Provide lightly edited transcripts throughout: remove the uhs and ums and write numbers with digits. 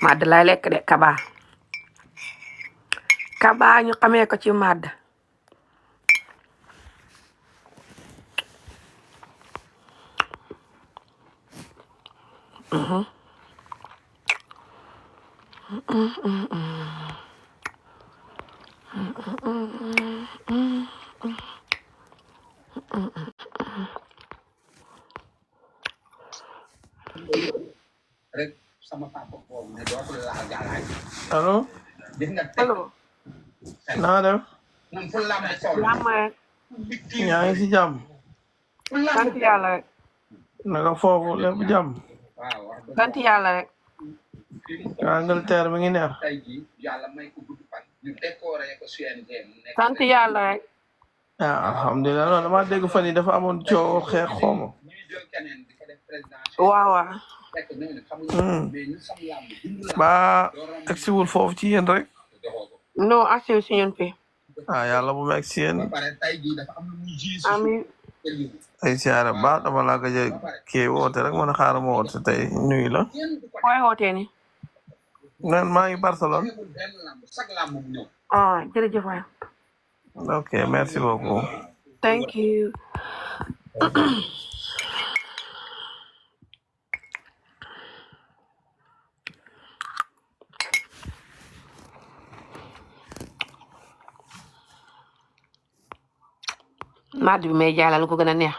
màdd lay lekk de kaba ñu xamee ko ci màdd. rek sama papa boobu ne dootul laal gaalaay allo gis nga teg allo naa def moom fu lamb toll jàmm rek yaa ngi si jàmm fu lamb sant yàlla rek naka foofu lépp jàmm waaw wax dëgg sant yàlla rek Angleterre mi ngi neex tey jii yàlla may ko gudd fan ñu décoré ko CNG mu nekk sant yàlla rek ah alhamdulilah non dama dégg fan yi dafa amoon coow xeex xooma ñuy jël keneen di ko def président waaw waaw fekk ñooñu xamuñu mais ñu xam lamb dund lamb ba egsiwul foofu ci yéen rek doxoo ko non asiw si ñun fi ah yàlla bu mu egg si yéen ba pare tey jii dafa am lu muy ji si amiin ay siyaare baax dama laa gëj a kii woote rek mën a xaaral ma woote tey nuyu la fooy wootee ni man maa ngi Barcelone benn lamb chaque lamb mu ñëw ah jërëjëf waay ok merci beaucoup thank you màdd bi may jaay la lu ko gën a neex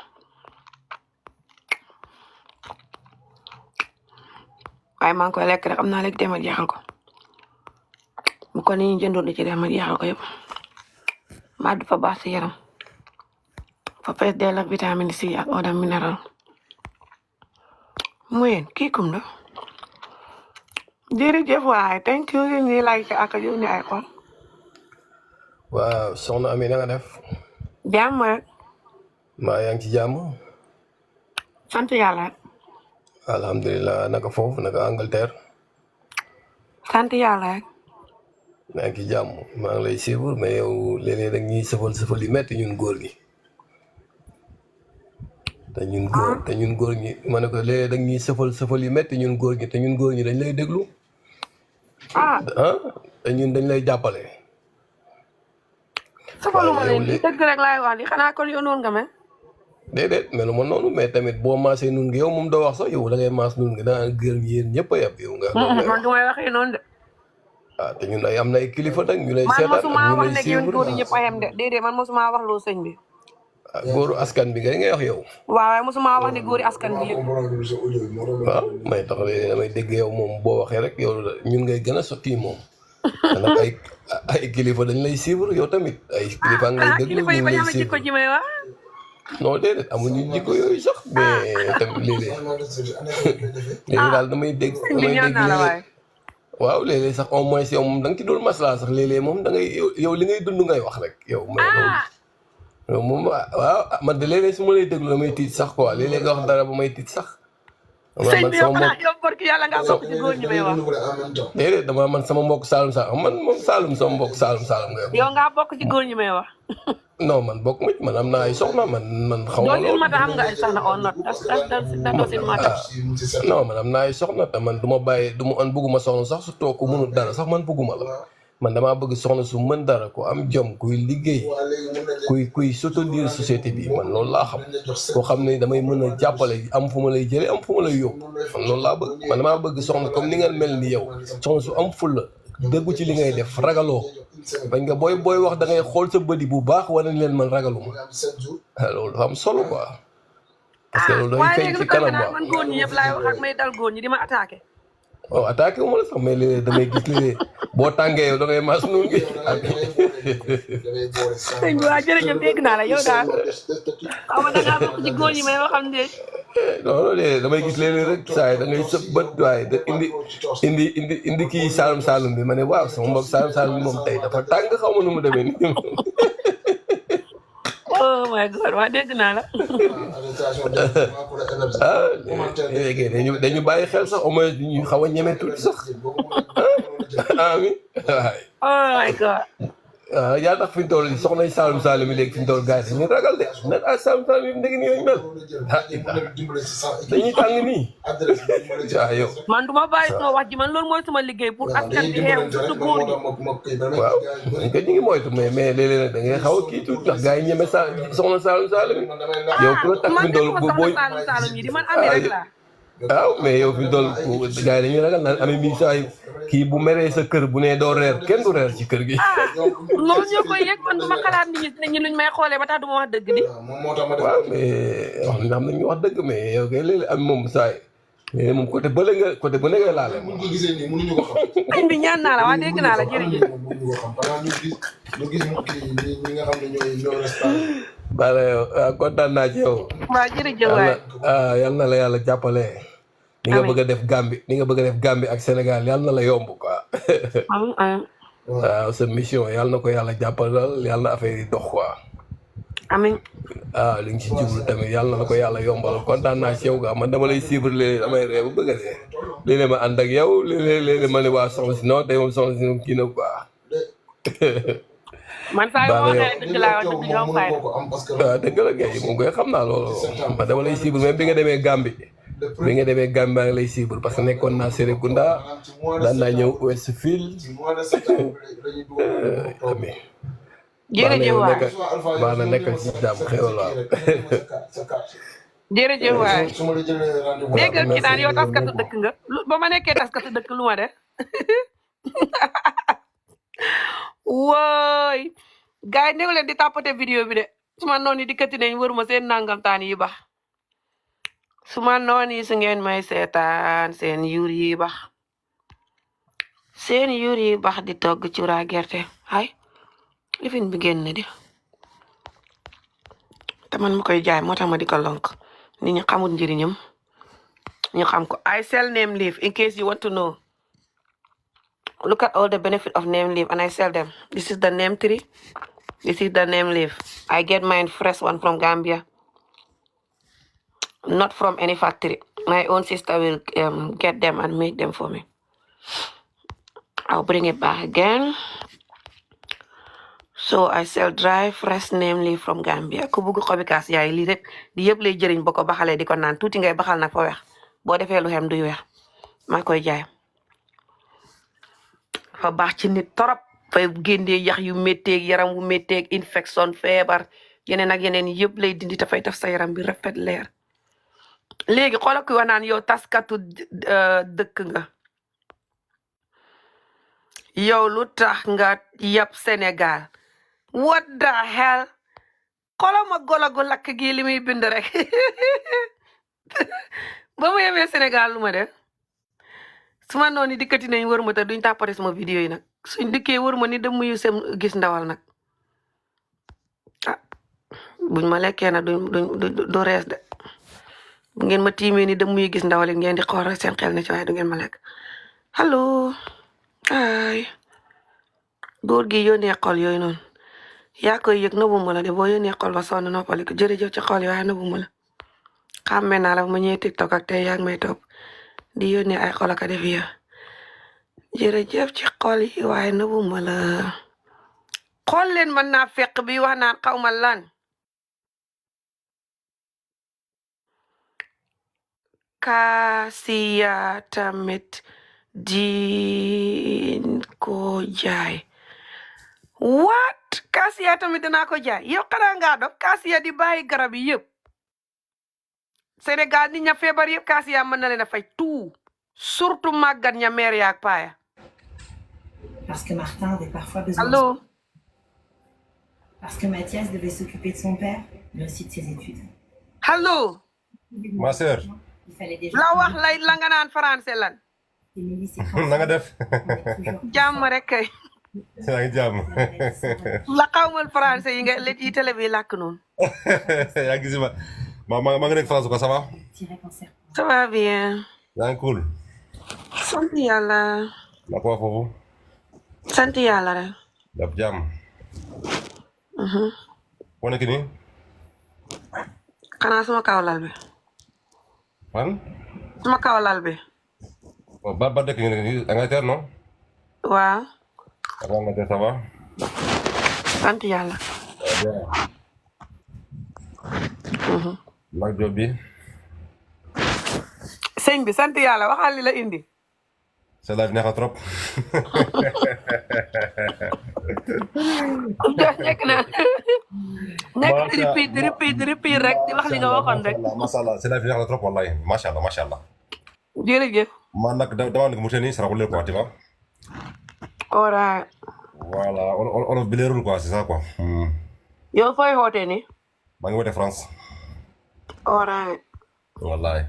waaye maa ngi koy lekk rek xam naa léegi demal jeexal ko bu ko ni ñu jëndoon di ci demal jeexal ko yëpp màdd fa baax si yaram fa fees dell ak vitamine C ak eau de minéral mooy kii kum la jërëjëf waay thank you yéen ñi like ak yónni ay xol waaw soxna Ami na nga def jàmm rek maa yaa ngi ci jàmm sant yàlla rek alhamdulilah naka foofu naka Angleterre sant yàlla rek maa ngi ci jàmm maa ngi lay suivre mais yow léeg-léeg da ñuy sëfal yu metti ñun góor gi te ñun góor ñi ma ne ko léeg-léeg da ñuy sëfal yu metti ñun góor ñi te ñun góor ñi dañ lay déglu ah te ñun dañ lay jàppale safaluma yow leen di dëgg rek laay wax li xanaa kon yow noonu nga mel déedéet melu ma noonu mais tamit boo maasee nun ngi yow moom doo wax sax yow da ngay maas nun ngi daa gërëm yéen ñëpp a yab yow nga man du may waxee noonu de waaw te ñun ay am na ay kilifa nag ñu lay man seetaan mosuma ñu wax lay ne yéen suivre góor ñëpp a yem de déedéet man mosuma wax loo sëñ bi góoru askan bi ngay wax yow waaw waaye mosuma wax ne góori askan bi yëpp waaw may tax léegi damay dégg yow moom boo waxee rek yow ñun ngay gën a sotti moom nag ay kilifa dañ lay suivre yow tamit ay kilifa ngay déglu kilifa yi ñu bañ lay a jikko suivre ji may wax non déedéet amuñu jikko yooyu sax mais tamit léeg-léeg daal damay dégg sëñ bi ñaan naa la waaye waaw léeg-léeg sax au moins yow moom da nga ci dul maslaa sax léeg-léeg moom da ngay yow li ngay dund ngay wax rek yow mais loolu moom waaw man de léeg-léeg su ma lay déglu damay tiit sax quoi léeg-léeg nga wax dara ba may tiit sax sëñ bi yow xanaa yow barki yàlla nga bokk ci góor ñi may wax déedéet dama man sama mbokk Saalum Saalum man moom Saalum sama mbokk Saalum Saalum nga yow nga bokk ci góor ñi may wax non man bokk ma ci man am naa ay soxna man xaw ma doosin loolu mata am nga ay soxna on not da doosin mata non man am naa ay soxna te man du ma bàyyi du ma an bëgguma soxna sax su toog ku mënul dara sax man bëgguma la man damaa bëgg soxna su mën dara ku am jom kuy liggéey kuy soutenir société bi man loolu laa xam koo xam ne damay mën a jàppale am fu ma lay jëlee am fu ma lay yóbbu man loolu laa bëgg man damaa bëgg soxna comme ni nga mel ni yow soxna su am fulla dëggu ci li ngay def ragaloo bañ nga booy wax da ngay xool sa bëdi bu baax wane leen man ragaluma loolu dafa am solo quoi parce que loolu dafay feeñ ci kanam waaye man góor ñi yëpp laay wax ak may dal góor ñi di ma attaqué waaw attaqué wu ma la sax mais léeg-léeg damay gis léeg-léeg boo tàngee yow da ngay maas nuun gi sëñ bi waa jërëjëf dégg naa la yow daal xaw ma da ngaa bokk ci góor ñi may waxam de non léeg-léeg damay gis léeg-léeg rek saa yi da ngay sëb bët waaye da indi kii Saalum Saalum bi ma ne waaw sama mbokk Saalum Saalum bi moom tey dafa tàng xaw ma nu mu demee nii oh my god waa dégg naa la léegi dañu bàyyi xel sax au moins ñu xaw a ñeme tuuti sax ami waay oh my god yaa tax fi ñu toll nii soxna Saalum Saalum yi léegi fi ñu toll gars yi dañuy ragal de nag Saalum Saalum yi ndegi nii lañ mel dañuy tàng nii waaw yow. man du ma bàyyi sama wax ji man loolu mooy sama liggéey pour askan bi xeew surtout góor ñi. waaw dañ ko ñu ngi moytu mais léeg-léeg nag da ngay xaw a kii tuuti ndax gars yi ñeme soxna Saalum Saalum yi yow ku la tax fi ñu toll booy Saalum Saalum yi di man amee rek laa. waaw mais yow fi mu toll gars yi dañuy ragal naan amee mi saa kii bu meree sa kër bu nee doo reer kenn du reer ci kër gi. loolu ñoo koy yëg man duma xalaat nit ñi luñ may xoolee ba tax duma wax dëgg di. waaw mais wax nga xam ne ñu wax dëgg mais yow kay léeg-léeg am moom saa yi moom côté bële nga côté bële nga laale moom. sëñ bi ñaan naa la waa dégg naa la jërëjëf. bala yow kontaan naa ci yow. waaw jërëjëf waay. yal na la yàlla jàppale. ni nga bëgg a def Gambie ni nga bëgg a def Gambie ak Sénégal yal na la yomb quoi. waaw sa mission yal na ko yàlla jàppalal yal na affaire yi dox quoi. amiin. li nga ci jublu tamit yal na la ko yàlla yombal kontaan naa ci yow quoi man dama lay suivre léeg damay ree bu bëgg a dee. léeg-léeg ma ànd ak yow léeg-léeg ma ne waa soxna si non tey moom soxna si moom kii na quoi. man saa yoo waxee dëgg laa wax dëgg ñoom fay na. waaw dëgg la kay moom koy xam naa loolu man dama lay suivre même bi nga demee Gambie maa ngi lay suivre parce que nekkoon naa Serekunda daan naa ñëw Westfield. jërëjëf waay baax na nekkal ci jàmm xéwal waaw. jërëjëf waay dégg nga kii naan yow taskatu dëkk nga ba ma nekkee taskatu dëkk lu ma def. wooy gars yi néew leen di tàppate vidéo bi de su ma noonu di këtti nañ wëruma seen nangamtaan yi bax su ma noonu su ngeen may seetaan seen yuur yi bax seen yuur yi bax di togg cuura gerte ay lifin bi génn di te man ma koy jaay moo tax ma di ko lonk nit ñi xamul njëriñam ñu xam ko I sell name leaf in case you want to know. Look at all the benefit of neem leaf and I sell them. This is the neem tree. This is the neem leaf. I get mine fresh one from Gambia. Not from any factory. My own sister will get them and make them for me. I'll bring it back again. So I sell dry fresh neem leaf from Gambia. Ku bugg xobi kaas yaay lii rek di yëpp lay jëriñ boo ko baxalee di ko naan tuuti ngay baxal nag fa weex boo defee lu xem duy weex maa koy jaay. fa baax ci nit torop fay génnee yax yu métteeg yaram wu métteeg infection feebar yeneen ak yeneen yëpp lay dindi dafay def sa yaram bi rafet leer léegi xoolal kuy wax naan yow taskatu dëkk nga yow lu tax nga yab Sénégal what the hell xoolal ma golo gu lakk gi li muy bind rek ba mu yemee Sénégal lu ma def su ma noonu dikkati nañ wër ma te duñ tàppate sama vidéo yi nag suñ dikkee wër ma ni dem muyu sem gis ndawal nag ah buñ ma lekkee nag du rees de bu ngeen ma tiimee ni dem muyu gis ndawal it ngeen di xool rek seen xel ne ci waaye du ngeen ma lekk allo ay góor gi yónnee xol yooyu noonu yaa koy yëg nëbu ma la de boo yónnee xol ba sonn noppali ko jërëjëf ci xol yi waaye nëbu ma la xàmmee naa la bu ma ñëwee TikTok ak tey yaa ngi may topp di yónnee ay xol ak a def ya jërëjëf ci xol yi waaye nëbu ma la xool leen mën naa fekk bi wax naan xaw ma lan kaasiya tamit di ko jaay what kaasiya tamit dinaa ko jaay yow xanaa ngaa dof kaasiya di bàyyi garab yi yëpp Sénégal nit ña feebar yëpp kaasiya mën na leen a faj tout surtout màggat ña meer yaak paaya Parce que Martin avait parfois besoin allo Parce que Mathias devait s'occuper de son père, mais aussi de ses études. allo Ma sœur. Il fallait déjà... la wax lay la nga naan français lan Et Mélisse na nga def. jàmm rek kay yaa ngi jàmm. la xawmal français yi nga yi télé bi làkk noonu yaa ngi gis ma nga nekk France quoi ça va. ça va bien yaa ngi cool. sant yàlla na ko foofu. sant yàlla rek daf jàmm. foo nekk nii. xanaa sama kaw lal bi fan. sama kaw lal bi ba dëkk nga nekk nii Angleterre non. waaw Angleterre ça va. sant yàlla. Nag job bi. sëñ bi sant yàlla waxal li la indi. Sa live neex na trop. nekk na nekk di repeat rek di wax li nga waxoon rek. Masha Allah sa live neex na trop wallahi masha Allah. jërëjëf. Man nag dama nekk mu tee nii saraxule quoi tu vois. alright. Voilà olof bi leerul quoi c'est ça quoi. yow fooy wootee ni. maa ngi wootee France. alright. Wallahi.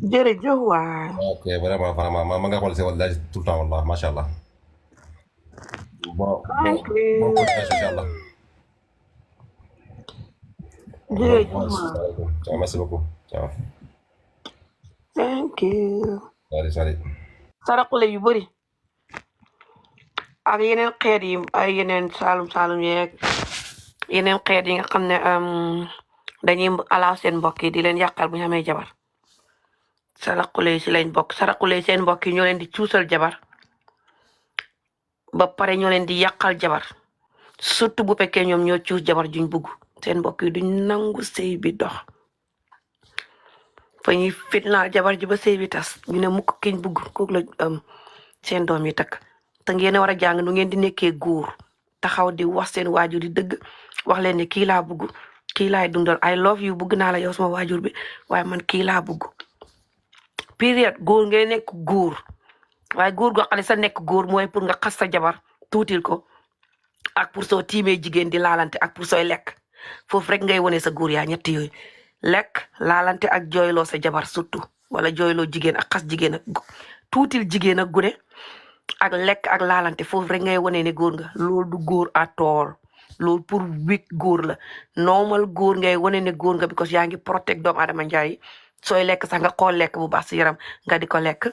jërëjëf waay. Ok vraiment ma nga xool si wallahi tout le temps wallahi masha Allah. Bon inchallah. jërëjëf. Ciao merci beaucoup. Ciao. thank you. Salut. saraxule yu bëri. ak yeneen xeet yi ay yeneen saalum yeeg yeneen xeet yi nga xam ne dañuy alaaw seen mbokk yi di leen yàqal bu ñu amee jabar. saraxule yi si lañ bokk saraxule yi seen mbokk yi ñoo leen di cuusal jabar ba pare ñoo leen di yàqal jabar surtout bu fekkee ñoom ñoo cuus jabar juñ bugg seen mbokk yi duñ nangu sëy bi dox fa ñuy fitnaal jabar ji ba sëy bi tas ñu ne mukk kiñ bugg kooku la seen doom yi takk te ngeen war a jàng nu ngeen di nekkee góor taxaw di wax seen waajur yi dëgg wax leen ne kii laa bugg kii laay dundal I love you bugg naa la yow sama waajur bi waaye man kii laa bugg période góor ngay nekk góor waaye góor goo xam ne sa nekk góor mooy pour nga xas sa jabar tuutil ko ak pour soo tiimee jigéen di laalante ak pour sooy lekk foofu rek ngay wone sa góor yaa ñetti yooyu lekk laalante ak jooyloo sa jabar surtout wala jooyloo jigéen ak xas jigéen ak tuutil jigéen ak gune ak lekk ak laalante foofu rek ngay wone ne góor nga loolu du góor à tool loolu pour wik góor la normal góor ngay wone ne góor nga because yaa ngi protect doomu adama njaay sooy lekk sax nga xool lekk bu baax si yaram nga di ko lekk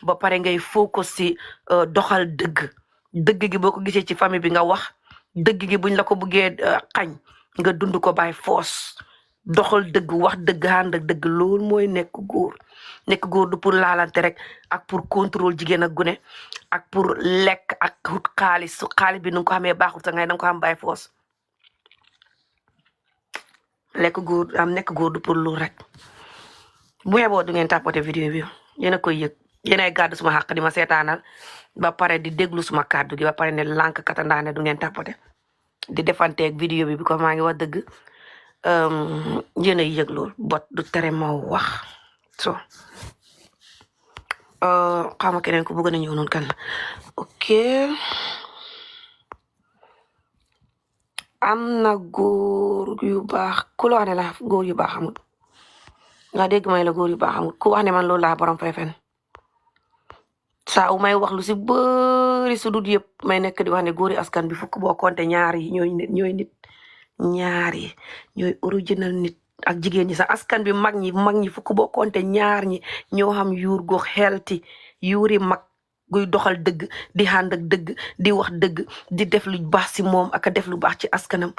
ba pare ngay focus si doxal dëgg gi boo ko gisee ci famille bi nga wax dëgg gi buñ la ko buggee xañ nga dund ko by force doxal dëgg wax dëgg ànd ak dëgg loolu mooy nekk góor du pour laalante rek ak pour contrôle jigéen ak gune ak pour lekk ak xut xaalis su xaalis bi nu nga ko xamee baaxul sa ngay danga ko am by force nekk góor du pour loolu rek bu yeboo du ngeen tapoté vidéo bi yéen a koy yëg yéen ay gàddu suma xàq di ma seetaanal ba pare di déglu suma kàddu gi ba pare ne lànk katandaane du ngeen tapoté di defanteeg vidéo bi ko maa ngi wax dëgg yéen a yëg loolu bot du tere ma wax so xama keneen ku bëgg na ñëw noonu kan la ok am na góor yu baax ku la wax ne la góor yu baax amul nga dégg may la góor yu baax amul ku wax ne man loolu laa borom fay fen saa u may wax lu si bëri su dut yëpp may nekk di wax ne góori askan bi fukk boo konte ñaar yi ñooy nit ñaar yi ñooy original nit ak jigéen ñi sax askan bi mag ñi fukk boo konte ñaar ñi ñoo xam yuur go xelti yuuri mag guy doxal dëgg di ànd ak dëgg di wax dëgg di def lu baax si moom ak a def lu baax ci askanam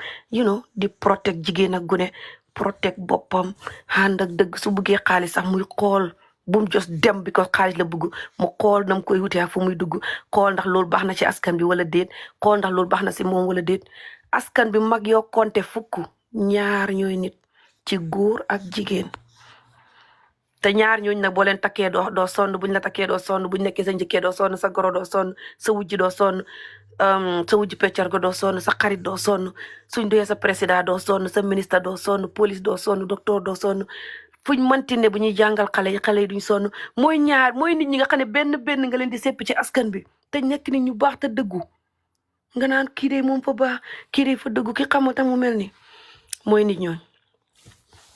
di protect jigéen ak gune protect boppam ànd ak dëgg su buggee xaalis sax muy xool bu mu just dem because xaalis la bugg mu xool nam koy wuti fu muy dugg xool ndax loolu baax na ci askan bi wala déet xool ndax loolu baax na si moom wala déet askan bi mag yoo konte fukk ñaar ñooy nit ci góor ak jigéen te ñaar ñooñu nag boo leen takkee doo sonn buñ la takkee doo sonn buñ nekkee sa njëkkee doo sonn sa goro doo sonn sa wujji doo sonn sa wujji peccar go doo sonn sa xarit doo sonn suñ doyee sa président doo sonn sa ministre doo sonn police doo sonn docteur doo sonn fuñ mënti ne bu ñuy jàngal xale yi duñ sonn mooy nit ñi nga xam ne benn nga leen di sepp ci askan bi te nekk nit ñu baax te dëggu nga naan kii de moom fa baax kii de fa dëggu ki xamoo tam mu mel ni mooy nit ñooñ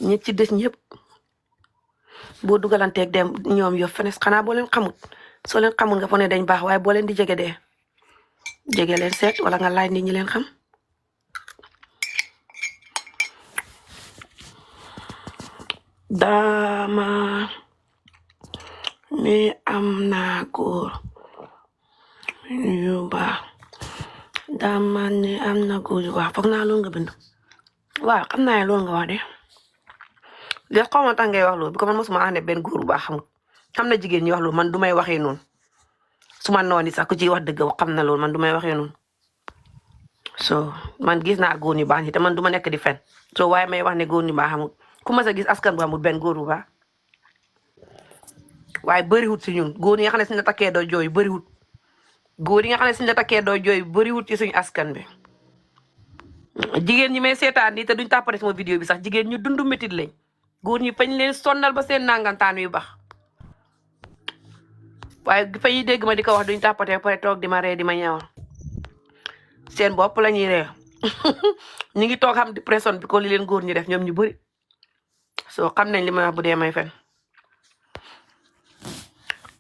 ñi ci des ñëpp boo dugalanteeg dem ñoom yo fenes xanaa boo leen xamut soo leen xamul nga fa ne dañ baax waaye boo leen di jege dee jege leen seet wala nga laaj nit ñi leen xam dama ne am na góor yu baax dama ne am na góor yu baax foog naa loolu nga bind waaw xam naa loolu nga wax de léegi xaw ma tax ngay wax loolu bi ko man mosuma ànd benn góor bu baax xamul xam na jigéen ñi wax loolu man du may waxee noonu su ma nooni sax ku ci wax dëgg xam na loolu man du may waxee noonu so man gis naa góor ñu baax ñi te man du ma nekk di fen so waaye may wax ne góor ñu baax amul ku mas a gis askan bu amul benn góor bu baax waaye bëriwut si ñun góor yi nga xam ne suñu la takkee doo jooy bëriwut góor yi nga xam ne suñu la takkee doo jooy bëriwut ci suñu askan bi jigéen ñi may seetaan nii te duñ tàppale sama vidéo bi sax jigéen ñu dund métit lañ góor ñi fañ leen sonnal ba seen nangantaan yu baax waaye fa yi dégg ma di ko wax duñ tàppate pare toog di ma ree di ma ñaawal seen bopp la ñuy ree ñu ngi toog xam dépression bi ko li leen góor ñi def ñoom ñu bëri soo xam nañ li may wax bu dee may fen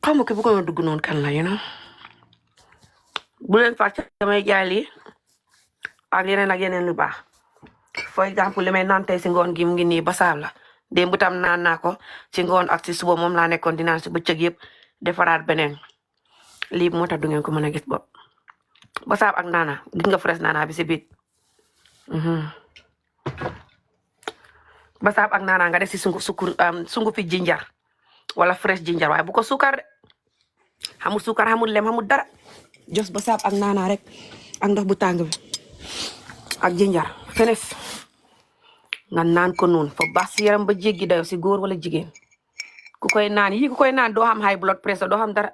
xam nga bu ko dugg noonu kan la bu leen fàcc damay jaay lii ak yeneen lu baax for exemple li may naan tey si ngoon gi mu ngi nii basaab la démb tam naan naa ko ci ngoon ak ci suba moom laa nekkoon di naan si bëccëg yëpp defaraat beneen lii moo tax du ngeen ko mën a gis bopp basaab ak naana gis nga fresh naana bi si biir basaab ak naana nga def si sungu fi jinjar wala fresh jinjar waaye bu ko suukar de xamul suukar xamul lem xamul dara jos basaab ak naana rek ak ndox bu tàng bi ak jinjar fenes nga naan ko noonu fa baax si yaram ba jéggi dayo si góor wala jigéen ku koy naan doo xam high blood pressure doo xam dara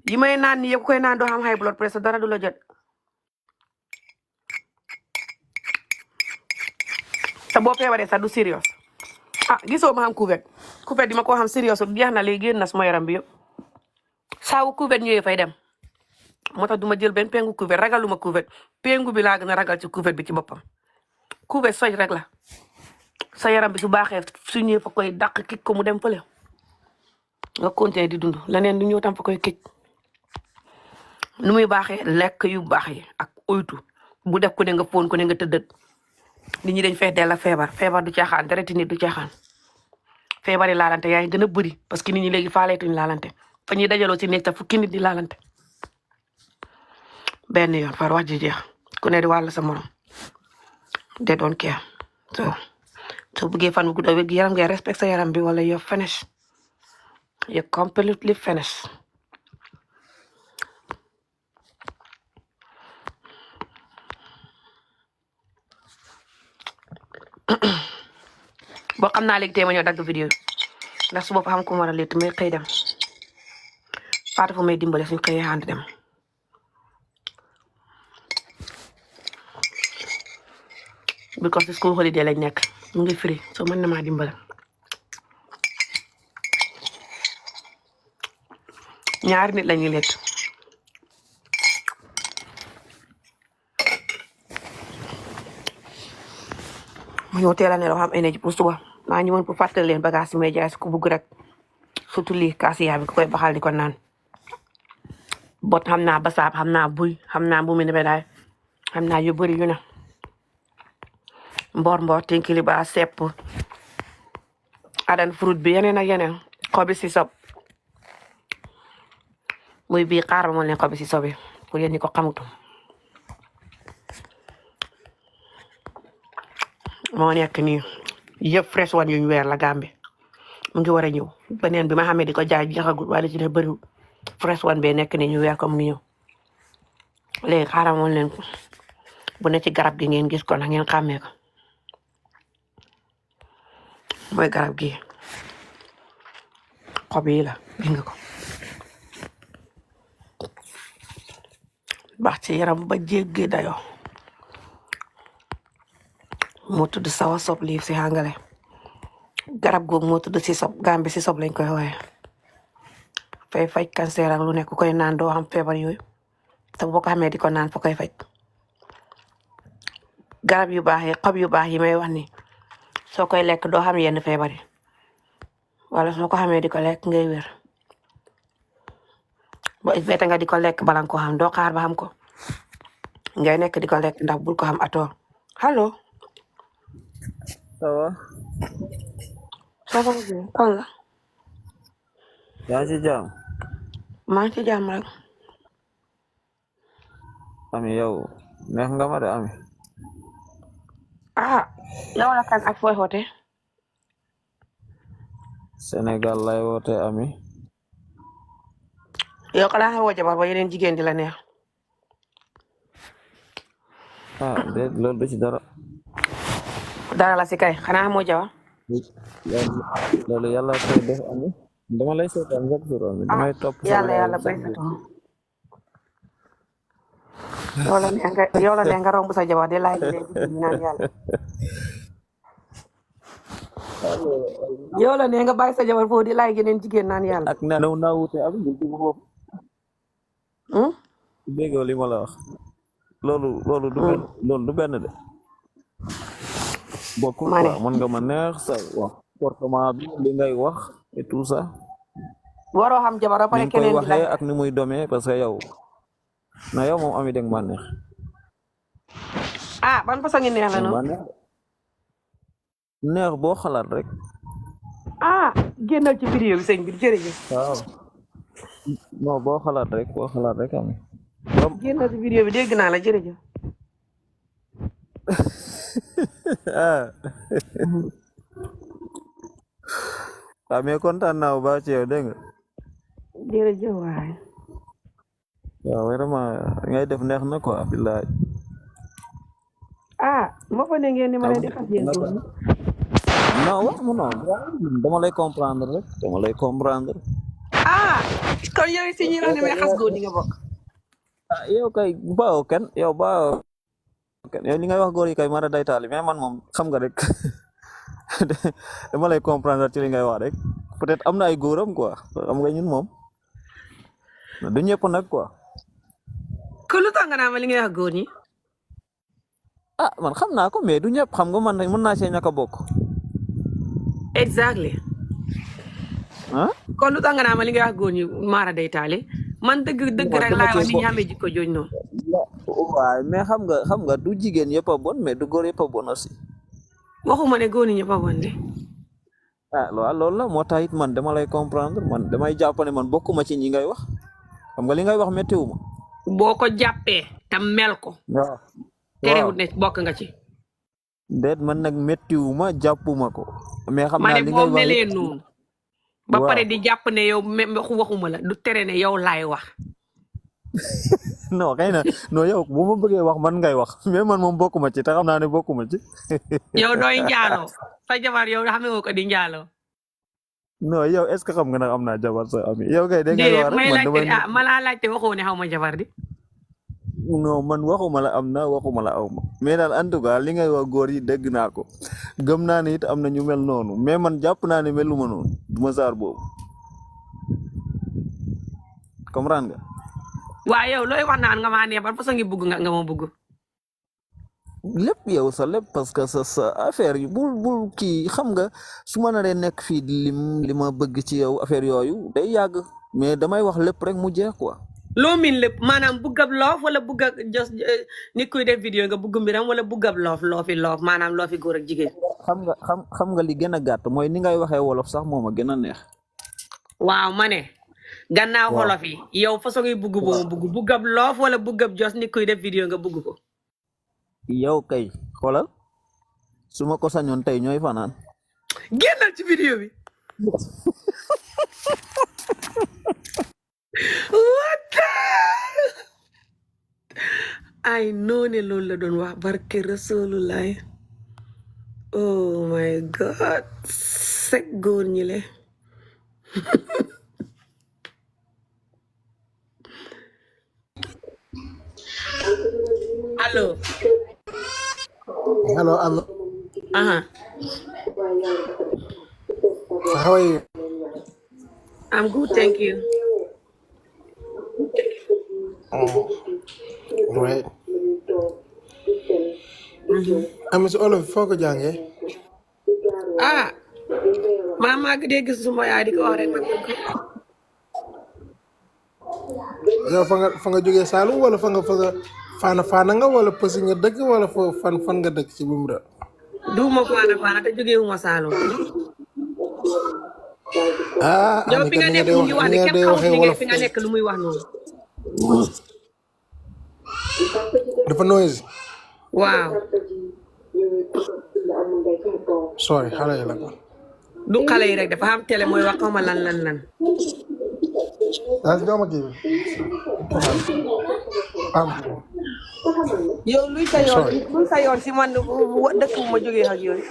yi may naan ni yëpp ku koy naan doo xam high blood pressure dara du la jot te boo feebaree sax du serious gisoo ma xam couvert di ma ko xam serious jeex na léegi génn na suma yaram bi yëpp saawu couvert ñëwee fay dem moo tax du ma jël benn pengu couvert ragaluma couvert pengu bi laa gën a ragal ci couvert bi ci boppam couvert soj rek la sa yaram bi su baaxee su ñëwee fa koy dàq kik ko mu dem fële nga continuer di dund leneen du ñëw tam fa koy kik nu muy baaxee lekk yu baax yi ak oytu bu def ko ne nga foon ko ne nga tëddët nit ñi dañ fees dell ak feebar du caaxaan dereti nit du caaxaan feebar yi laalante yaa ngi gën a bëri parce que nit ñi léegi faaleetuñ laalante fa ñuy dajaloo ci nekk ta fukki nit di laalante benn yoon far wax ji jeex ku ne di wàll sa morom they don't care soo bëggee fan bu gudd wér gi yaram ngay respect sa yaram bi wala you're finished you're completely finished boo xam naa léegi tey ma ñëw dagg vidéo ndax su bopp xam ku ma war a létt may xëy dem faata fu may dimbale suñ xëyee ànd dem because the school holiday lañ nekk mu ngi free so mën na maa dimbale ñaari nit lañuy létt ma ñëw teel a nelaw xam énergie pour suba maa ñëwoon pour fàttali leen bagage yi may jaay ku bugg rek surtout lii kaasiyaa bi ku koy baxal di ko naan bot xam naa basaab xam naa buy xam naa bu mu ne daay xam naa yu bëri yu ne mboor tinkili ba sepp adan fruit bi yeneen ak yeneen xobi si sob muy bii xaaral ma leen xobi si sobi pour yéen ñi ko xamutum moo nekk nii yëpp fresh one yuñ weer la Gambie mu ngi war a ñëw beneen bi ma xamee di ko jaay jeexagul waaye ci def bëriwul fresh one bee nekk ni ñu weer ko mu ngi ñëw léegi xaaral ma leen ko bu ne ci garab gi ngeen gis ko na ngeen xàmmee ko mooy garab gi xob yi la gis nga ko baax ci yaram ba jéggi dayo moo tudd sawa sob liif si hàngale garab googu moo tudd si sob Gambie si sob lañ koy wooye fay faj cancer ak lu nekk koy naan doo xam feebar yooyu te boo ko xamee di ko naan fa koy faj garab yu baax yi xob yu baax yi may wax ni soo koy lekk doo xam yenn feebar yi wala soo ko xamee di ko lekk ngay wér bo fete nga di ko lekk bala nga ko xam doo xaar ba xam ko ngay nekk di ko lekk ndax bul ko xam atoo allo Ça va? ça va bien kon la yaa ngi ci jàmm? maa ngi ci jàmm rek Ami yow neex nga ma de Ami. yow la kan ak fooy xoote Sénégal lay woote Ami. yow xanaa xawoo jabar ba yeneen jigéen di la neex ah déet loolu du ci dara dara la si kay xanaa xamoo jabar. loolu yàlla koy def ami dama lay seetaan chaque jour ami damay topp yàlla bay sa tool. yow la ne nga romb sa jabar di laaj ñu naan yàlla. yow la ne nga bàyyi sa jabar foofu di laaj yeneen jigéen naan yàlla. ak naw naa wute abi bul dugg foofu déggoo li ma la wax loolu du benn de bokkul quoi mën nga ma neex sa wax comportement bi li ngay wax et tout ça waroo xam jabar ba pare ni koy keneen di waxee laaj. ak ni muy domee parce que yow moom ami deng ma neex ah ban façon ngi neex la noonu. neex boo xalaat rek ah génnal ci vidéo bi sëñ bi jërëjëf. waaw non boo xalaat rek ami génnal ci vidéo bi dégg naa la jërëjëf. ah mais kontaan naa bu baax ci yow dégg nga jërëjëf waay. waaw vraiment ngay def neex na quoi billaay ah ma fa ne ngeen ni ma leen di xas yéen góor ñi. non wax mu non dama lay comprendre ah kon yow si ñi wax ne may xas góor ñi nga bokk. ah yow kay baaw kenn yow li ngay wax góor yi kay mara day taali mais man moom xam nga rek dama lay comprendre ci li ngay wax rek peut-être am na ay góoram quoi xam nga ñun moom du ñëpp nag quoi. ko lu tax nga naa ma li ngay wax góor ñi. ah man xam naa ko mais du ñëpp xam nga man mën naa see ñàkk a bokk. exactly. ah kon lu tax nga naa ma li ngay wax góor ñi maara day taali man dëgg rek laay wax ni ñu amee jikko jooju noonu. waaw mais xam nga du jigéen yëpp a bon mais du góor yëpp a bon aussi. waxuma ne góor ñi ñëpp a bon de. ah loolu la moo tax it man dama lay comprendre man damay jàpp ne man bokkuma ci ñi ngay wax xam nga li ngay wax météo ma. boo ko jàppee tam mel ko. waaw terewut ne bokk nga ci. déet man nag météo ma jàppuma ko. mais xam naa li ngay wax ma ne boo melee noonu. ba pare di jàpp ne yow waxuma la du tere ne yow laay wax. non xëy na non yow bu ma bëggee wax man ngay wax mais man moom bokkuma ci te xam naa ne bokkuma ci. yow dooy njaaloo sa jabar yow xam nga ko di njaaloo. non yow est-ce que xam nga nag am naa jabar sa ami yow kay da ngay wax rek man ma laa laajte waxoo ne xaw ma jabar di. non man waxuma la am na waxuma la aw ma mais daal en tout cas li ngay wax góor yi dégg naa ko gëm naa ne it am na ñu mel noonu mais man jàpp naa ne meluma noonu du ma saar boobu comprendre nga. waaw yow looy wax naan nga maa neex ban façon ngi bugg nga ma bugg. lépp yow sa lépp parce que sa affaire yi bul kii xam nga su ma naree nekk fii li ma bëgg ci yow affaire yooyu day yàgg mais damay wax lépp rek mu jeex quoi. loo miin lépp maanaam buggab loof wala buggab jos nit kuy def vidéo nga bugg mbiram wala buggab loofi maanaam loofi góor ak jigéen. xam nga li gën a gàtt mooy ni ngay waxee wolof sax moo ma gën a neex. waaw ma ne. gannaaw wolof yi yow façon yi bugg boo ma bugg buggab loof wala buggab jos nit kuy def vidéo nga bugg ko. yow kay xoolal su ma ko sañoon tey ñooy fanaan. génnal ci vidéo bi. what ay noone loolu la doon wax barke Rasulullah. oh my god sek góor ñi le. allo. Hello, I'm. How are you? I'm good, thank you. Right. I'm Miss Olof foo ko jàngee. maa ngi dégg suma yaay di ko wax rek ma dégg ko. yow fa nga jógee Saalum wala fa nga faana nga wala pësi nga dëkk wala fan nga dëkk ci biir réew. duuma faana te jógee wuma Saalum. yow fi nga nekk mu ngi wax ne kenn xamul fi nga nekk lu muy wax noonu. dafa noise. waaw. sorry xale yi la ko. du xale yi rek dafa am télé mooy wax xaw ma lan. daal jox ma kii bi. yow luy sa yoon sorry. luy sa yoon si man dëkk bu ma jógee ak yooyu.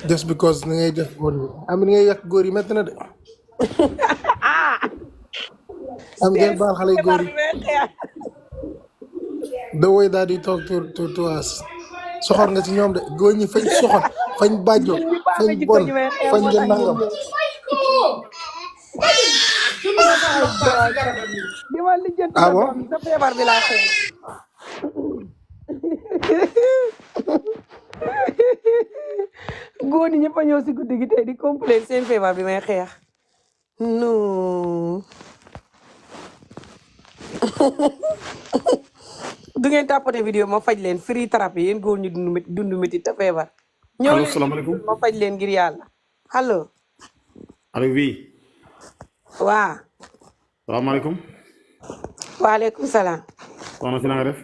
Just because ni ngay def góor ñi am ni ngay yàq góor yi métti na de. am ngeen baal xale yu góor yi. The way that you talk to us. Soxor nga ci ñoom de góor ñi fañ soxor fañ bàjjo fañ bon fañ jël nangam. di ma lijjanti Ah bon? sa feebar bi laa xeex. góor ñi ñëpp a ñëw si guddi gi tey di complain seen feebar bi may xeex. non. du ngeen tàppate vidéo ma faj leen free thérapie yéen góor ñu dund métti te feebar. ñëw allo leen salaamaaleykum ma faj leen ngir yàlla. allo. allo oui waa. salaamaaleykum waaleykum salaam. soxna si na nga def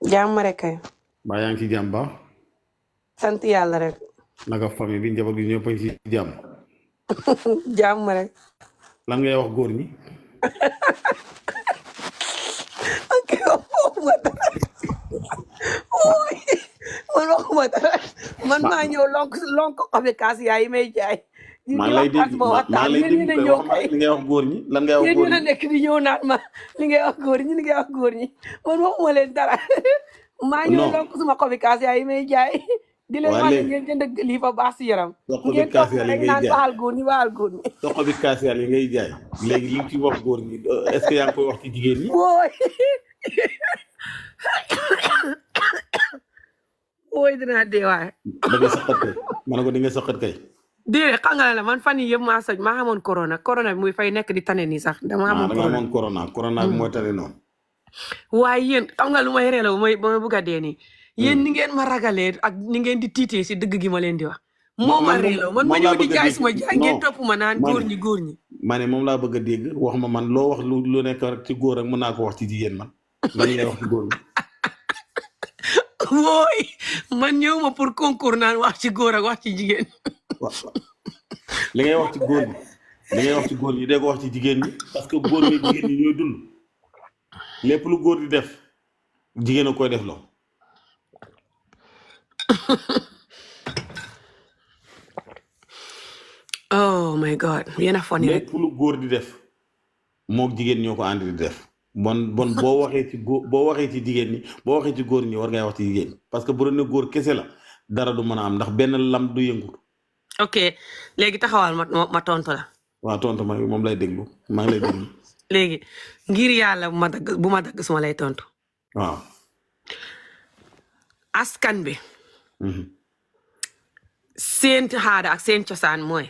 jàmm rek kay. mbaa yaa ngi ci jàmm ba sant yàlla rek. naka famille bi njaboot gi ñëpp a ngi ci jàmm jàmm rek. lan ngay wax góor ñi ok waxuma dara. ooy man waxuma dara man maa ñëw lonk xafikaas yaa yi may jaay. maa lay dégg maa lay dégg koy wax ma li ngay wax góor ñi lan ngay wax góor yéen a ñi nekk di ñëw naan ma li ngay wax góor ñi li ngay wax góor ñi man waxuma leen dara. maa ñëw lonk suma xafikaas yaa yi may jaay. di leen wax ne ngeen jënd lii fa baax si yaram. ngeen topp rek naan baal góor ñi baal góor ñi. soxo bi kaasiyaal yi ngay jaay léegi li nga ci wax góor ñi est-ce que yaa ngi koy wax ci jigéen ñi wooy wooy dinaa dee waaye. da ngay saqat kay ma ne ko di nga saqat kay déedéet xam nga la man fan yii yëpp maa soj maa xamoon corona bi muy fay nekk di tane nii sax dama da nga amoon amoon corona bi mooy tane noonu waaye yéen xam nga lu may reeloo ba may bëgg a dee nii yéen ni ngeen ma ragalee ak ni ngeen di tiitee si dëgg gi ma leen di wax moo ma reeloo man ma ñëw di jaay suma jaay ngeen topp ma naan góor ñi ma ne moom laa bëgg a dégg wax ma man loo wax lu nekk rek ci góor ak mën naa ko wax ci jigéen man lan ngay wax ci góor ñi wooy man ñëw ma pour concours naan wax ci góor ak wax ci jigéen. li ngay wax ci góor ñi li ngay wax ci góor ñi dee ko wax ci jigéen ñi parce que góor ñi jigéen ñi ñooy dund lépp lu góor di def jigéen a koy def loo oh my god yéen a foni rek lépp lu góor di def mook jigéen ñoo ko ànd di def bon boo waxee ci góor boo waxee ci jigéen ñi boo waxee ci góor ñi war ngay wax ci jigéen ñi parce que bu doon ne góor kese la dara du mën a am ndax benn lam du yëngu. ok léegi taxawal ma tontu la. waaw tontu ma moom lay déglu maa ngi lay déglu. léegi ngir yàlla bu ma dagg suma lay tontu. waaw. askan bi. seen xaada ak seen cosaan mooy.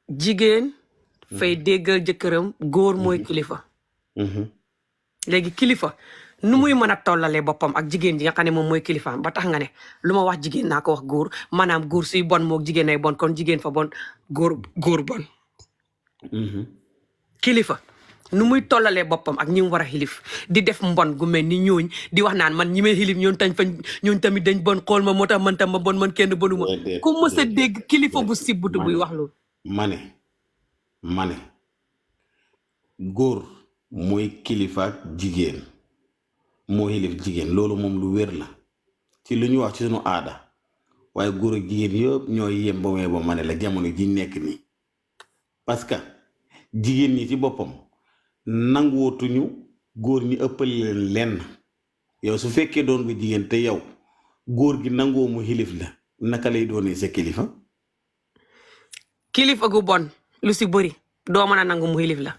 jigéen fay déggal jëkkëram góor mooy kilifa. léegi kilifa nu muy mën a tollalee boppam ak jigéen ji nga xam ne moom mooy kilifaam ba tax nga ne lu ma wax jigéen naa ko wax góor maanaam góor suy bon moog jigéen ay bon kon jigéen fa bon góor bon. kilifa nu muy tollalee boppam ak ñi mu war a xilif di def mbon gu mel ni ñooñ di wax naan man ñi may xilif ñooñ tamit dañ bon xool ma moo tax man tam ma bon man kenn bonuma ku mës a dégg kilifa bu sibbutu buy wax loolu. ma ne góor mooy kilifa jigéen moo xilif jigéen loolu moom lu wér la ci lu ñu wax ci sunu aada waaye góor ak jigéen yëpp ñooy yem ba may ba ma ne la jamono ji nekk nii parce que jigéen ñi ci boppam nangootuñu góor ñi ëppal leen lenn yow su fekkee doon nga jigéen te yow góor gi nangoo mu xilif la naka lay doonee sa kilifa gu bon lu si bëri doo mën a nangu mu xilif la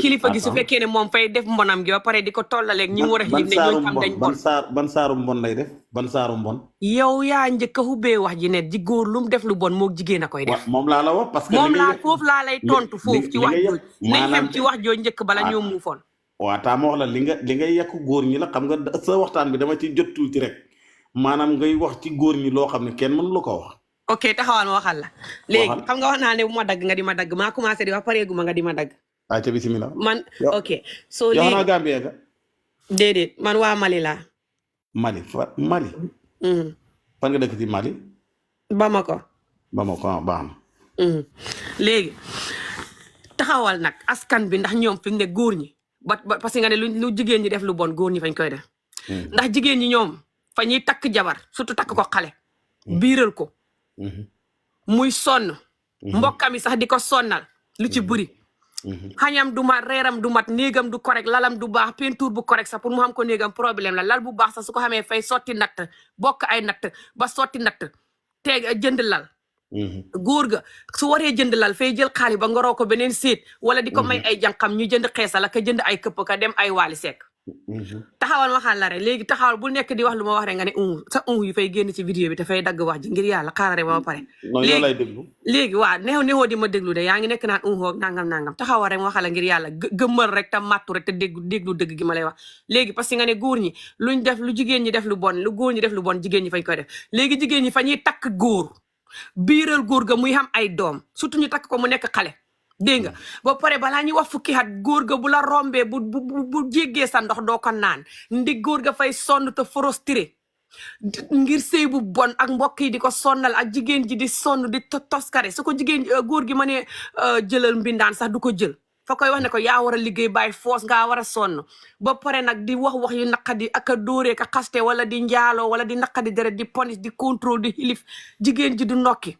kilifa gi su fekkee ne moom fay def mbonam gi ba pare di ko tollaleeg ñi mu war a xilif ne ñooñu xam dañ bon ban saaru mbon lay def ban saaru mbon yow yaa njëkk a xubbee wax ji ne ji góor lu mu def lu bon moog jigéen a koy def moom laa la wax parce que moom foofu laa lay tontu foofu ci wax jooj nañ xem ci wax jooj njëkk bala ñoo muufoon waaw taa ma wax la li ngay yàq góor ñi la xam nga sa waxtaan bi dama ci jot tuuti rek maanaam ngay wax ci góor ñi loo xam ne kenn mënu la ko wax ok taxawal ma waxal la léegi xam nga wax naa ne bu ma dagg nga di ma dagg maa commencé di wax pareegu ma nga di ma dagg ayca bismillah man ok soo yow xanaa Gambie ga déedéet man waa Mali laa Mali fan nga dëkk ci Mali Bamako baax na léegi taxawal nag askan bi ndax ñoom fi mu ne góor ñi parce que nga ne lu jigéen ñi def lu bon góor ñi fañ koy def ndax jigéen ñi ñoom fa ñuy takk jabar surtout takk ko xale biiral ko muy sonn mbokkam yi sax di ko sonnal lu ci bëri xañam du mat reeram du mat néegam du correct lalam du baax peinture bu correct sax pour mu xam ko néegam problème la lal bu baax sax su ko xamee fay sotti natt bokk ay natt ba sotti natt teeg jënd lal góor ga su waree jënd lal fay jël xaalis ba ngoroo ko beneen séet wala di ko may ay jànqam ñu jënd xeesal ak jënd ay këpp ka dem ay waali sekk taxawal waxal la rek léegi taxawal bu nekk di wax lu ma wax rek nga ne sa yi fay génn ci vidéo bi te fay dagg wax ji ngir yàlla xaarare ba pare léegi waaw neexoo di ma déglu de yaa ngi nekk naan hoog nangam taxawal rek ma waxal la ngir yàlla gëmmal rek te màttu rek te déglu dëgg gi ma lay wax léegi parce que nga ne góor ñi luñ def lu jigéen ñi def lu bon lu góor ñi def lu bon jigéen ñi fañ koy def léegi jigéen ñi fa ñuy takk góor biiral góor ga muy xam ay doom surtout ñu takk ko mu nekk xale dégg nga ba pare balaa ñuy wax fukki at góor ga bu la rombee bu jéggee sa ndox doo ko naan ndi góor ga fay sonn te frustré ngir sëy bu bon ak mbokk yi di ko sonnal ak jigéen ji di sonn di toskare su ko jigéen góor gi ma ne jëlal mbindaan sax du ko jël fa koy wax ne ko yaa war a liggéey bàyyi foos ngaa war a sonn ba pare nag di wax yu naqadi ak a dóoree ka xaste wala di njaaloo wala di naqadi deret di police di contrôle di xilif jigéen ji du nokki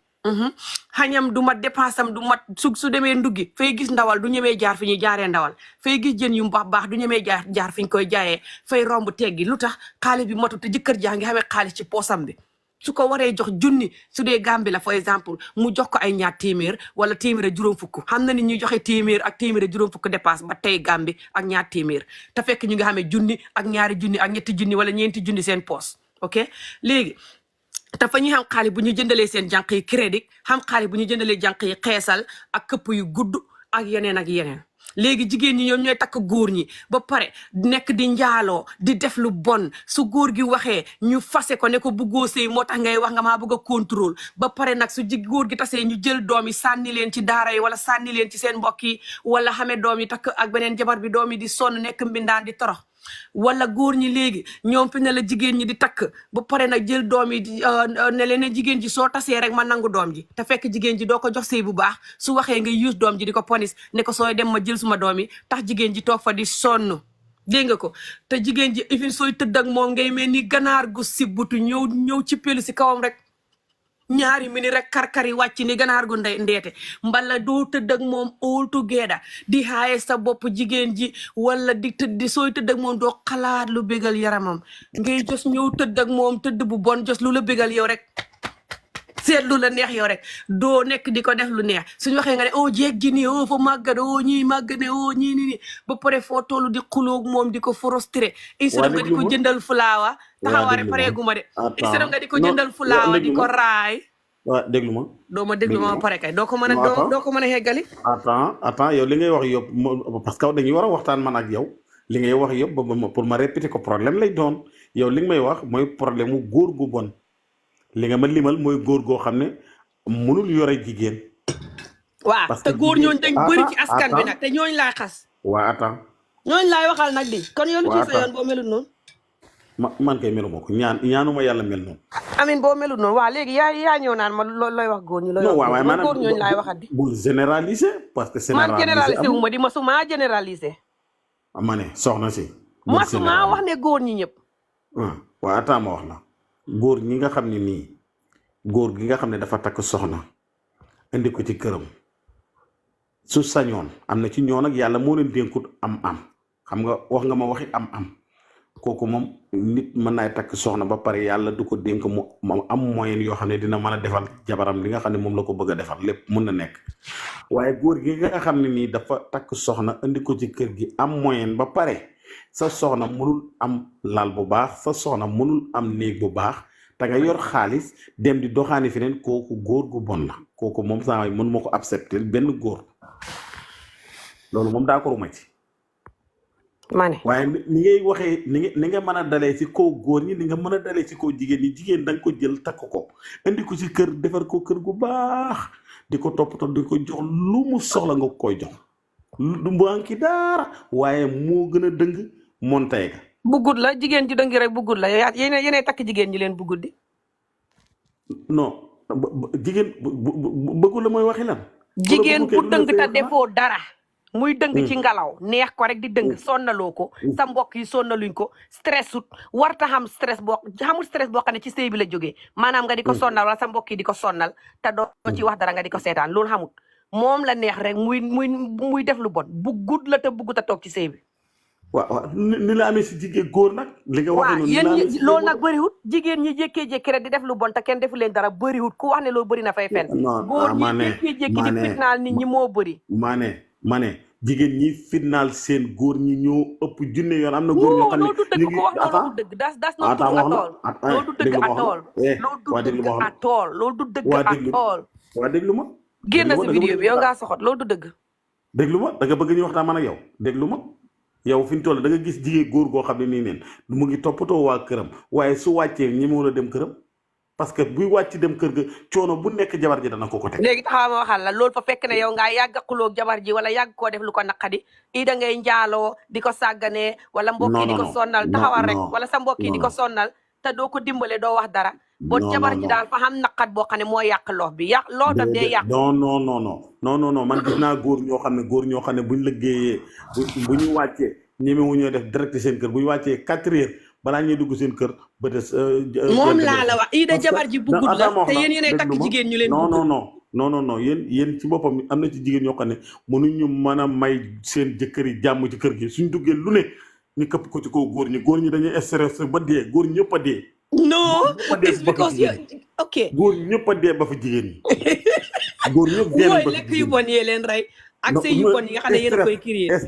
xañam du mat dépensam du mat su demee nduggi fay gis ndawal du ñemee jaar fi ñuy jaaree ndawal fay gis jën yu baax du ñemee jaar fi ñu koy jaayee fay romb teggi lu tax xaalis bi matu te jëkkër jaa ngi xamee xaalis ci poosam bi su ko waree jox junni su dee Gàmbi la par exemple mu jox ko ay ñaar téeméer wala téeméer juróom fukk xam na ni ñuy joxe téeméer ak téeméer juróom fukk dépasse ba tey Gàmbi ak ñaar téeméer te fekk ñu ngi xamee junni ak ñaari junni ak ñetti junni wala ñeenti junni seen poos ok léegi te fa ñuy xam xaalis bu ñu jëndalee seen jànq yi crédit xam xaalis bu ñu jëndalee jànq yi xeesal ak këpp yu gudd ak yeneen léegi jigéen ñi ñoom ñooy takk góor ñi ba pare nekk di njaaloo di def lu bon su góor gi waxee ñu fase ko ne ko bëggoo sëy moo tax ngay wax nga maa bëgg a contrôle ba pare nag su góor gi tasee ñu jël doom yi sànni leen ci daara yi wala sànni leen ci seen mbokk yi wala xamee doom yi takk ak beneen jabar bi doom yi di sonn nekk mbindaan di torox wala góor ñi léegi ñoom fi ne la jigéen ñi di takk ba pare nag jël doom yi ne leen ne jigéen ji soo tasee rek ma nangu doom ji te fekk jigéen ji doo ko jox sëy bu baax su waxee nga yuus doom ji di ko ponis ne ko sooy dem ma jël suma doom yi tax jigéen ji toog fa di sonn dégg nga ko te jigéen ji ifin sooy tëdd ak moom ngay mel ni ganaar gu sibbutu ñëw ci pelu si kawam rek ñaari mini rek karkari wàcc ni ganaar gu ndeete mbala doo tëdd ak moom all together di xaaye sa bopp jigéen ji wala di tëdd sooy tëdd ak moom doo xalaat lu bégal yaramam ngay jos ñëw tëdd ak moom tëdd bu bon jos lu la bégal yow rek seet lu la neex yow rek doo nekk di ko def lu neex suñu waxee nga ne jeeg ji nii fa màggat ñii màgg ne ñii nii ba pare foo tollu di xuloog moom di ko frustré instead nga di ko jëndal fulaawa taxawaare pareeguma de instead nga di ko jëndal fulaawa di ko raay waaw déglu ma doo ma déglu ma pare kay doo ko mën a heggali attends yow li ngay wax yëpp parce que dañuy war a waxtaan man ak yow li ngay wax yëpp pour ma répéter ko problème lay doon yow li nga may wax mooy problème mu góor gu bon li nga ma limal mooy góor goo xam ne mënul yore jigéen. waaw te góor ñooñu dañ bëri ci askan bi nag te ñooñu laay xas. waaw attends. ñooñu laay waxal nag di kon yow lu ci sa yoon boo melut noonu. man kay melu ma ko ñaanuma yàlla mel noonu. amin boo melut noonu waaw léegi yaa ñëw naan ma looy wax góor ñi. looy wax góor ñi góor ñooñu laay waxat di. bul généraliser parce que. man généraliser wu ma di masuma généraliser. ma ne soxna si. masuma wax ne góor ñi ñëpp. waaw attends ma wax la. góor ñi nga xam ne nii góor gi nga xam ne dafa takk soxna indi ko ci këram su sañoon am na ci ñoo nag yàlla moo leen dénkut am xam nga wax nga ma waxi am kooku moom nit mën naay takk soxna ba pare yàlla du ko dénk mu am moyen yoo xam ne dina mën a defal jabaram li nga xam ne moom la ko bëgg a defal lépp mun na nekk waaye góor gi nga xam ne nii dafa takk soxna indi ko ci kër gi am moyen ba pare sa soxna mënul am lal bu baax sa soxna mënul am néeg bu baax te nga yor xaalis dem di doxaani feneen kooku góor gu bon la kooku moom saa yi mën ma ko accepter benn góor loolu moom daa ko ruma ci ma ne waaye ni ngay waxee ni nga mën a dalee ci kaw góor ñi ni nga mën a dalee ci kaw jigéen ñi jigéen da nga ko jël takk ko indi ko ci kër defar ko kër gu baax di ko toppatoo di ko jox lu mu soxla nga koy jox du mbanki daara waaye moo gën a dëng montay ga buggut la jigéen ji dëngi rek buggut la yéenay takk jigéen ñi leen buggut di non jigéen bëggul la mooy waxi lan jigéen bu dëng te defoo dara muy dëng ci ngalaw neex ko rek di dëng sonnaloo ko sa mbokk yi sonnaluñ ko stressut warta xam stress boo xamul stress boo xam ne ci sëy bi la jógee maanaam nga di ko sonnal wala sa mbokk yi di ko sonnal te doo ci wax dara nga di ko seetaan loolu xamut moom la neex rek muy def lu bon buggut la te buggut a toog ci sëy bi waaw ni la amee si jigéen góor nag li nga waxee noonu yéen loolu nag bëriwut jigéen ñi jékkee-jékki rek di def lu bon te kenn defu leen dara bëriwut ku wax ne loolu bëri na fay fen góor ñi jékkee-jékki di fitnaal nit ñi moo bëri ma ne jigéen ñi fitnaal seen góor ñi ñoo ëpp junne yoon am na góor ñoo xam ne loolu du dëgg ko wax loolu du dëgg das na true at all loolu du dëgg at all loolu du dëgg at all loolu du dëgg at all waa déglu ma génn si vidéo bi yow ngaa soxot loolu du dëgg déglu ma da nga bëgg ñu waxtaan man ak yow déglu ma yow fi ñu toll da nga gis jigéen góor goo xam ne nii neen mu ngi toppatoo waa këram waaye su wàccee ñemewu la dem këram parce que buy wàcc dem kër ga coono bu nekk jabar ji dana ko teg léegi taxaw ma waxal la loolu fa fekk ne yow ngaa yàgg xuloog jabar ji wala yàgg koo def lu ko naqadi i da ngay njaaloo di ko sàgganee wala mbokk yi di ko sonnal taxawal rek wala sa mbokk yi di ko sonnal te doo ko dimbale doo wax dara boo jabar ji daal fa xam naqat boo xam ne moo yàq loof bi loo daf dee yàq non man gis naa góor ñoo xam ne buñ liggéeyee bu ñu wàccee ñemewu ñoo def direct seen kër bu ñu wàccee 4 heures balaa ñuy dugg seen kër ba des moom laa la wax ida jabar ji buggut la te yéen yéenay takk jigéen ñu leen non yéen ci boppam am na ci jigéen ñoo xam ne mënuñu mën a may seen jëkkër yi jàmm ci kër gi suñ duggee lu ne ñu këpp ko ci kaw góor ñi dañuy stress ba dee góor ñëpp a dee non it's because ok góor ñëpp a dee ba fa jigéen ñi góor ñëpp dee mooy lekk yu bon yee leen rey ak sëy yu bon yi nga xam ne yéen a koy créer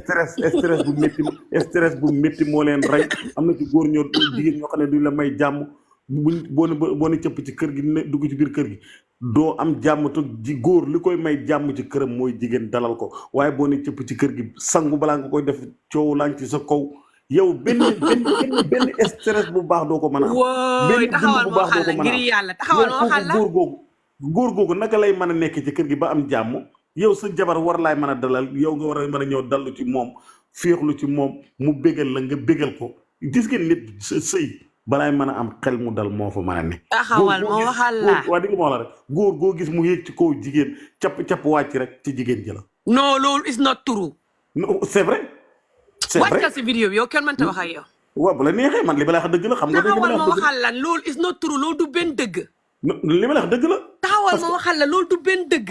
stress bu métti moo leen rey am na ci góor ñoo jigéen ñoo xam ne duñ la may jàmm boo ne cëpp ci kër gi ne dugg ci biir kër gi doo am jàmm te ji góor li koy may jàmm ci këram mooy jigéen dalal ko waaye boo ne cëpp ci kër gi sangu balaa nga koy def coow laa ci sa kaw yow benn stress bu baax doo ko mën a am benn dund bu baax doo ko mën a am góor googu naka lay mën a nekk ci kër gi ba am jàmm yow sa jabar war laay mën a dalal yow nga war a mën a ñëw dallu ci moom féexlu ci moom mu bégal la nga bégal ko gis ngeen nit sëy balaay mën a am xel mu dal moo fa mën a ne taxawal moo waxal la waa dégg ma wax la rek góor goo gis mu yéeg ci kaw jigéen capp wàcc rek ci jigéen ji la non loolu is not true non c'est vrai wàccal si vidéo bi yow kenn mënta wax ak yow waaw bu la neexee man li ma la wax dëgg la xam nga taxawal ma waxal la loolu is not true loolu du benn dëgg li ma la wax dëgg la taxawal ma waxal la loolu du benn dëgg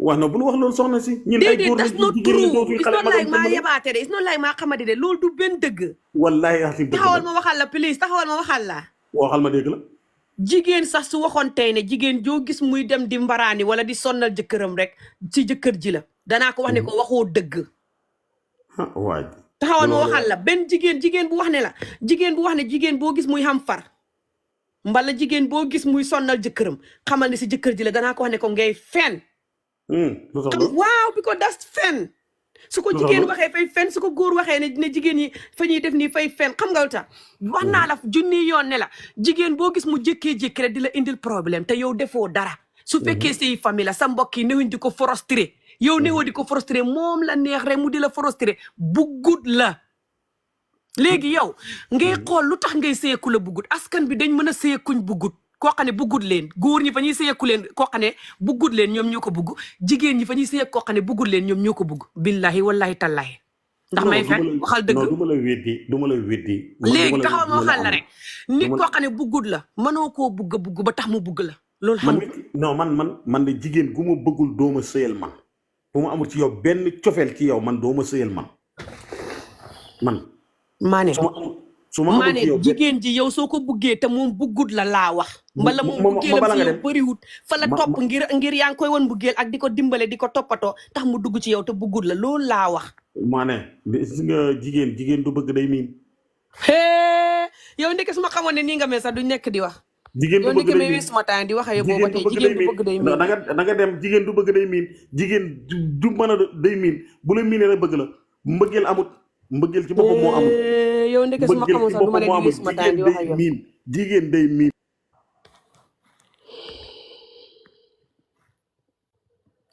wax na bu nu wax loolu soxna si ñun ay góor that's not true it's not like maa yebaate de it's not like maa xamadi de loolu du benn dëgg wallahi taxawal ma waxal la please taxawal ma waxal la waxal ma dégg la jigéen sax su waxoon tey ne jigéen joo gis muy dem di mbaraani wala di sonnal jëkkëram rek ci jëkkër ji la danaa ko wax ne ko waxoo dëgg waay taxawal ma waxal la benn jigéen bu wax ne la jigéen bu wax ne jigéen boo gis muy xam far mbala jigéen boo gis muy sonnal jëkkëram xamal ne si jëkkër ji la danaa ko wax ne ko ngay fen waaw because that's fen su ko jigéen waxee fay fen su ko góor waxee ne jigéen ñi fa ñuy def nii fay fen xam nga lu tax wax naa la junni yoon ne la jigéen boo gis mu jékkee-jékki rek di la indil problème te yow defoo dara su fekkee say famille la sa mbokk yi newuñ di ko frustré yow newoo di ko frustré moom la neex rek mu di la frustré buggut la léegi yow ngay xool lu tax ngay seeku la buggut askan bi dañ mën a seekuñ buggut koo xam ne buggut leen góor ñi fa ñuy seeku leen koo xam ne buggut leen ñoom ñoo ko bugg jigéen ñi fa ñuy seek koo xam ne buggut leen ñoom ñoo ko bugg billahi wallahi tallahi ndax may fen waxal dëgg du ma la weddi léegi taxawal ma waxal la rek nit koo xam ne buggut la mënoo koo bugg ba tax mu bugg la loolu xam non man de jigéen gu ma bëggul dooma sëyal man bu ma amul ci yow benn cofeel ci yow man dooma sëyal man maa ne jigéen ji yow soo ko buggee te moom buggut la laa wax mbala moom buggeelam si yow bëriwut fa la topp ngir yaa ngi koy woon buggeel ak di ko dimbale di ko toppatoo tax mu dugg ci yow te buggut la loolu laa wax maa ne gis nga jigéen du bëgg day miin yow ndeke su ma xamoon ne nii nga mel sax du nekk di wax jigéen du bëgg day miin suma temps di wax yow booba tey jigéen du bëgg day miin da nga dem jigéen du bëgg day miin jigéen du mën a day miin bu la miinee la bëgg la mbëggeel amut mbëggeel ci boppam moo amul yow ndeke suma xamoon sax du ma leen suma temps di wax ak yow jigéen day miin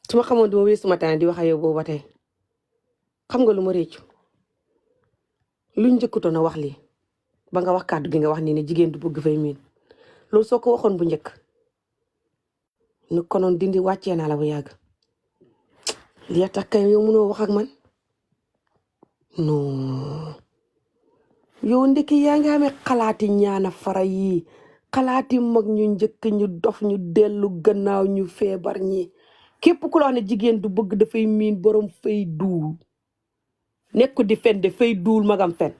su ma xamoon du ma wéy suma temps di wax ak yow booba tey xam nga lu ma réccu luñ njëkkutoon a wax lii ba nga wax kàddu gi nga wax nii ne jigéen du bëgg fay miin loolu soo ko waxoon bu njëkk nu konoon dindi wàccee naa la bu yàgg li tax kay yow mënoo wax ak man non yow ndekki yaa ngi amee xalaati ñaana fara yi xalaati mag ñu njëkk ñu dof ñu dellu gannaaw ñu feebar ñi képp ku la wax ne jigéen du bëgg dafay miin borom fay duul nekk di fen de fay duul magam fen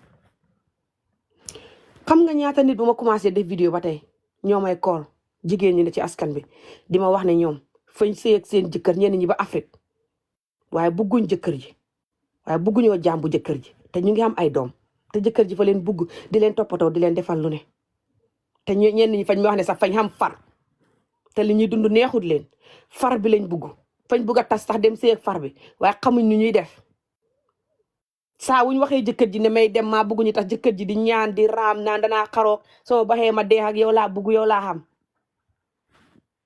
xam nga ñaata nit bu ma commencé def vidéo ba tey ñoo may kool jigéen ñi ne ci askan bi di ma wax ne ñoom fañ sëy ak seen jëkkër ñenn ñi ba Afrique waaye bugguñ jëkkër ji waaye bugguñoo jàmbu jëkkër ji te ñu ngi am ay doom te jëkkër ji fa leen bugg di leen toppatoo di leen defal lu ne te ñenn ñi fañ ma wax ne sax fañ xam far te li ñuy dund neexut leen far bi lañ bugg fañ bugg a tas sax dem sëy ak far bi waaye xamuñ nu ñuy def saa wuñ waxee jëkkër ji ne may dem maa bugg ñu tax jëkkër ji di ñaan di raam naan danaa xaroog soo baxee ma dee ak yow laa bugg yow laa xam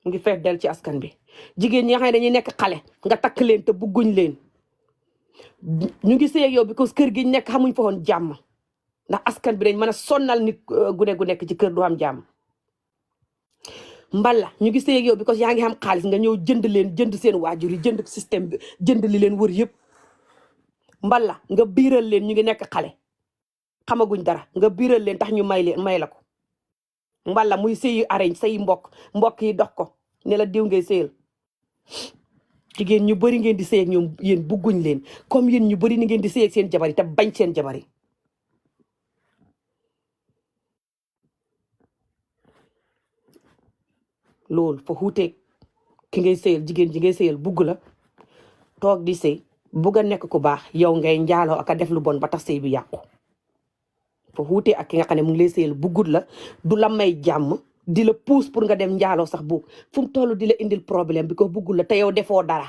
mu ngi fees del ci askan bi jigéen ñi nga xam ne dañuy nekk xale nga takk leen te bugguñ leen ñu ngi sëy ak yow because kër gi nekk xamuñ fa woon jàmm ndax askan bi dañ mën a sonnal nit gune gu nekk ci kër du am jàmm mbala ñu ngi sëy ak yow because yaa ngi xam xaalis nga ñëw jënd seen waajur yi jënd système bi jënd li leen wër yëpp mbala nga biiral leen ñu ngi nekk xale xamaguñ dara nga biiral leen tax ñu may la ko mbala muy sëyi areñ say mbokk yi dox ko ne la diw ngay sëyal jigéen ñu bari ngeen di sëy ak ñoom yéen bugguñ leen comme yéen ñu bari ni ngeen di sëy ak seen jabar yi te bañ seen jabar yi loolu fa xuuteeg ki ngay sëyal jigéen ji ngay sëyal bugg la toog di sëy bugg a nekk ku baax yow ngay njaaloo ak a def lu bon ba tax sëy bi yàqu fa xuutee ak ki nga xam ne mu ngi lay sëyal buggut la du la may jàmm di la pousse pour nga dem njaaloo sax boobu fu mu toll di la indil problème bi ko buggul la te yow defoo dara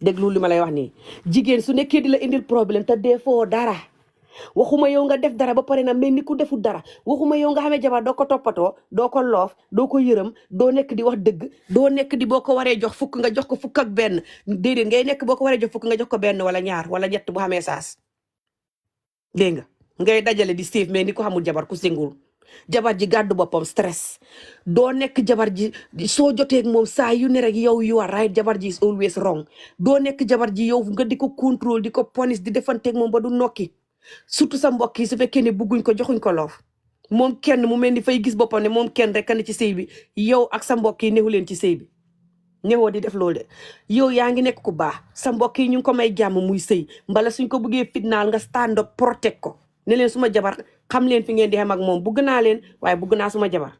déglu li ma lay wax nii jigéen su nekkee di la indil problème te defoo dara waxuma yow nga def dara ba pare na mel ni ku deful dara waxuma yow nga xamee jabar doo ko toppatoo doo ko loof doo ko yërëm doo nekk di wax dëgg doo nekk di boo ko waree jox fukk nga jox ko fukk ak benn déedéet ngay nekk boo ko waree jox fukk nga jox ko benn wala ñaar wala ñett bu xamee saas dégg nga ngay dajale di séef mais ni ko xamul jabar ku singul jabar ji gàddu boppam stress doo nekk jabar ji soo joteeg moom saa yu ne rek yow you are right jabar ji is always wrong doo nekk jabar ji yow nga di ko contrôle di ko ponis di defanteeg moom ba du nokki surtout sa mbokk yi su fekkee ne bugguñ ko joxuñ ko loof moom kenn mu mel ni fay gis boppam ne moom kenn rek ne ci sëy bi yow ak sa mbokk yi neexu leen ci sëy bi ñëwoo di def loolu de yow yaa ngi nekk ku baax sa mbokk yi ñu ngi ko may jàmm muy sëy mbala suñ ko bëggee fitnaal nga stand up protect ko ne leen suma jabar xam leen fi ngeen di xam ak moom bugg naa leen waaye bugg naa suma jabar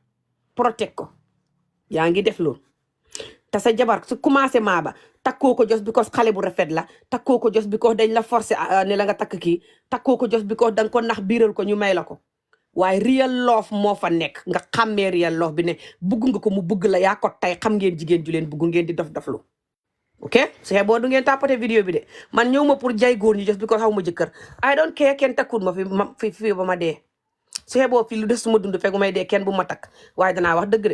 protect ko yaa ngi def loolu te sa jabar su commencement ba takkoo ko just because xale bu rafet la takkoo ko just because dañ la forcer ne la nga takk kii takkoo ko just because danga ko nax biiral ko ñu may la ko waaye real love moo fa nekk nga xàmmee real love bi ne bugg nga ko mu bugg la yaa ko tey xam ngeen jigéen ju leen bugg ngeen di dof-doflu ok su xeboo du ngeen tàppate vidéo bi de man ñëw ma pour jay góor ñi just because xaw ma jëkkër I don't care kenn takkul ma fi ba ma dee su xeboo fi lu des suma dund fekk may dee kenn bu ma takk waaye danaa wax dëgg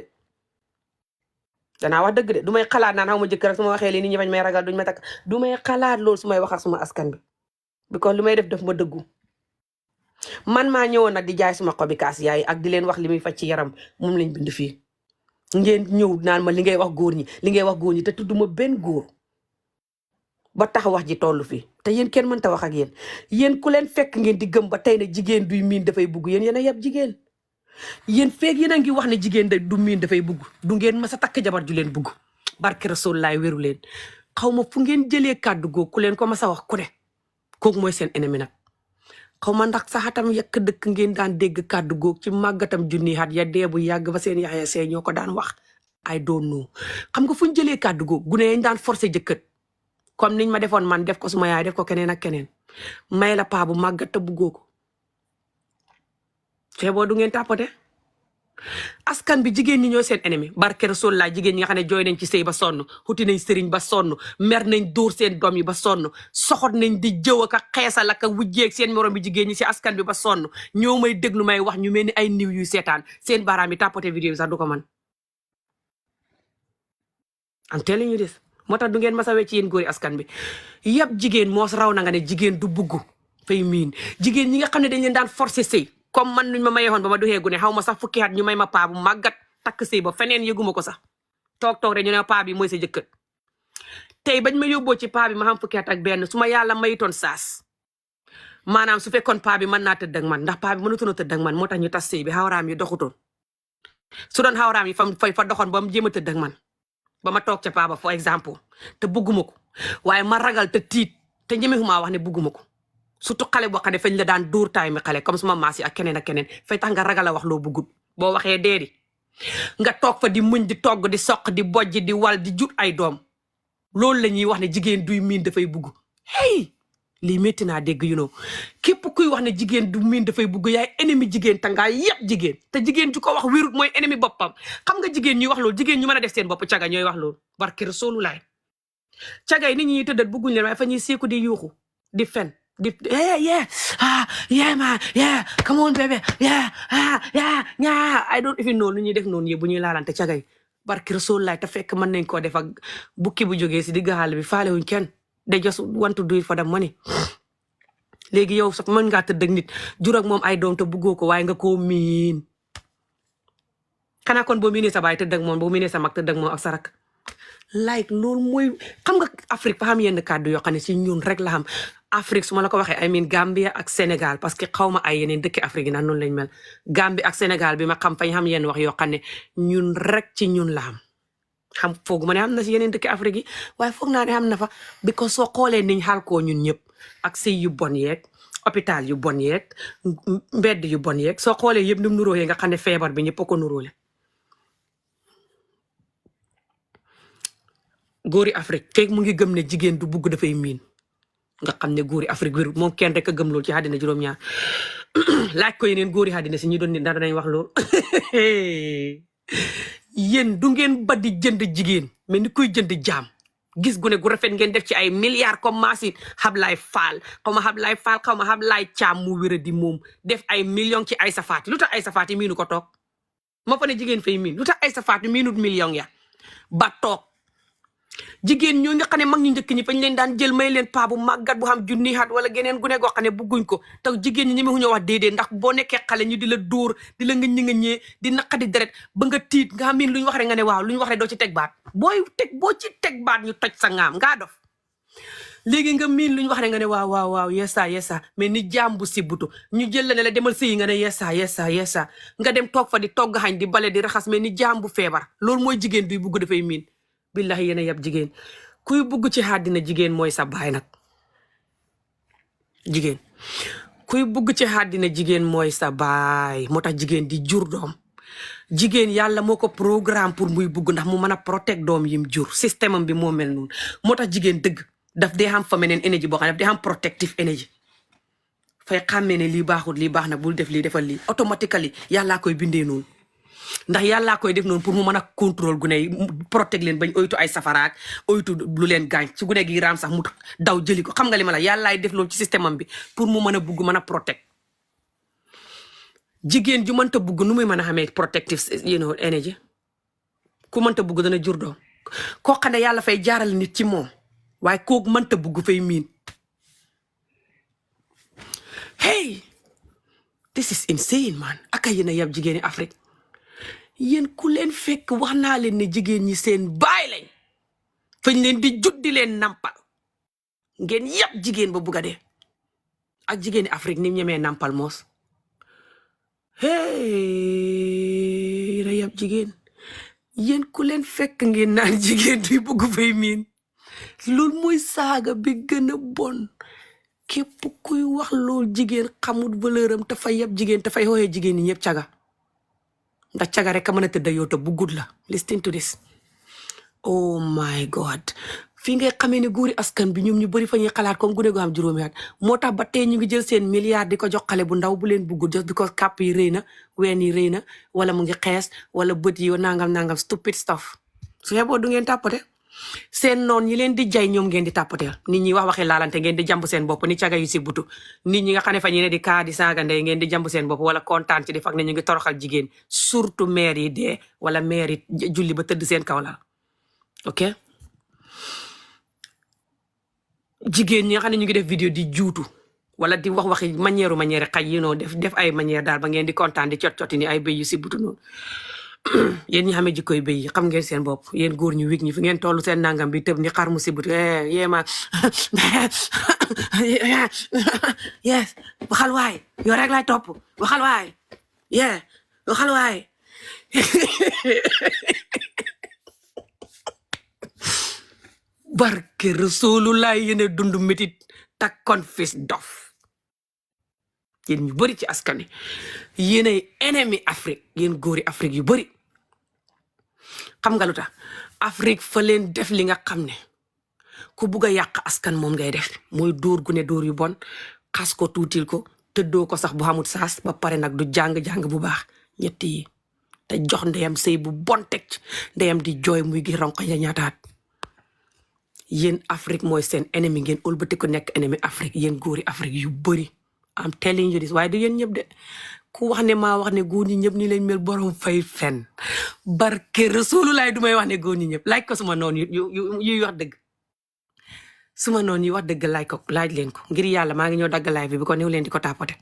de du may xalaat naan xaw ma jëkkër su ma waxee lii nit ñi bañ may ragal duñ ma takk du may xalaat loolu su may wax ak suma askan bi because lu may def ma dëggu man maa ñëwoon nag di jaay suma xobi kaas yaay ak di leen wax li muy faj ci yaram moom lañ bind fii ngeen ñëw naan ma li ngay wax góor ñi te tudduma benn góor ba tax wax ji toll fii te yéen kenn mënta wax ak yéen ku leen fekk ngeen di gëm ba tey ne jigéen duy miin dafay bugg yéen a yab jigéen yéen feeg yéen a ngi wax ne jigéen du miin dafay bugg du ngeen ma sa takk jabar ju leen bugg barke Rasul laay wéru leen xaw ma fu ngeen jëlee kàddu googu ku leen ko ma sa wax ku ne kooku mooy seen ennemi nag xaw ma ndax saxatam yàq dëkk ngeen daan dégg kàddu googu ci màggatam junni at ya dee bu yàgg ba seen yaxya see ñoo ko daan wax I don't know xam nga fu ñu jëlee kàddu googu gune yañ daan forcé jëkkët comme niñ ma defoon man def ko suma yaay def ko keneen ak keneen may la paa bu màggat te buggoo ko feeboo du ngeen tàppate askan bi jigéen ñi ñoo seen ennemi barke Rasul laa jigéen ñi nga xam ne jooy nañ ci sëy ba sonn xuti nañ sëriñ ba sonn mer nañ dóor seen doom yi ba sonn soxot nañ di jëw ak a xeesal ak a wujjeeg seen morom bi jigéen ñi si askan bi ba sonn ñoo may déglu may wax ñu mel ni ay niw yuy seetaan seen baaraam yi tàppate vidéo bi sax du ko man am teel ñu des moo tax du ngeen masawee ci yéen góori askan bi yëpp jigéen moos raw na nga ne jigéen du bugg fay miin jigéen ñi nga xam ne dañ leen daan forcer sëy comme man nuñ ma mayeexoon ba ma duxee gu ne xaw ma sax fukki at ñu may ma paa bu màggat takk sëy ba feneen yëguma ko sax toog rek ñu ne paa bi mooy sa jëkkër tey bañ ma yóbboo ci paa bi ma xam fukki at ak benn su ma yàlla mayitoon saas maanaam su fekkoon paa bi mën naa tëdd ak man ndax paa bi mënatoon a tëdd ak man moo tax ñu tas sëy bi xawraam yi doxutoon su doon xawraam yi fa doxoon ba mu jéem a tëdd ak man ba ma toog ca paa ba for exemple te bugguma ko waaye ma ragal te tiit te ñemewumaa wax ne bugguma ko surtout xale boo xam ne fañ la daan dóor taay mi xale comme suma maas yi ak keneen fay tax nga ragal a wax loo buggut boo waxee deedi nga toog fa di muñ di togg di soq di bojj di wal di jut ay doom loolu la ñuy wax ne jigéen duy miin dafay bugg hey lii métti naa dégg képp kuy wax ne jigéen du miin dafay bugg yaay ennemi jigéen te ngaa yëpp jigéen te jigéen ju ko wax wérut mooy ennemi boppam xam nga jigéen ñuy wax loolu jigéen ñu mën a def seen bopp caga ñooy wax loolu barke Rasulullaay caga yi nit ñi tëddat bugguñ leen waaye fa ñuy seeku di yuuxu di fen di yeah man yeah come on baby yeah I don't even know lu ñuy def noonu yëpp bu ñuy laalante caga yi barke Rasulullaay te fekk mën nañ koo def ak bukki bu jógee si digg xaal bi faale wuñ kenn they just want to do it for the money léegi yow sax mën ngaa tëdd ak nit jur ak moom ay doom te buggoo ko waaye nga koo miin xanaa kon boo miinee sa baay tëdd ak moom boo miinee sa mag tëdd ak moom ak sa rak like loolu mooy xam nga Afrique fa xam yenn kàddu yoo xam ne si ñun rek la xam Afrique su ma la ko waxee I mean Gambia ak Sénégal parce que xaw ma ay yeneen dëkki Afrique yi nag noonu lañ mel Gambie ak Sénégal bi ma xam fañ xam yenn wax yoo xam ne ñun rek ci ñun la xam foog ma ne am na si yeneen dëkki Afrique yi waaye foog naa ne am na fa because soo xoolee niñ xaal koo ñun ñëpp ak sëy yu bon yeeg hôpital yu bon yeeg mbedd yu bon yeeg soo xoolee yëpp ni mu nuróoyee nga xam ne feebar bi ñëpp a ko nuróole góori Afrique feeg mu ngi gëm ne jigéen du bugg dafay miin nga xam ne góori Afrique wéru moom kenn rek a gëm loolu ci àddina juróom-ñaar laaj ko yeneen góori àddina si ñi doon nit ndax danañ wax loolu yéen du ngeen ba di jënd jigéen mais ni koy jënd jaam gis gu ne gu rafet ngeen def ci ay milliards comme maasin Ablaye Fall xaw ma Ablaye Fall xaw ma Ablaye Caam mu wéra di moom def ay millions ci Aïssa Faty lu tax Aïssa Faty miinu ko toog moo fa ne jigéen fay miin lu tax Aïssa Faty miinut millions ya ba toog jigéen ñoo nga xam ne mag ñu njëkk ñi fañ leen daan jël may leen paa bu màggat bu xam junni at wala geneen gune goo xam ne bugguñ ko taw jigéen ñi ñeme ñoo wax déedéet ndax boo nekkee xale ñu di la dóor di la nga ñee di naqadi deret ba nga tiit nga xam lu ñu wax rek nga ne waaw lu ñu wax rek doo ci teg baat boo ci teg baat ñu toj sa ngaam ngaa dof léegi nga miin lu ñu wax rek nga ne waaw yesa mais ni jaam bu sibbutu ñu jël la ne la demal sëyi nga ne yesa nga dem toog fa di togg xañ di bale di raxas mais ni jaam bu feebar loolu mooy jigéen duy bugg dafay miin billahi yéen a yab jigéen kuy bugg ci àddina jigéen mooy sa baay nag jigéen kuy bugg ci àddina jigéen mooy sa baay moo tax jigéen di jur doom jigéen yàlla moo ko programme pour muy bugg ndax mu mën a protect doom yim jur système am bi moo mel noonu moo tax jigéen dëgg daf dee xam feminine énergie boo xam ne daf dee xam protective énergie fay xàmmee ne lii baaxul lii baax na bul def lii defal lii automatically yàllaa koy bindee noonu ndax yàllaa koy def noonu pour mu mën a contrôle gune yi protect leen bañ oytu ay safaraak oytu lu leen gaañ ci gune gi raam sax mu daw jëli ko xam nga li ma la yàllaay def loolu ci système am bi pour mu mën a bugg mën a protect jigéen ju mënta bugg nu muy mën a xamee protective energy ku mënta bugg dana jur doom koo xam ne yàlla fay jaaral nit ci moom waaye kooku mënta bugg fay miin hey this is insane man aka yéen a yab jigéeni Afrique yéen ku leen fekk wax naa leen ne jigéen ñi seen baay lañ fañ leen di juddi leen nampal ngeen yab jigéen ba bugg a dee ak jigéeni Afrique ni ñemee nampal moos hey ra yab jigéen yéen ku leen fekk ngeen naan jigéen di bugg fay miin loolu mooy saaga bi gën a bon képp kuy wax loolu jigéen xamul valeur am te fay yab jigéen te fay xooxee jigéen ñi ñëpp caga ndax caga rek a mën a tëdda yow te bu gudd la listen to this oh my god fii ngay xamee ne góori askan bi ñoom ñu bëri fa ñuy xalaat comme gune gu am juróomi at moo tax ba tey ñu ngi jël seen milliard di ko jox xale bu ndaw bu leen bugg just because kàpp yi rëy na ween yi rëy na wala mu ngi xees wala bët yi nangam stupid stuff su xeboo du ngeen tàppate seen noon ñi leen di jay ñoom ngeen di tàppateel nit ñi wax waxi laalante ngeen di jàmb seen bopp ni caga yu si butu nit ñi nga xam ne fa ñu ne di kaa di saaga ndey ngeen di jàmb seen bopp wala kontaan ci di fak ne ñu ngi toroxal jigéen surtout maire yi dee wala maire yi julli ba tëdd seen kaw la ok jigéen ñi nga xam ne ñu ngi def vidéo di juutu wala di wax waxi manière xaj yi noonu def ay manière daal ba ngeen di kontaan di cot-coti ni ay béy yu si butu noonu yéen ñi xamee jikkoy béy yi xam ngeen seen bopp yéen góor ñu wig ñi fi ngeen toll seen nangam bi tëb ni xar mu sibut yéema yes waxal waay yow rek lay topp waxal waay waxal waay barke Rasulullah yéen a dund métit takkoon fis dof yéen ñu bëri ci askan wi yéen ay ennemi Afrique yéen góori Afrique yu bëri xam nga lu tax Afrique fa leen def li nga xam ne ku bugg a yàq askan moom ngay def mooy dóor gu ne dóor yu bon xas ko tuutil ko tëddoo ko sax bu xamut saas ba pare nag du jàng-jàng bu baax ñett yi te jox ndeyam sëy bu bon teg ndeyam di jooy muy gi ronko ya ñaataat yéen Afrique mooy seen ennemi ngeen ëlbati ko nekk ennemi Afrique yéen góori Afrique yu bëri am telling you this waaye du yéen ñëpp de ku wax ne maa wax ne góor ñi ñëpp ni lañ mel borom fay fen barke Rasulullah du may wax ne góor ñi ñëpp laaj ko suma noonu yu wax dëgg suma noonu yi wax dëgg laaj leen ko ngir yàlla maa ngi ñëw dagg live bi ko néew leen di ko tapote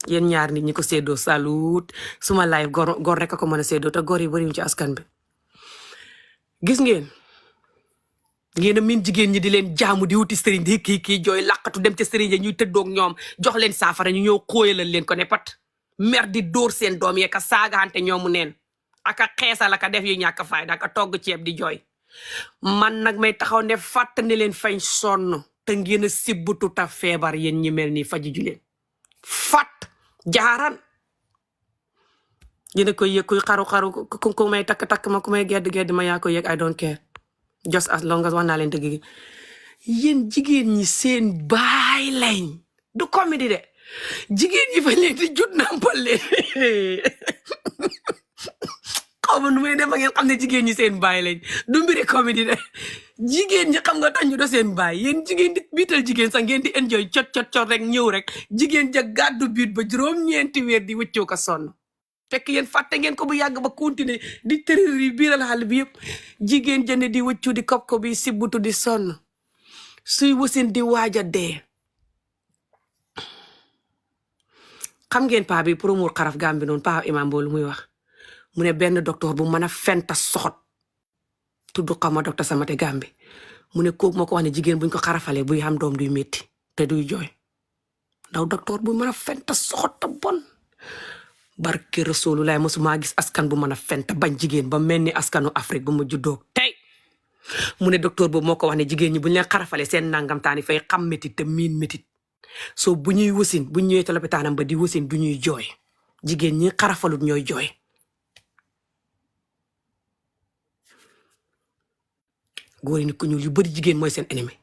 yéen ñaar nit ñi ko séddoo salut suma live góor rek a ko mën a séddoo te góor yi bëriwuñ ci askan bi gis ngeen a min jigéen ñi di leen jaamu di wuti sëriñ di kii jooy laqatu dem ca sëriñ ya ñuy tëddoog ñoom jox leen saafara ñu ñëw xóoyalal leen ko ne pat mer di dóor seen doom yee ka saagaante ñoomu neen aka xeesal aka def yu ñàkk fayda aka togg ceeb di jooy man nag may taxaw ne fàtt ne leen fañ sonn te ngeen a sibbutu ta feebar yéen ñi mel nii faji ju leen fàtt jaaran yéen a koy yëg kuy xaru ku may takk ma ku may gedd ma yaa koy yëg I don't care just as long as wax naa leen dëgg gi yéen jigéen ñi seen baay lañ du comédie de jigéen ñi fa leen di jut nampal leen xaw ma nu may def ba ngeen xam ne jigéen ñi seen baay lañ du mbiri comédie de jigéen ñi xam nga tax ñu do seen baay yéen jigéen di biital jigéen sax ngeen di enjoy cot rek ñëw rek jigéen ja gàddu biit ba juróom-ñeenti weer di wëccoo ko sonn fekk yéen fàtte ngeen ko bu yàgg ba continuer di tërir yi biiral xale bi yëpp jigéen jënd di wëccu di kob ko bi sibbutu di sonn suy wasin di waaja dee xam ngeen paa bi promour xaraf Gàmbi noonu paa imam boolu muy wax mu ne benn docteur bu mën a fenta soxot tudd xama docteur Samate Gàmbi mu ne kooku moo ko wax ne jigéen buñ ko xarafalee buy xam doom duy métti te duy jooy ndaw docteur bu mën a fenta soxot te bon barke Rasulullah mosuma gis askan bu mën a fenta bañ jigéen ba mel ni askanu Afrique bu ma juddoo tey mu ne docteur boobu moo ko wax ne jigéen ñi buñ leen xarafalee seen nangamtaani fay xam métit te miin métit soo bu ñuy wasin bu ñëwee ci lopitaanam ba di wasin du ñuy jooy jigéen ñi xarafalut ñooy jooy góor yi nit ku ñuul yu bari jigéen mooy seen ennemi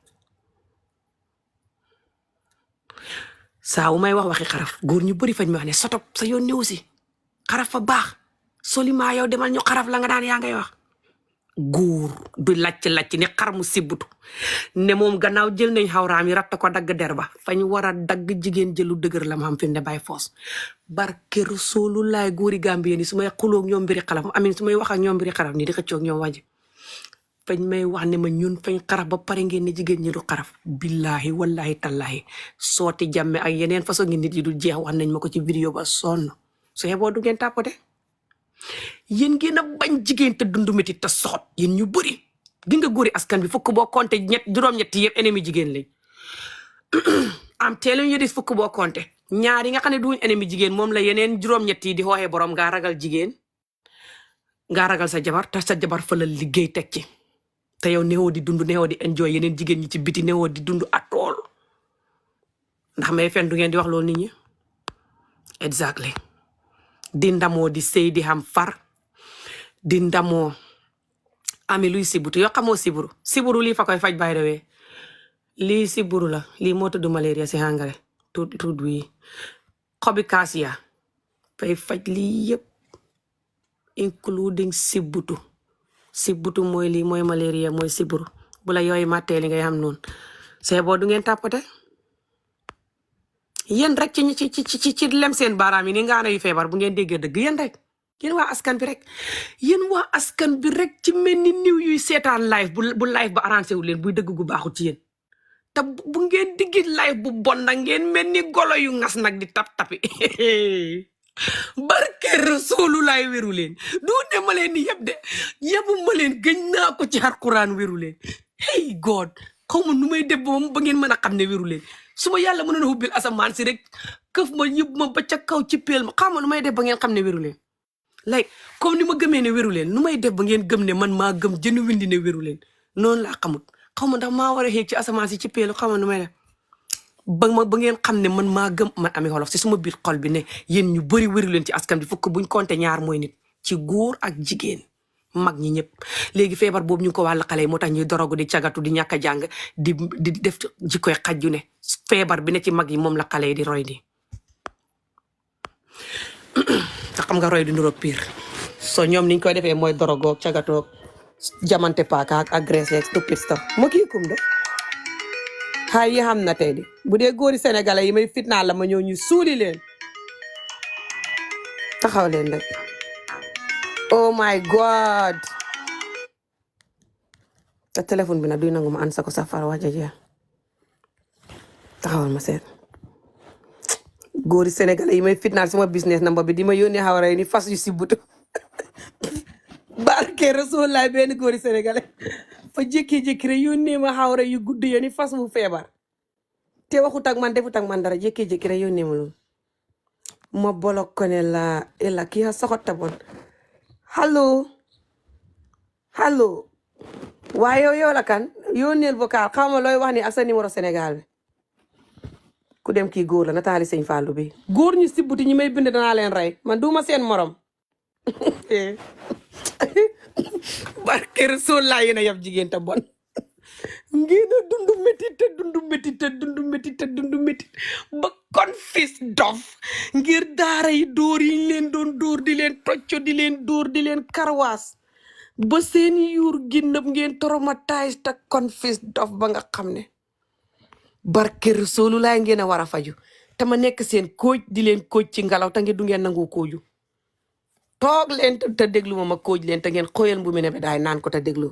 saa wu may wax waxi xaraf góor ñu bari fañ may wax ne sotop sa yoon néew si xaraf fa baax solima yow demal ñu xaraf la nga daan yaa ngay wax góor du lacc ni xar mu sibbutu ne moom gannaaw jël nañ xawraam yi ratt ko dagg der ba fañ war a dagg jigéen jëlu dëgër la ma xam fi ne bay foos barke Rasulullah góori Gambien yi su may xuloog ñoom mbiri xaraf amin su may wax ak ñoom mbiri xaraf nii di xëccoog ñoom wàjj fañ may wax ne ma ñun fañ xaraf ba pare ngeen ne jigéen ñi du xaraf billahi wallahi tallahi sooti jàmme ak yeneen façon ngi nit yi du jeex wax nañ ma ko ci vidéo ba sonn su xeboo du ngeen tàppate yéen ngeen a bañ jigéen te dundu métti te soxot yéen ñu bëri gi nga góori askan bi fukk boo compté juróom-ñetti yëpp ennemi jigéen lañ am teelu ñu dis fukk boo compté ñaar yi nga xam ne duñ ennemi jigéen moom la yeneen juróom-ñetti yi di xooxee borom ngaa ragal jigéen ngaa ragal sa jabar te sa jabar fa la liggéey teg ci te yow neewoo di dund neewoo di enjoy yeneen jigéen ñi ci biti neewoo di dund atool ndax may fen du ngeen di wax loolu nit ñi exactly di ndamoo di sëy di xam far di ndamoo ami luy siburu yoo xamoo siburu lii fa koy faj by the way lii siburu la lii moo tudd malaria si hàngale tudd wi xobi kaasiya fay faj lii yëpp including sibbutu mooy lii mooy malaria mooy siburu bu la yooyu màttee li ngay xam noonu see boo du ngeen tàppate yéen rek ci lem seen baaraam yi ni nga ana yu feebar bu ngeen déggee dëgg yéen rek yéen waa askan bi rek yéen waa askan bi rek ci mel ni niw yuy seetaan live bu live ba arrangé wu leen buy dëgg gu baaxut ci yéen te bu ngeen diggi live bu bon nag ngeen mel ni golo yu ngas nag di tap tapi barke Rasuulu laay wéru leen du ne ma leen ni yeb de yebu ma leen gëñ naa ko ci Alxuraan wéru leen hey God xaw ma nu may def ba ngeen mën a xam ne wéru leen su ma yàlla mënoon a hubbil asamaan si rek këf ma yëpp ma ba ca kaw ci peel ma xam ma nu may def ba ngeen xam ne wéru leen like comme ni ma gëmee ne wéru leen nu may def ba ngeen gëm ne man maa gëm jënd windi ne wéru leen noonu laa xamut xaw ma ndax maa war a xéeg ci asamaan si ci peelu xaw ma nu may def ba ngeen xam ne man maa gëm man Ami Olof si suma biir xol bi ne yéen ñu bëri wéru leen ci askan bi fukk buñ compté ñaar mooy nit ci góor ak jigéen mag ñi ñëpp léegi feebar boobu ñu ngi ko wàll xale yi moo tax ñuy dorogu di cagatu di ñàkk a jàng di def jikkoy xajju ne feebar bi ne ci mag yi moom la xale yi di roy di te xam nga roy di nuroo pire so ñoom niñ koy defee mooy dorogoog cagatoog jamante paaka ak agressé ak stupide stuff moo kii kum de xaay yi xam na tey di bu dee góori sénégalais yi may fitnaal la ma ñëw ñu suuli leen taxaw leen rek oh my God te téléphone bi nag duy nangu ma an sa ko safara waja jeex taxawal ma seet góori sénégalais yi may fitnaal sama business number bi di ma yónnee xawara yi ni fas yu si butu barke Rasulullah benn góori sénégalais fa jékki-jékki rek yónnee ma xawara yu gudd yo ni fas bu feebar te waxut ak man defut ak man dara jékki-jékki rek yónnee ma loolu ma bolok ko ne la kii soxot ta bon allo waaye yow la kan yónneel vocal xaw ma looy wax ni ak sa numéro Sénégal bi ku dem kii góor la nataali sëñ Fallou bi góor ñu sibbuti ñi may bind danaa leen rey man duma seen morom barke Rasuul laa yéen a yab jigéen te bon ngeen a dundu métti ba confis dof ngir daara yi dóor yi ñu leen doon dóor di leen tocco di leen dóor di leen karwaas ba seen yuur ginnab ngeen traumatise te confis dof ba nga xam ne barke Rasuulu laay ngeen a war a faju te ma nekk seen kóoj di leen kóoj ci ngelaw te ngeen du ngeen nangu kóoju toog leen te déglu ma kóoj leen te ngeen xóoyal mbu mi ne bi daay naan ko te déglu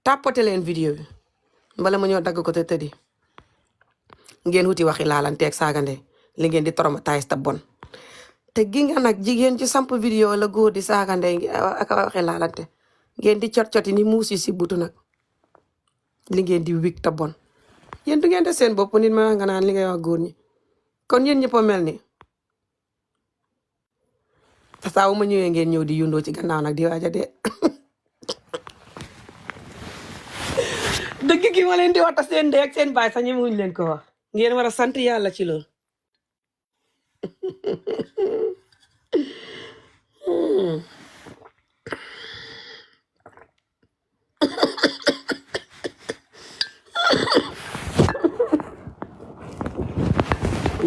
tàppate leen vidéo bi mbala ma ñoo dagg ko te tëddi ngeen wuti waxi laalanteeg saagande li ngeen di traumatise te bon te gi nga nag jigéen ci samp vidéo la góor di saagande ak waxi laalante ngeen di cot-coti ni muus yi si butu nag li ngeen di wig te bon yéen du ngeen de seen bopp nit ma nga naan li ngay wax góor ñi kon yéen ñëpp a mel ni saa wu ma ñëwee ngeen ñëw di yundoo ci gannaaw nag di waaja de dëgg gi ma leen di waxta seen ndey ak seen baay sax ñemewuñ leen ko wax ngeen war a sant yàlla ci loolu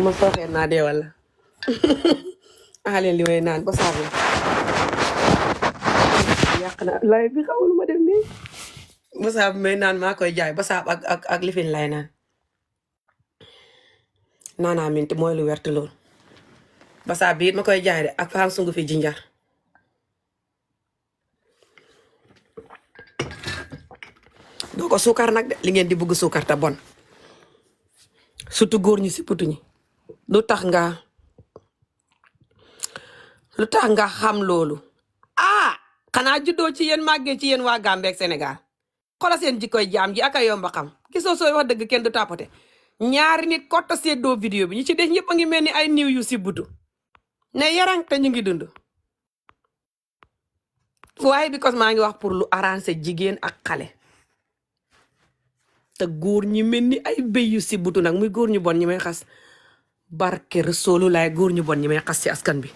ma sooxee naa dee wala leen li may naan ba saabu yàq na lay bi xamul ma dem nii ba saabu may naan maa koy jaay ba saab ak lifin lay naan naanaa minti mooy lu wert lool ba saab bi it ma koy jaay de ak faam sungu fi jinjar doo ko suukar nag de li ngeen di bëgg suukar te bon surtout góor ñi si putu ñi lu tax nga xam loolu xanaa juddoo ci yéen màggee ci yéen waa Gambie ak Sénégal xoolal seen jikkoy jaam ji ak a yomba xam gisoo sooy wax dëgg kenn du tapote ñaari nit kotta seddoo vidéo bi ñi ci des ñëpp a ngi mel ni ay niw yu si butu ne yarang te ñu ngi dund waaye because maa ngi wax pour lu arrangé jigéen ak xale te góor ñi mel ni ay béy yu si butu nag muy góor ñu bon ñi may xas barke Rasuulu laay góor ñu bon ñi may xas ci askan bi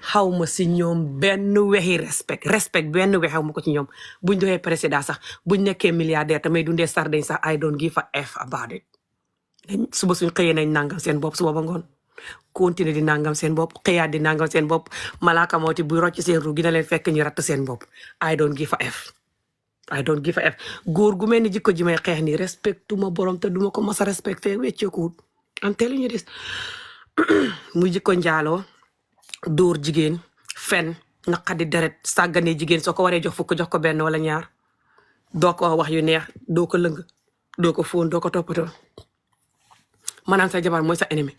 xaw ma si ñoom benn wexi respect benn wex xaw ma ko ci ñoom buñ doxee président sax buñ nekkee milliardaire tamay dundee sardeñ sax I don't give a f about it suba suñ xëyee nañ nangam seen bopp suba ba ngoon continuer di nangam seen bopp xëyaat di nangam seen bopp malaaka mooti buy rocc seen ru gina leen fekk ñu ratt seen bopp I don't give a f góor gu mel ni jikko ji may xeex ni respectuma borom te duma ko mas a respecté wecceekuwut am telling you this muy jikko njaaloo dóor jigéen fen naqadi deret sàggane jigéen soo ko waree jox fukk jox ko benn wala ñaar doo ko wax yu neex doo ko lëng doo ko fóon doo ko toppatoo maanaam sa jabar mooy sa ennemi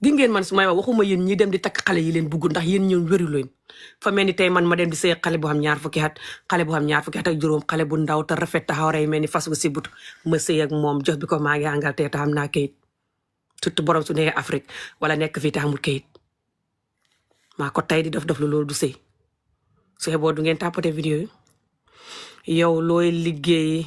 gi ngeen man su may wax waxuma yéen ñi dem di takk xale yi leen bugg ndax yéen ñoom wéru leen fa mel ni tey man ma dem di sëy xale bu xam ñaar fukki at ak juróom xale bu ndaw te rafet taxaw rey mel ni fas gu si but ma sëy ak moom jox bi ko maa ngi Angleterre te xam naa kayit surtout borom su nekkee Afrique wala nekk fii te amul kayit maa ko tey di def lu loolu du sëy sëy boo du ngeen tàppate vidéo yi yow looy liggéey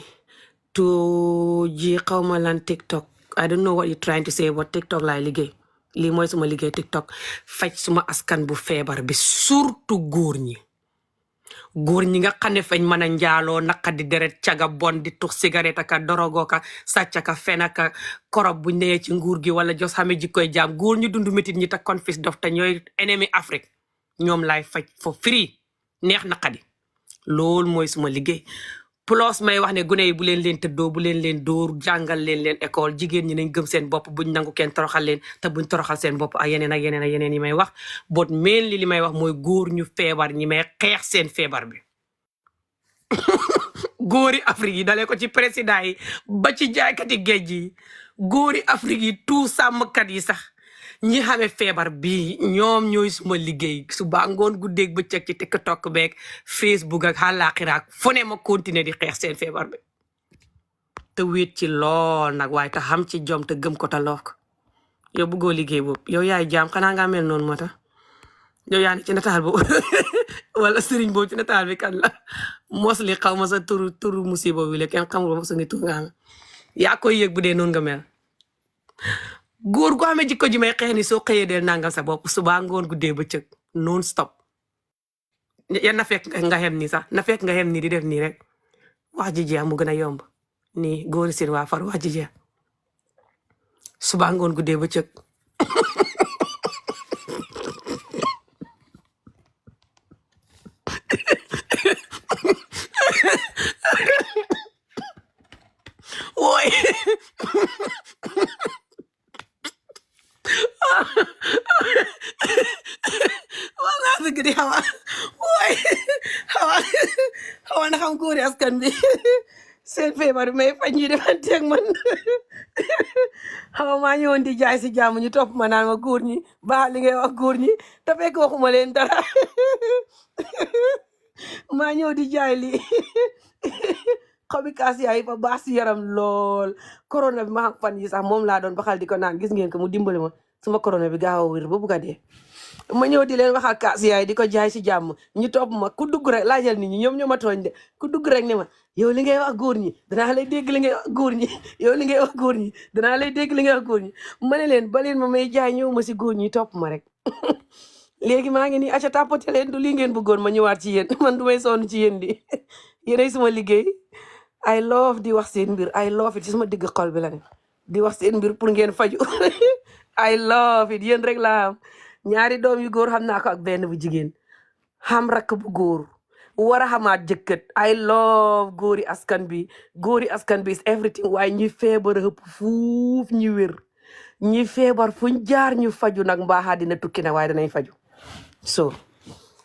to ji xawma lan TikTok I don't know what you trying to say but TikTok laay liggéey lii mooy suma liggéey TikTok faj suma askan bu feebar bi surtout góor ñi nga xam ne fañ mën a njaaloo naqa di deret caga bon di tux cigarette aka dorogo ka sàcc ka fen aka korob bu neyee ci nguur gi wala jos xame jikkoy jaam góor ñu dund métit ñi te confis dof te ñooy ennemi Afrique ñoom laay faj for free neex naqadi loolu mooy suma liggéey plus may wax ne gune yi bu leen leen tëddoo bu leen leen dóor jàngal leen école jigéen ñi nañ gëm seen bopp buñ nangu kenn toroxal leen te buñ toroxal seen bopp ak yeneen yi may wax bot meen li may wax mooy góor ñu feebar ñi may xeex seen feebar bi góori Afrique yi dalee ko ci président yi ba ci jaaykati géej yi góori Afrique yi tout sàmmkat yi sax ñi xamee feebar bi ñoom ñooy suma liggéey suba ngoon guddeeg bëccëg ci TikTok beeg Facebook ak àllaaxira fu ne ma continuer di xeex seen feebar bi te wéet ci lool nag waaye te xam ci jom te gëm ko te loof ko yow bëggoo liggéey boobu yow yaay jaam xanaa nga mel noonu moo tax yow yaa ne ci nataal boobu wala sëriñ boobu ci nataal bi kan la mos li xaw ma sa turu musiba bi la kenn xamul mos ngi tur nga xam yaa koy yëg bu dee noonu nga mel góor gu amee jikko ji may xeex ni soo xëyee del nangal sa bopp suba ngoon guddee bëccëg non stop ya na fekk nga xem ni sax na fekk nga xem ni di def nii rek wax ji jeex mu gën a yomb nii góori seen waa far wax ji jeex suba ngoon guddee bëccëg wooy waa ngaa bëgg di xawa wooy xawa na xam góori askan bi seen feebar bi may faj ñu defanteeg man xawa maa ñëwoon di jaay si jàmm ñu topp ma naan ma góor ñi baax li ngay wax góor ñi te fekk waxuma leen dara maa ñëw di jaay lii xobi kaas yaay fa baax si yaram lool corona bi ma xam fan yi sax moom laa doon baxal di ko naan gis ngeen ko mu dimbali ma suma corona bi gaaw a wér ba bugg a dee ma ñëw di leen waxal kaas yaay di ko jaay si jàmm ñu topp ma ku dugg rek laajal nit ñi ñoom ñoo ma tooñ de ku dugg rek ne ma yow li ngay wax góor ñi danaa lay dégg li ngay wax góor ñi yow li ngay wax góor ñi danaa lay dégg li ngay wax góor ñi ma ne leen baleen ma may jaay ñëw ma si góor ñi topp ma rek léegi maa ngi nii aca tapote leen du lii ngeen bëggoon ma ñëwaat ci yéen man du may sonn ci yéen di yéenay suma liggéey I love di wax seen mbir I love it ci sama digg xol bi la ne di wax seen mbir pour ngeen faju I love it yéen rek laa am ñaari doom yu góor xam naa ko ak benn bu jigéen xam rakk bu góor war a xamaat jëkkët I love góori askan bi is everything waaye ñi feebar ëpp fuuf ñi wér ñi feebar fuñ jaar ñu faju nag mbaaxaa dina tukki nag waaye danañ faju so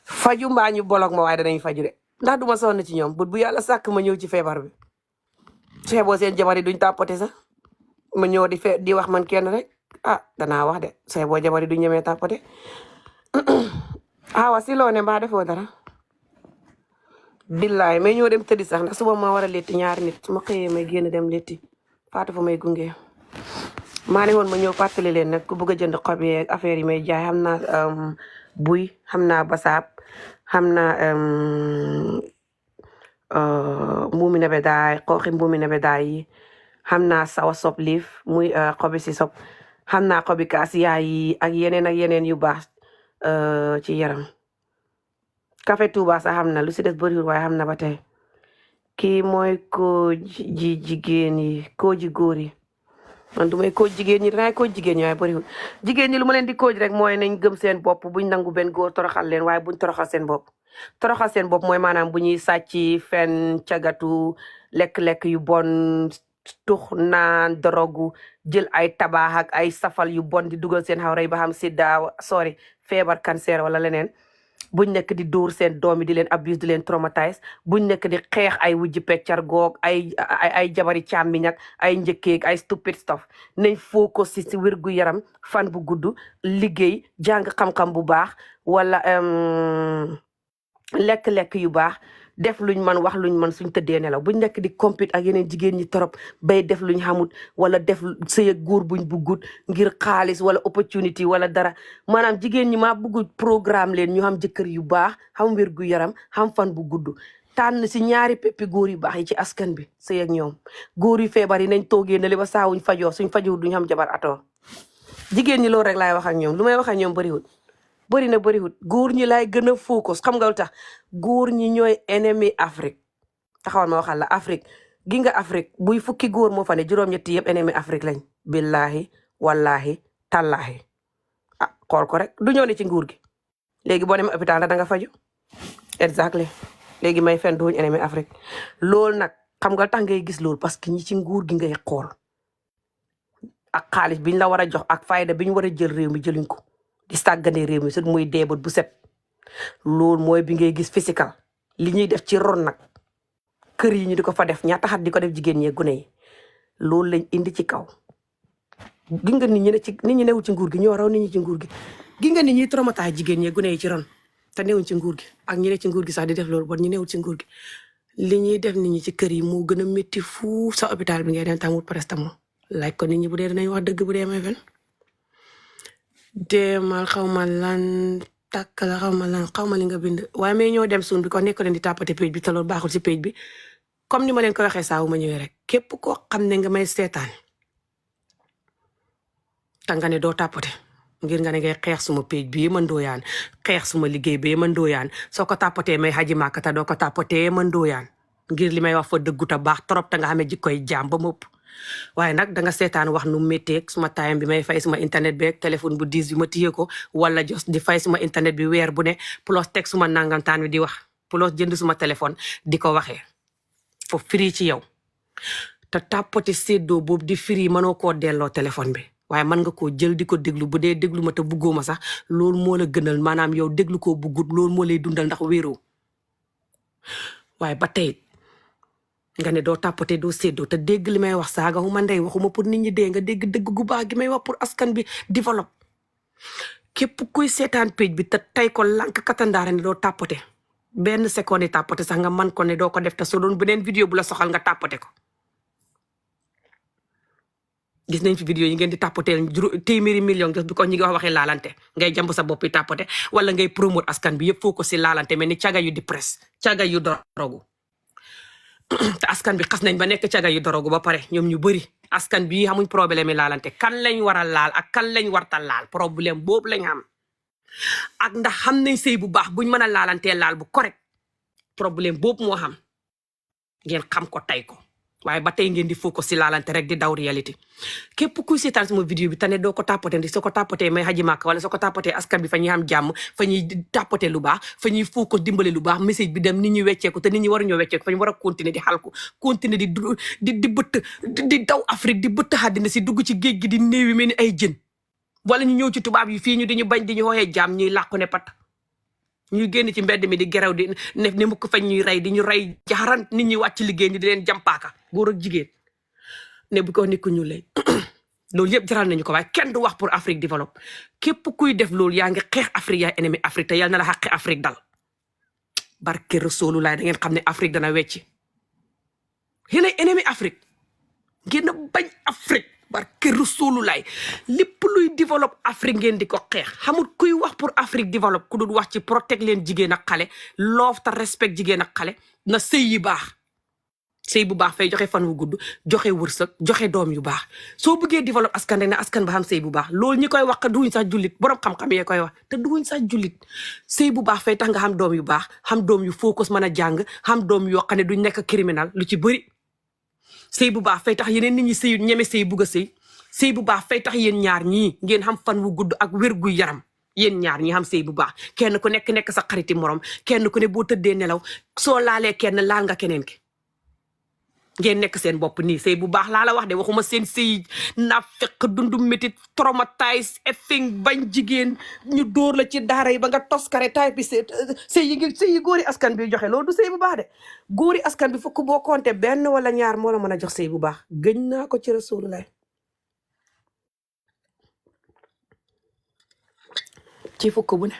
faju mbaa ñu bolog ma waaye danañ faju de ndax duma sonn ci ñoom bu yàlla sàkk ma ñëw ci feebar bi feeboo seen jabar yi duñ tàppate sax ma ñëw di wax man kenn rek danaa wax de feeboo jabar yi duñ ñemee tàppate awa si loo ne mbaa defoo dara billaay may ñëw dem tëddi sax ndax suba ma war a letti ñaari nit su ma xëyee may génn dem letti faatu fa may gunge maa ne woon ma ñëw fàttali leen nag ku bëgg a jënd xob yi affaire yi may jaay xam naa buy xam naa basaab xam naa mbuumi nebedaay xooxi mbuumi nebedaay yi xam naa sawa sob liif muy xobi si sob xam naa xobi kaasiya yi ak yeneen yu baax ci yaram café Touba sax xam na lu si des bëriwul waaye xam na ba tey kii mooy ko ji jigéen yi ko ji góor yi man du may kooj jigéen ñi danaay kooj jigéen ñi waaye bëriwul jigéen ñi lu ma leen di kooj rek mooy nañ gëm seen bopp buñ nangu benn góor toroxal leen waaye buñ toroxal seen bopp mooy maanaam bu ñuy sàcc fen cagatu lekk-lekk yu bon tux naan dorogu jël ay tabaax ak ay safal yu bon di dugal seen xawra yi ba xam sidda feebar cancer wala leneen buñ nekk di dóor seen doom yi di leen abuse di leen traumatise, buñ nekk di xeex ay wujji peccar goog ay jabari càmmiñ ak ay njëkkeeg ay stupid stuff. nañ focus si wérgu yaram, fan bu gudd, liggéey, jàng xam-xam bu baax, wala lekk-lekk yu baax, def luñ man wax luñ man suñ tëddee nelaw. buñ nekk di compete ak yeneen jigéen ñi torop bay def luñ xamut, wala def sëy ak góor buñ buggut ngir xaalis wala opportunity wala dara. maanaam jigéen ñi maa buggut programme leen ñu xam jëkkër yu baax, xam wér gu yaram, xam fan bu gudd. tànn si ñaari peppi góor yu baax yi ci askan bi, sëy ak ñoom. góor yu feebar yi nañ toogee na li ba saawuñ fajoo, suñ fajoo duñ xam jabar atoo. jigéen ñi loolu rek laay wax ak ñoom, lu may wax ak ñoom bëriwul. bëriwut góor ñi laay gën a focus. xam nga lu tax? góor ñi ñooy ennemi Afrique. taxawal ma waxal la Afrique gi nga Afrique buy fukki góor moo fa ne juróom-ñetti yëpp ennemi Afrique lañ. billahi wallahi tallahi. ah xool ko rek du ñoo ne ci nguur gi. léegi boo demee hôpital da nga faju. exactly léegi may fen duñ ennemi Afrique. loolu nag xam nga tax ngay gis loolu parce que ñi ci nguur gi ngay xool ak xaalis biñ la war a jox ak fayda biñ war a jël réew mi jëluñ ko. di sàggane réew mi su muy deebat bu set. loolu mooy bi ngay gis physical. li ñuy def ci ron nag kër yi ñu di ko fa def ñaata xat di ko def jigéen ñee gune yi. loolu lañ indi ci kaw. gi nga nit ñi newul ci nguur gi ñoo raw nit ñi ci nguur gi. gi nga nit ñi traumatise jigéen ñee gune yi ci ron te newuñ ci nguur gi ak ñi ne ci nguur gi sax di def loolu bon ñi newul ci nguur gi. li ñuy def nit ñi ci kër yi moo gën a métti fuuf sa hôpital bi ngay dem tamut prestamol. laaj ko nit ñi bu dee dinañ wax dëgg bu dee may fen demal xaw ma lan takk la xaw ma lan xaw ma li nga bind waaye mais ñoo dem suun bi ko nekk leen di tàppate page bi te loolu baaxul ci page bi. comme ni ma leen ko waxee saa wu ma ñëwee rek képp koo xam ne nga may seetaan te nga ne doo tàppate ngir nga ne ngay xeex suma page bi ma ndooyaan xeex suma liggéey bi ma ndooyaan soo ko tàppatee may xaji màkk te doo ko tàppatee ma ndooyaan ngir li may wax fa dëggu ta baax trop te nga xamee jikkoy jaam ba mëpp. waaye nag da nga seetaan wax nu métteeg suma time bi may fay suma internet beeg téléphone bu 10 bi ma téye ko wala just di fay suma internet bi weer bu ne plus teg suma nangantaan bi di wax plus jënd suma téléphone di ko waxee foofu free ci yow. te tàppati séddoo boobu di free mënoo koo delloo téléphone bi waaye mën nga koo jël di ko déglu bu dee déglu ma te buggoo ma sax loolu moo la gënal maanaam yow déglu koo buggut loolu moo lay dundal ndax wéeroo. waaye ba tey nga ne doo tàppate doo séddoo te dégg li may wax saaga xuma ndey waxuma pour nit ñi dee nga dégg dëgg gu baax gi may wax pour askan bi développe. képp kuy seetaan page bi te tey ko lànk katandaare ne doo tàppate benn seconde yi tàppate sax nga man ko ne doo ko def te soo doon beneen vidéo bu la soxal nga tàppate ko. gis nañ fi vidéo yi ngeen di tàppateel téeméeri million gis bi ko ñi ngi wax waxee laalante ngay jàmb sa bopp yi tàppate wala ngay promote askan bi yëpp foo ko si laalante mais ni caga yu di presse caga yu dorogu. te askan bi xas nañ ba nekk caga yu dorogu ba pare ñoom ñu bëri askan bi xamuñ problème yi laalante kan lañ war a laal ak kan lañ warta laal problème boobu lañ xam. ak ndax xam nañ sëy bu baax buñ mën a laalantee laal bu correct problème boobu moo xam ngeen xam ko tey ko waaye ba tey ngeen di focus si laalante rek di daw réalité. képp kuy seetaan sama vidéo bi tane doo ko tàppate ndi soo ko tàppatee may xaji màkk wala soo ko tàppatee askan bi fa ñuy am jàmm fa ñuy tàppate lu baax fa ñuy focus dimbale lu baax message bi dem nit ñi wecceeku te nit ñi waruñoo wecceeku fa ñu war a continuer di xalku continuer di bëtt di daw Afrique di bëtt àddina si dugg ci géej gi di néewi mel ni ay jën wala ñu ñëw ci tubaab yi fii ñu di ñu bañ di ñu xooxee jàmm ñuy làqu ne pat ñuy génn ci mbedd mi di gerew di ne mukk fañ ñuy rey di ñu rey jaxaran nit ñi wàcc liggéey ñi di leen jàmpaaka góor ak jigéen ne bu ko nit ku ñu lay loolu yëpp jaral nañu ko waaye kenn du wax pour Afrique développe. képp kuy def loolu yaa ngi xeex Afrique yaay ennemi Afrique te yal na la xaqi Afrique dal barke Rasulullah da ngeen xam ne Afrique dana wecci yéenay ennemi Afrique ngeen a bañ Afrique barke Rasulullah lépp luy développe Afrique ngeen di ko xeex. xamul kuy wax pour Afrique développe ku dul wax ci protect leen jigéen ak xale loof ta respect jigéen ak xale na sëy yi baax. sëy bu baax fay joxe fan wu gudd joxe wërsëg joxe doom yu baax soo bëggee développe askan rek ne askan ba xam sëy bu baax loolu ñi koy wax duñ sax jullit borom xam-xam yee koy wax te duñ sax jullit. sëy bu baax fay tax nga xam doom yu baax xam doom yu focus mën a jàng xam doom yoo xam ne duñ nekk criminal lu ci bëri. sëy bu baax fay tax yeneen nit ñi sëy ñeme sëy bugg a sëy sëy bu baax fay tax yéen ñaar ñii ngeen xam fan wu gudd ak wér gu yaram yéen ñaar ñi xam sëy bu baax kenn ku nekk sa xariti morom kenn ku ne boo tëddee nelaw soo laalee kenn laal nga keneen ki ngeen nekk seen bopp nii sëy bu baax laa la wax de waxuma seen sëy na fekk dundu métit traumatise effing bañ jigéen ñu dóor la ci daara yi ba nga toskare taay bi sëy yi góori askan bi joxe loolu du sëy bu baax de góori askan bi fukk boo compté benn wala ñaar moo la mën a jox sëy bu baax gëñ naa ko ci Rasulullah ci fukk bu ne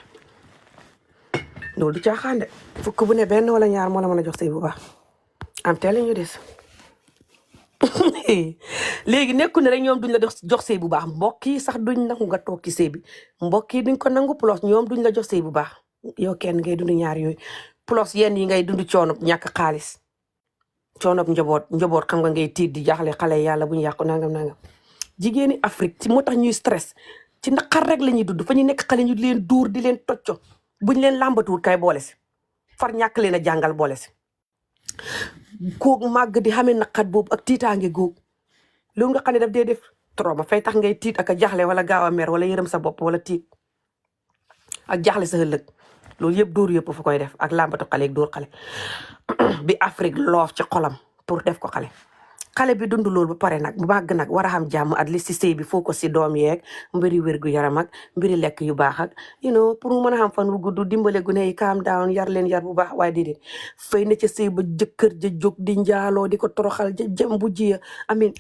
loolu du caaxaan de fukk bu ne benn wala ñaar moo la mën a jox sëy bu baax am telling you this léegi nekku ne rek ñoom duñ la jox sëy bu baax mbokk yi sax duñ nangu nga toog ci sëy bi mbokk yi duñ ko nangu plus ñoom duñ la jox sëy bu baax yow kenn ngay dund ñaar yooyu plus yenn yi ngay dund coonob ñàkk xaalis coonob njaboot xam nga ngay tiit di jaaxle xale yàlla bu ñu yàqu nangam jigéeni Afrique ci moo tax ñuy stress ci naqar rek la ñuy dund fa ñu nekk xale ñu di leen dóor di leen tocco buñ leen làmbatuwut kay boole si far ñàkk leen a jàngal boole si koog màgg di xamee naqat boobu ak tiitaange góog loolu nga xam ne daf dee def trauma fay tax ngay tiit ak a jaxle wala gaaw a mer wala yërëm sa bopp wala tiit ak jaxle sa ëllëg loolu yëpp dóor yëpp fu koy def ak làmbatu xale ak dóor xale bi Afrique loof ci xolam pour def ko xale bi dund loolu ba pare nag màgg nag war a xam jàmm at li si sëy bi foo ko si doom yeeg mbiri wér gu yaram ak mbiri lekk yu baax ak pour mu mën a xam fan wu gudd dimbale gune yi calm down yar leen yar bu baax waaye déedéet fay na ca sëy ba jëkkër ja jóg di njaaloo di ko toroxal ja jëm bu jiya amin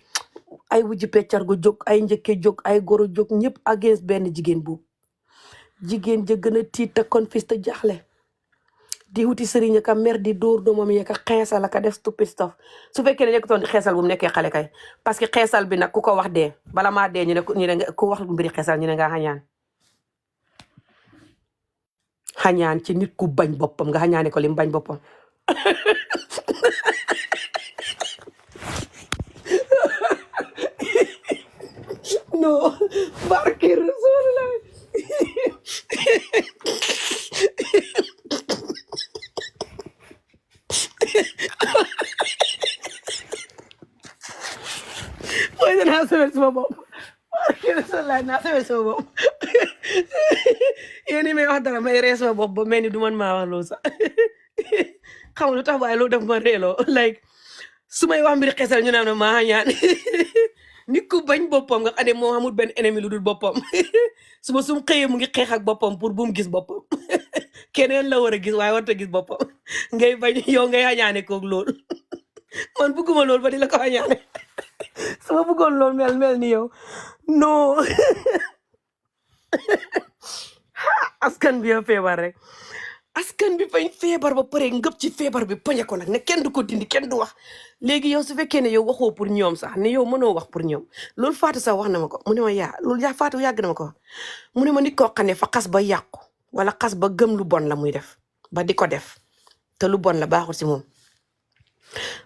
ay wujji peccar gu jóg ay njëkke jóg ay goro jóg ñëpp against benn jigéen boobu jigéen ja gën a tiit te confis te jaxle di wuti sëriñ ka mer di dóor doomam yi ka xeesal ka def stupid stuff su fekkee ne nekkutoon xeesal bu mu nekkee xale kay parce que xeesal bi nag ku ko wax dee bala maa dee ñu ne ku wax mbiri xeesal ñu ne nga xañaan ci nit ku bañ boppam nga xañaane ko lim bañ boppam non barke Rasulullah mooy danaa sewel sama bopp barke Rasulullah naa sewel sama bopp yéen ñi may wax dara may ree sama bopp ba mel ni du man maa wax loolu sax xam lu tax waaye loolu daf ma reeloo like su may wax mbiri xeesal ñu naan ne maa ñaan nit ku bañ boppam nga xam ne moo xamul benn ennemi lu dul boppam suma sum xëyee mu ngi xeex ak boppam pour bu mu gis boppam keneen la war a gis waaye warta gis boppam ngay bañ yow ngay xañaane koog loolu man bëgguma loolu ba di la ko xañaane sama bëggoon loolu mel ni yow non askan bi yow feebar rek askan bi fañ feebar ba pare ngëp ci feebar bi poñe ko nag ne kenn du ko dindi kenn du wax léegi yow su fekkee ne yow waxoo pour ñoom sax ne yow mënoo wax pour ñoom loolu Fatou sax wax na ma ko mu ne ma loolu Fatou yàgg na ma ko wax mu ne ma nit koo xam ne fa xas ba yàqu wala xas ba gëm lu bon la muy def ba di ko def te lu bon la baaxul si moom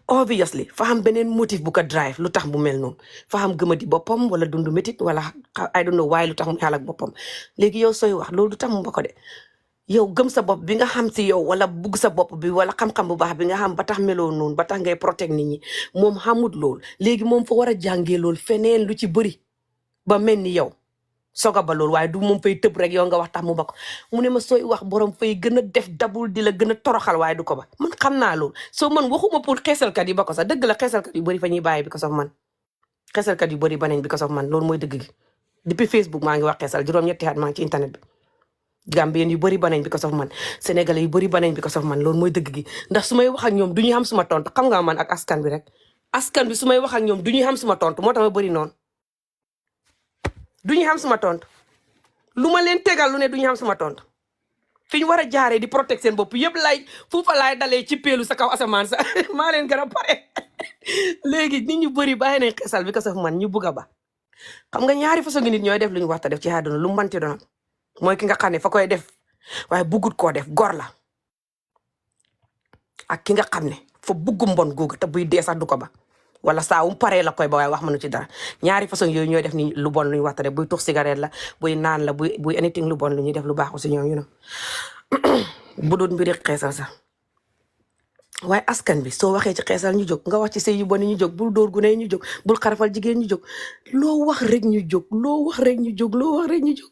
obviously fa xam beneen motif bu ko drive lu tax bu mel noonu fa xam gëma di boppam wala dundu métit wala I don't know waaye lu tax mu xaal ak boppam léegi yow sooy wax loolu du tax mu ba ko de yow gëm sa bopp bi nga xam si yow wala bugg sa bopp bi wala xam-xam bu baax bi nga xam ba tax meloo noonu ba tax ngay protect nit ñi moom xamut lool léegi moom fa war a jàngee lool feneen lu ci bëri ba mel ni yow soga ba loolu waaye du moom fay tëb rek yow nga wax tax mu ba ko mu ne ma sooy wax borom fay gën a def dabul di la gën a toroxal waaye du ko ba man xam naa loolu soo man waxuma pour xeesalkat yi ba ko sax dëgg la xeesalkat yu bëri fa ñuy bàyyi bi ko sof man xeesalkat yu bëri banañ bi ko sof man loolu mooy dëgg gi depuis Facebook maa ngi wax xeesal juróom-ñetti at maa ngi ci internet bi Gambien yu bëri banañ bi ko sof man Sénégalais yu bëri banañ bi ko sof man loolu mooy dëgg gi ndax su may wax ak ñoom du ñuy xam suma tontu xam nga man ak askan bi rek askan bi su may wax ak ñoom du ñuy xam suma tontu moo tax ma bëri noonu du ñu xam suma tontu lu ma leen tegal lu ne du ñu xam suma tontu fi ñu war a jaaree di protect seen bopp yëpp lay foofa laay dalee ci peelu sa kaw asamaan sa maa leen gën a pare léegi nit ñu bëri bàyyi nañ xeesal bi ko saf man ñu bugg a ba xam nga ñaari façon ngi nit ñooy def lu ñu waxta def ci àdduna lu manti doon mooy ki nga xam ne fa koy def waaye buggut koo def gor la ak ki nga xam ne fa buggu mbon googu te buy dee sax du ko ba wala saa wu paree la koy ba waaye wax mënu ci dara ñaari façon yooyu ñooy def ni lu bon lu ñu waxta def buy tux cigarette la buy naan la buy anything lu bon lu ñuy def lu baaxu si ñoom bu doon mbiri xeesal sax waaye askan bi soo waxee ci xeesal ñu jóg nga wax ci sëy yu bon ñu jóg bul dóor gune ñu jóg bul xarafal jigéen ñu jóg loo wax rek ñu jóg loo wax rek ñu jóg loo wax rek ñu jóg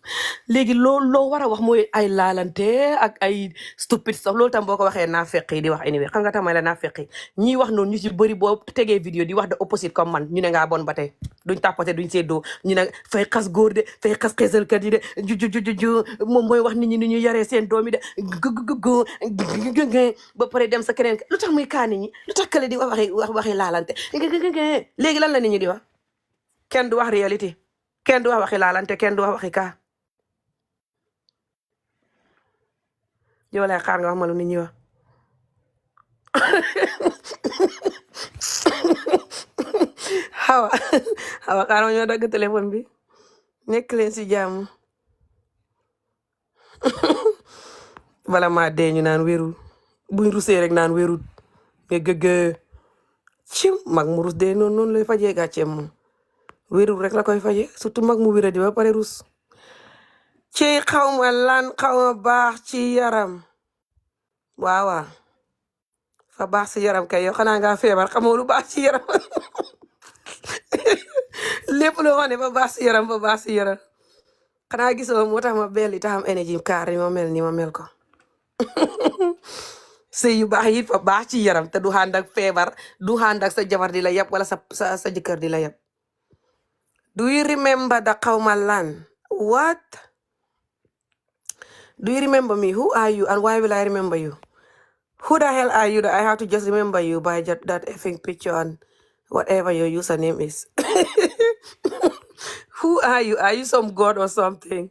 léegi loo war a wax mooy ay laalante ak ay stupide sax loolu tam boo ko waxee naafeq yi di wax anyway xam nga tam mooy la naafeq yi ñiy wax noonu ñu ci bëri boo tegee vidéo di wax de opposite comme man ñu ne ngaa bon ba tey duñ tàppate duñ seddoo ñu ne fay xas góor de fay xas xeesalkat yi de ju moom mooy wax nit ñi ni ñu yaree seen doom yi de ba pare dem sa keneen lu tax muy kaa nit ñi lu tax kële di waxi laalante léegi lan la nit ñi di wax kenn du wax réalité kenn du wax waxi laalante kenn du wax waxi kaa yow lay xaar nga wax ma lu nit ñi wax xawa xaar ma ñoo dagg téléphone bi nekk leen si jàmm bala maa dee ñu naan wérul buñ rusee rek naan wérul mais gëgg cim mag mu rus dee noonu lay fajee gàcceem moom wérul rek la koy faje surtout mag mu wéradi ba pare rus ci xawma lan xawma baax ci yaram waaw fa baax ci yaram kay yow xanaa ngaa feebar xamoo lu baax ci yaram lépp loo xam ne fa baax ci yaram fa baax ci yaram xanaa gisoo moo tax ma belli tax am énergie kaar ni ma mel ko sëy yu baax yi fa baax ci yaram te du ànd ak feebar du ànd ak sa jabar di la yab wala sa jëkkër di la yab do you remember the xawma lan what do you remember me who are you and why will I remember you who the hell are you that I have to just remember you by that effing picture and whatever your username is who are you some god or something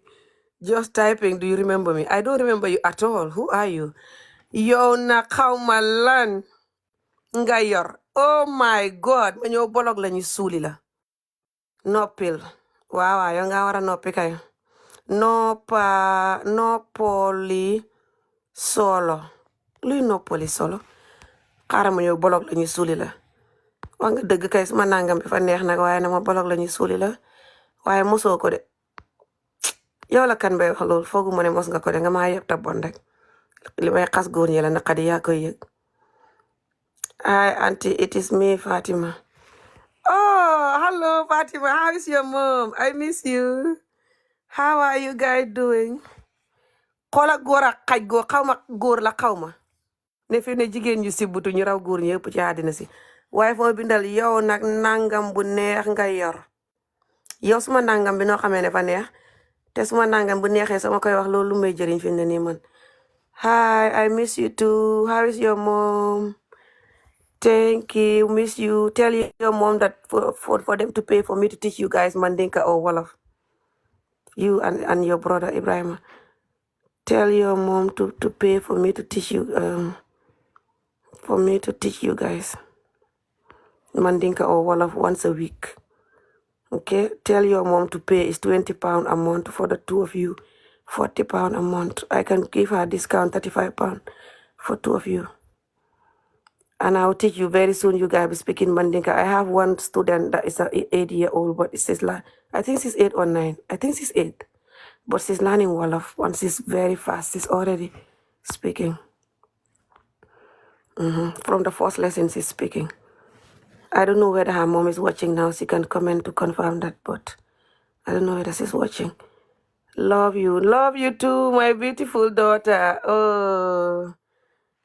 just typing do you remember me I don't remember you at all who are you yow na xawma lan nga yor oh my god ma ñëw bolog lañu suuli la noppil waaw yow nga war a noppi kay noppoli solo luy noppali solo xaaral ma ñëw bolog lañu suuli la wax nga dëgg kay suma nangam bi fa neex nag waaye na ma bolog lañu suuli la waaye mosoo ko de yow la kan bay wax loolu foogu ma ne mos nga ko de nga maa yëpp ta bon rek li may xas góor ñi la naqadi yaa koy yëg hi auntie it is me Fatima oh hello Fatima how is your mom I miss you how are you guys doing xoola góor ak xaj góor xaw ma góor la xaw ma ne fi ne jigéen ñu sibutu ñu raw góor ñi yëpp ci àddina si waaye foo bindal yow nag nangam bu neex nga yor yow suma nangam bi noo xamee ne fa neex te suma nangam bu neexee sama koy wax loolu lu may jëriñ fi ne nii man hi I miss you too how is your mom thank you miss you tell your mom that for them to pay for me to teach you guys Mandinka or Wolof you and your brother Ibrahima tell your mom to pay for me to teach you guys Mandinka or Wolof once a week. Okay, tell your mom to pay is £20 a month for the two of you, £40 a month. I can give her a discount, £35 for two of you. And I'll teach you very soon. You guys be speaking Mandinka. I have one student that is an 8-year-old, but she's like, I think she's 8 or 9. I think she's 8, but she's learning Wolof. Once she's very fast, she's already speaking. From the first lesson, she's speaking. I don't know whether her mom is watching now. She can comment to confirm that, but I don't know whether she's watching. Love you too, my beautiful daughter. Oh,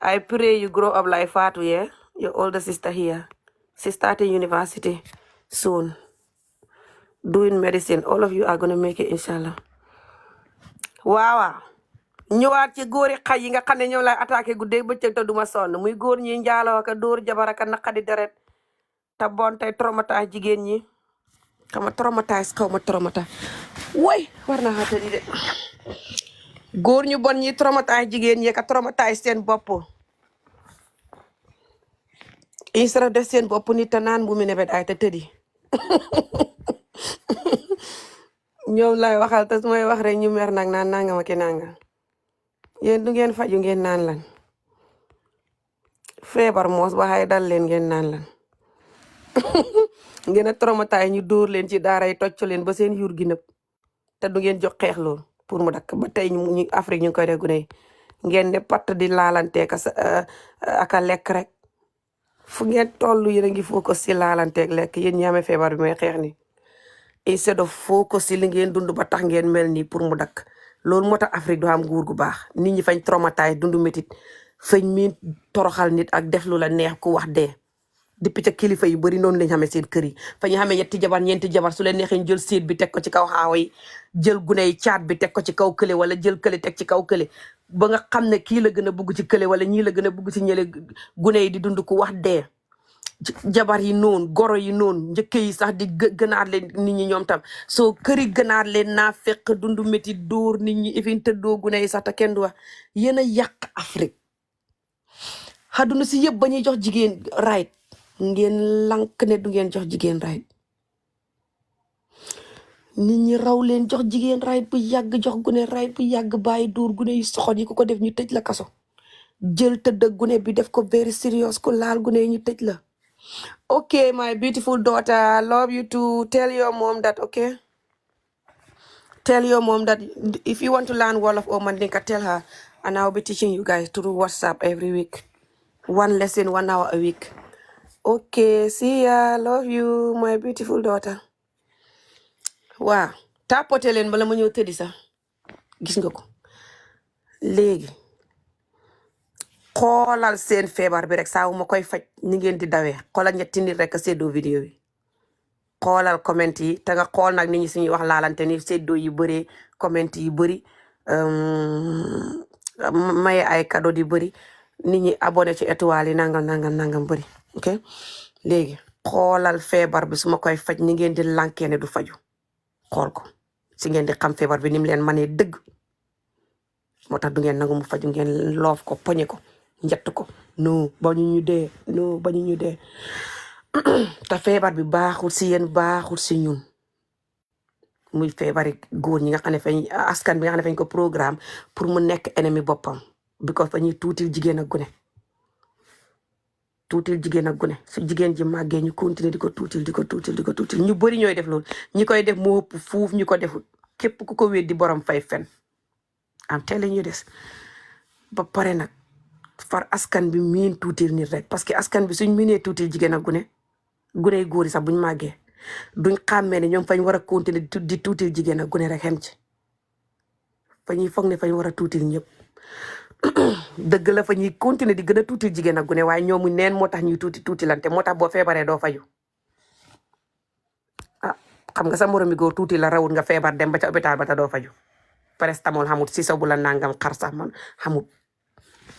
I pray you grow up like Fatou, yeah? Your older sister here. She's starting university soon. Doing medicine. All of you are going to make it, inshallah. Waaw. ñëwaat ci góori xay yi nga xam ne ñoom lay attaqué guddeeg bëccëg te duma sonn muy góor ñi njaaloo ka dóor jabar ak naqadi deret te bon tey traumatise jigéen ñi xama traumatise xaw ma traumatise woy war naa xatadi de góor ñu bon ñi traumatise jigéen ñi ka traumatise seen bopp isra def seen bopp nit te naan bu mu nebet ay te tëddi ñoom lay waxal te su may wax rek ñu mer nag naan nangama ki nanga yéen du ngeen faju ngeen naan lan feebar moos waxay dal leen ngeen naan lan ngeen a traumatise ñu dóor leen ci daara yi tocc leen ba seen yuur gi nëb te du ngeen jox xeex loolu pour mu dakk ba tey ñu Afrique ñu ngi koy def gune yi ngeen ne patt di laalante ka aka lekk rek fu ngeen toll yéen a ngi focus si laalanteeg lekk yéen ñi amee feebar bi may xeex ni instead of focus si li ngeen dund ba tax ngeen mel nii pour mu dakk loolu moo tax Afrique du am nguur gu baax nit ñi fañ traumatisé dund métit fañ miin toroxal nit ak def lu la neex ku wax dee depuis ca kilifa yu bëri noonu lañ xamee seen kër yi fa ñu xamee ñetti jabar ñeenti jabar su leen neexee ñu jël séet bi teg ko ci kaw xaawa yi jël gune yi caat bi teg ko ci kaw kële wala jël kële teg ci kaw kële ba nga xam ne kii la gën a bugg ci kële wala ñii la gën a bugg ci ñële gune yi di dund ku wax dee jabar yi noonu goro yi noonu njëkke yi sax di gënaat leen nit ñi ñoom tam soo këri gënaat leen naa fekk dund métti dóor nit ñi ifin tëddoo gune yi sax te kenn du wax yéen a yàq Afrique xadduna si yëpp ba ñuy jox jigéen right ngeen lank ne du ngeen jox jigéen right nit ñi raw leen jox jigéen right bu yàgg jox gune right bu yàgg bàyyi dóor gune yi soxot yi ku ko def ñu tëj la kaso jël tëdd gune bi def ko very serious ko laal gune yi ñu tëj la. Okay, my beautiful daughter, I love you to tell your mom that, okay? Tell your mom that if you want to learn Wolof or Mandinka, tell her. And I'll be teaching you guys through WhatsApp every week. 1 lesson, 1 hour a week. Okay, see ya. Love you, my beautiful daughter. Wow. Tapote leen bala ma ñëw tëddi sax. Gis nga ko. Léegi. Xoolal seen feebar bi rek saa wu ma koy faj ni ngeen di dawee xoolal ñetti nit rek a séddoo vidéo yi xoolal comment yi te nga xool nag nit ñi suñuy wax laalante ni séddoo yi bëree comment yi bëri maye ay cadeau di bëri nit ñi abonné ci étoile yi nangam bëri ok léegi xoolal feebar bi su ma koy faj ni ngeen di lankee ne du faju xool ko si ngeen di xam feebar bi ni mu leen manee dëgg moo tax du ngeen nangu mu faju ngeen loof ko poñe ko njett ko no bañu ñu dee no bañu ñu dee te feebar bi baaxul si yéen baaxul si ñun muy feebari góor ñi nga xam ne fañ askan bi nga xam ne fañ ko programme pour mu nekk ennemi boppam because fa ñuy tuutil jigéen ak gune su jigéen ji màggee ñu continuer di ko tuutil ñu bëri ñooy def loolu ñi koy def moo ëpp fuuf ñu ko deful képp ku ko weddi borom fay fen am telling you this ba pare nag far askan bi miin tuutil nit rek parce que askan bi suñ miinee tuutil jigéen ak gune yi góor yi sax buñ màggee duñ xàmmee ne ñoom fañ war a continuer di tuutil jigéen ak gune rek xem ci fa ñuy foog ne fañ war a tuutil ñëpp dëgg la fa ñuy continuer di gën a tuutil jigéen ak gune waaye ñoomu neen moo tax ñuy tuutilante moo tax boo feebaree doo faju xam nga sa moromi góor tuuti la rawut nga feebar dem ba ca hôpital ba ta doo faju prestamol xamut si sa bu la nangam xar sax man xamut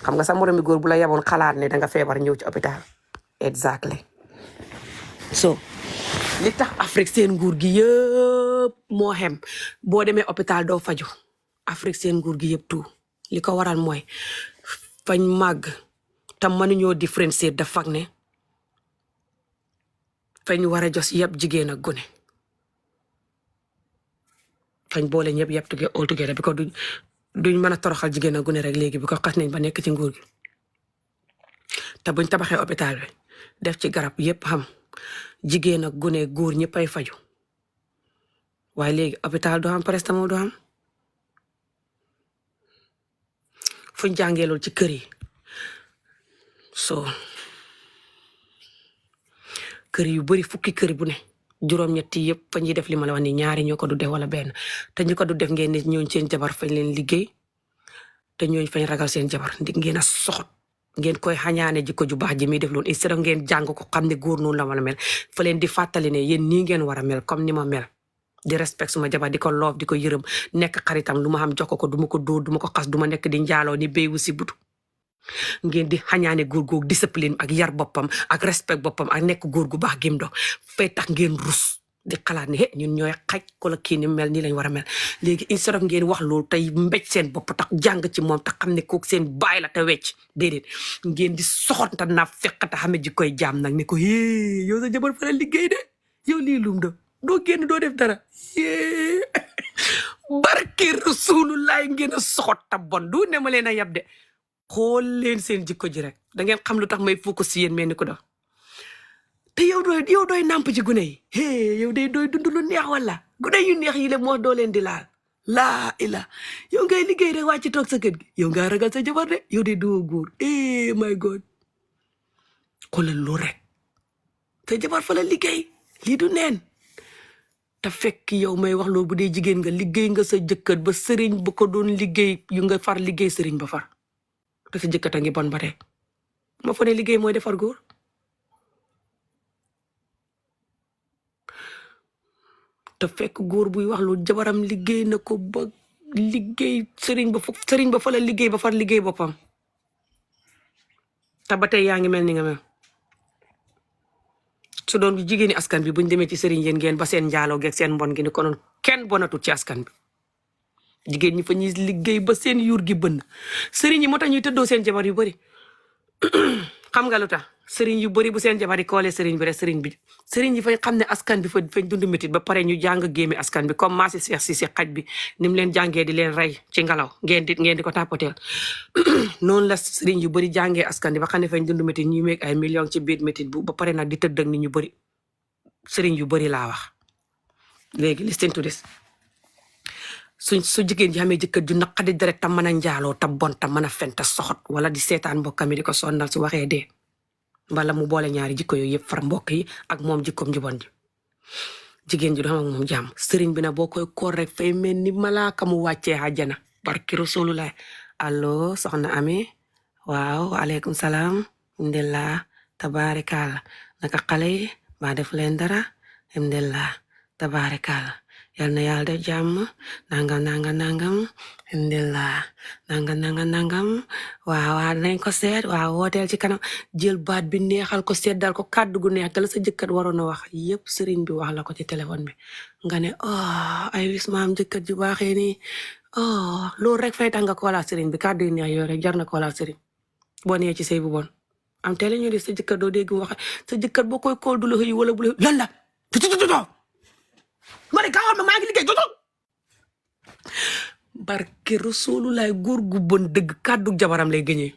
xam nga sa moromi góor bu la yaboon xalaat ne danga feebar ñëw ci hôpital exactly so li tax Afrique seen nguur gi yëpp moo xem boo demee hôpital doo faju Afrique seen nguur gi yëpp tout li ko waral mooy fañ màgg tam mënuñoo différencier da fag ne fañ war a jos yëpp jigéen ak gune fañ boole ñëpp yëpp all together bi ko duñ mën a toroxal jigéen ak gune rek léegi bi ko xas nañ ba nekk ci nguur gi te buñ tabaxee hôpital bi def ci garab yëpp xam jigéen ak gune góor ñëppay faju waaye léegi hôpital doo xam prestamol doo xam fuñ jàngee loolu ci kër yi so kër yu bari fukki kër bu ne juróom-ñetti yëpp fa ñuy def li ma la wax ni ñaari ñoo ko du def wala benn te ñu ko du def ngeen ne ñooñ seen jabar fañ leen liggéey te ñooñ fañ ragal seen jabar ndig ngeen a soxot ngeen koy xañaane jikko ju baax ji muy def loolu instead of ngeen jàng ko xam ne góor noonu la wala mel fa leen di fàttali ne yéen nii ngeen war a mel comme ni ma mel di respect suma jabar di ko loof di ko yërëm nekk xaritam lu ma xam jox ko du ma ko dóor du ma ko xas du ma nekk di njaaloo ni béy wu si butu ngeen di xañaane góor googu discipline ak yar boppam ak respect boppam ak nekk góor gu baax gim do fay tax ngeen rus di xalaat ne ñun ñooy xaj ko la kii ni mel nii lañ war a mel léegi instead of ngeen wax loolu tey mbéj seen bopp tax jàng ci moom tax xam ne kooku seen baay la te wecc déedéet ngeen di soxot ta naa fekk te xame ji koy jaam nag ne ko yow sa jabar fa la liggéey de yow lii lum do doo génn doo def dara barke Rasulullah ngeen a soxot ta bon du ne ma leen a yab de xool leen seen jikko ji rek da ngeen xam lu tax may focus si yéen mel ni ko dox te yow dooy nàmp ci gune yi yow day dooy dund lu neex wala gune yu neex yi le moo doo leen di laal laa ila yow ngay liggéey rek wàcc toog sa kër gi yow nga ragal sa jabar de yow day doo góor my God xoolal lu rek te jabar fa la liggéey lii du neen te fekk yow may wax loolu bu dee jigéen nga liggéey nga sa jëkkër ba sëriñ ba ko doon liggéey yu nga far liggéey sëriñ ba far te sa jëkkër a ngi bon ba tey ma fa ne liggéey mooy defar góor te fekk góor buy wax lu jabaram liggéey na ko ba liggéey sëriñ ba fa la liggéey ba far liggéey boppam te ba tey yaa ngi mel ni nga mel su doon jigéeni askan bi buñ demee ci sëriñ yéen ngeen ba seen njaaloo geeg seen mbon gi ni konoon kenn bonatut ci askan bi jigéen ñi fa ñuy liggéey ba seen yuur gi bënn sëriñ yi moo tax ñuy tëddoo seen jabar yu bari xam nga lu tax sëriñ yu bari bu seen jabar yi koolee sëriñ bi rek sëriñ yi fay xam ne askan bi fañ dund métit ba pare ñu jàng géemi askan bi comme maasi seex si xaj bi ni mu leen jàngee di leen rey ci ngelaw ngeen di ko tàppateel noonu la sëriñ yu bari jàngee askan bi ba xam ne fañ dund métit ñuy meeg ay millions ci biir métit bu ba pare nag di tëdd ak nit ñu bari sëriñ yu bari laa wax léegi listen to this su jigéen ji xamee jëkkër ju naqadi deret tam mën a njaaloo ta bon ta mën a fen ta soxot wala di seetaan mbokkam yi di ko sonnal su waxee dee mbala mu boole ñaari jikko yooyu yëpp far mbokk yi ak moom jikkoom ju bon ji jigéen ji du xam ak moom jàmm sëriñ bi na boo koy koor rek fay mel ni malaaka mu wàccee àjjana barki Rasulullah allo soxna Ami waaw aleykum salaam alhamdulillah tabaarikàlla naka xale yi ba def leen dara alhamdulillah tabaarikàlla yal na yàlla def jàmm nangam alhamdulillah nangam waaw nañ ko seet waaw wooteel ci kanam jël baat bi neexal ko seddal ko kàddu gu neex la sa jëkkër waroon a wax yépp sëriñ bi wax la ko ci téléphone bi nga ne ay wis ma am jëkkër ju baaxee nii loolu rek fay tax nga ko laal sëriñ bi kàddu yu neex yooyu rek jar na ko laal sëriñ boo nee ci sëy bu bon am teel ñu di sa jëkkër doo dégg wax sa jëkkër boo koy kool du la xëy wala bu la lan la ma ne gaawal ma maa ngi liggéey jotul barke Rasulullah góor gu bon dëgg kàddu jabaram lay gëñee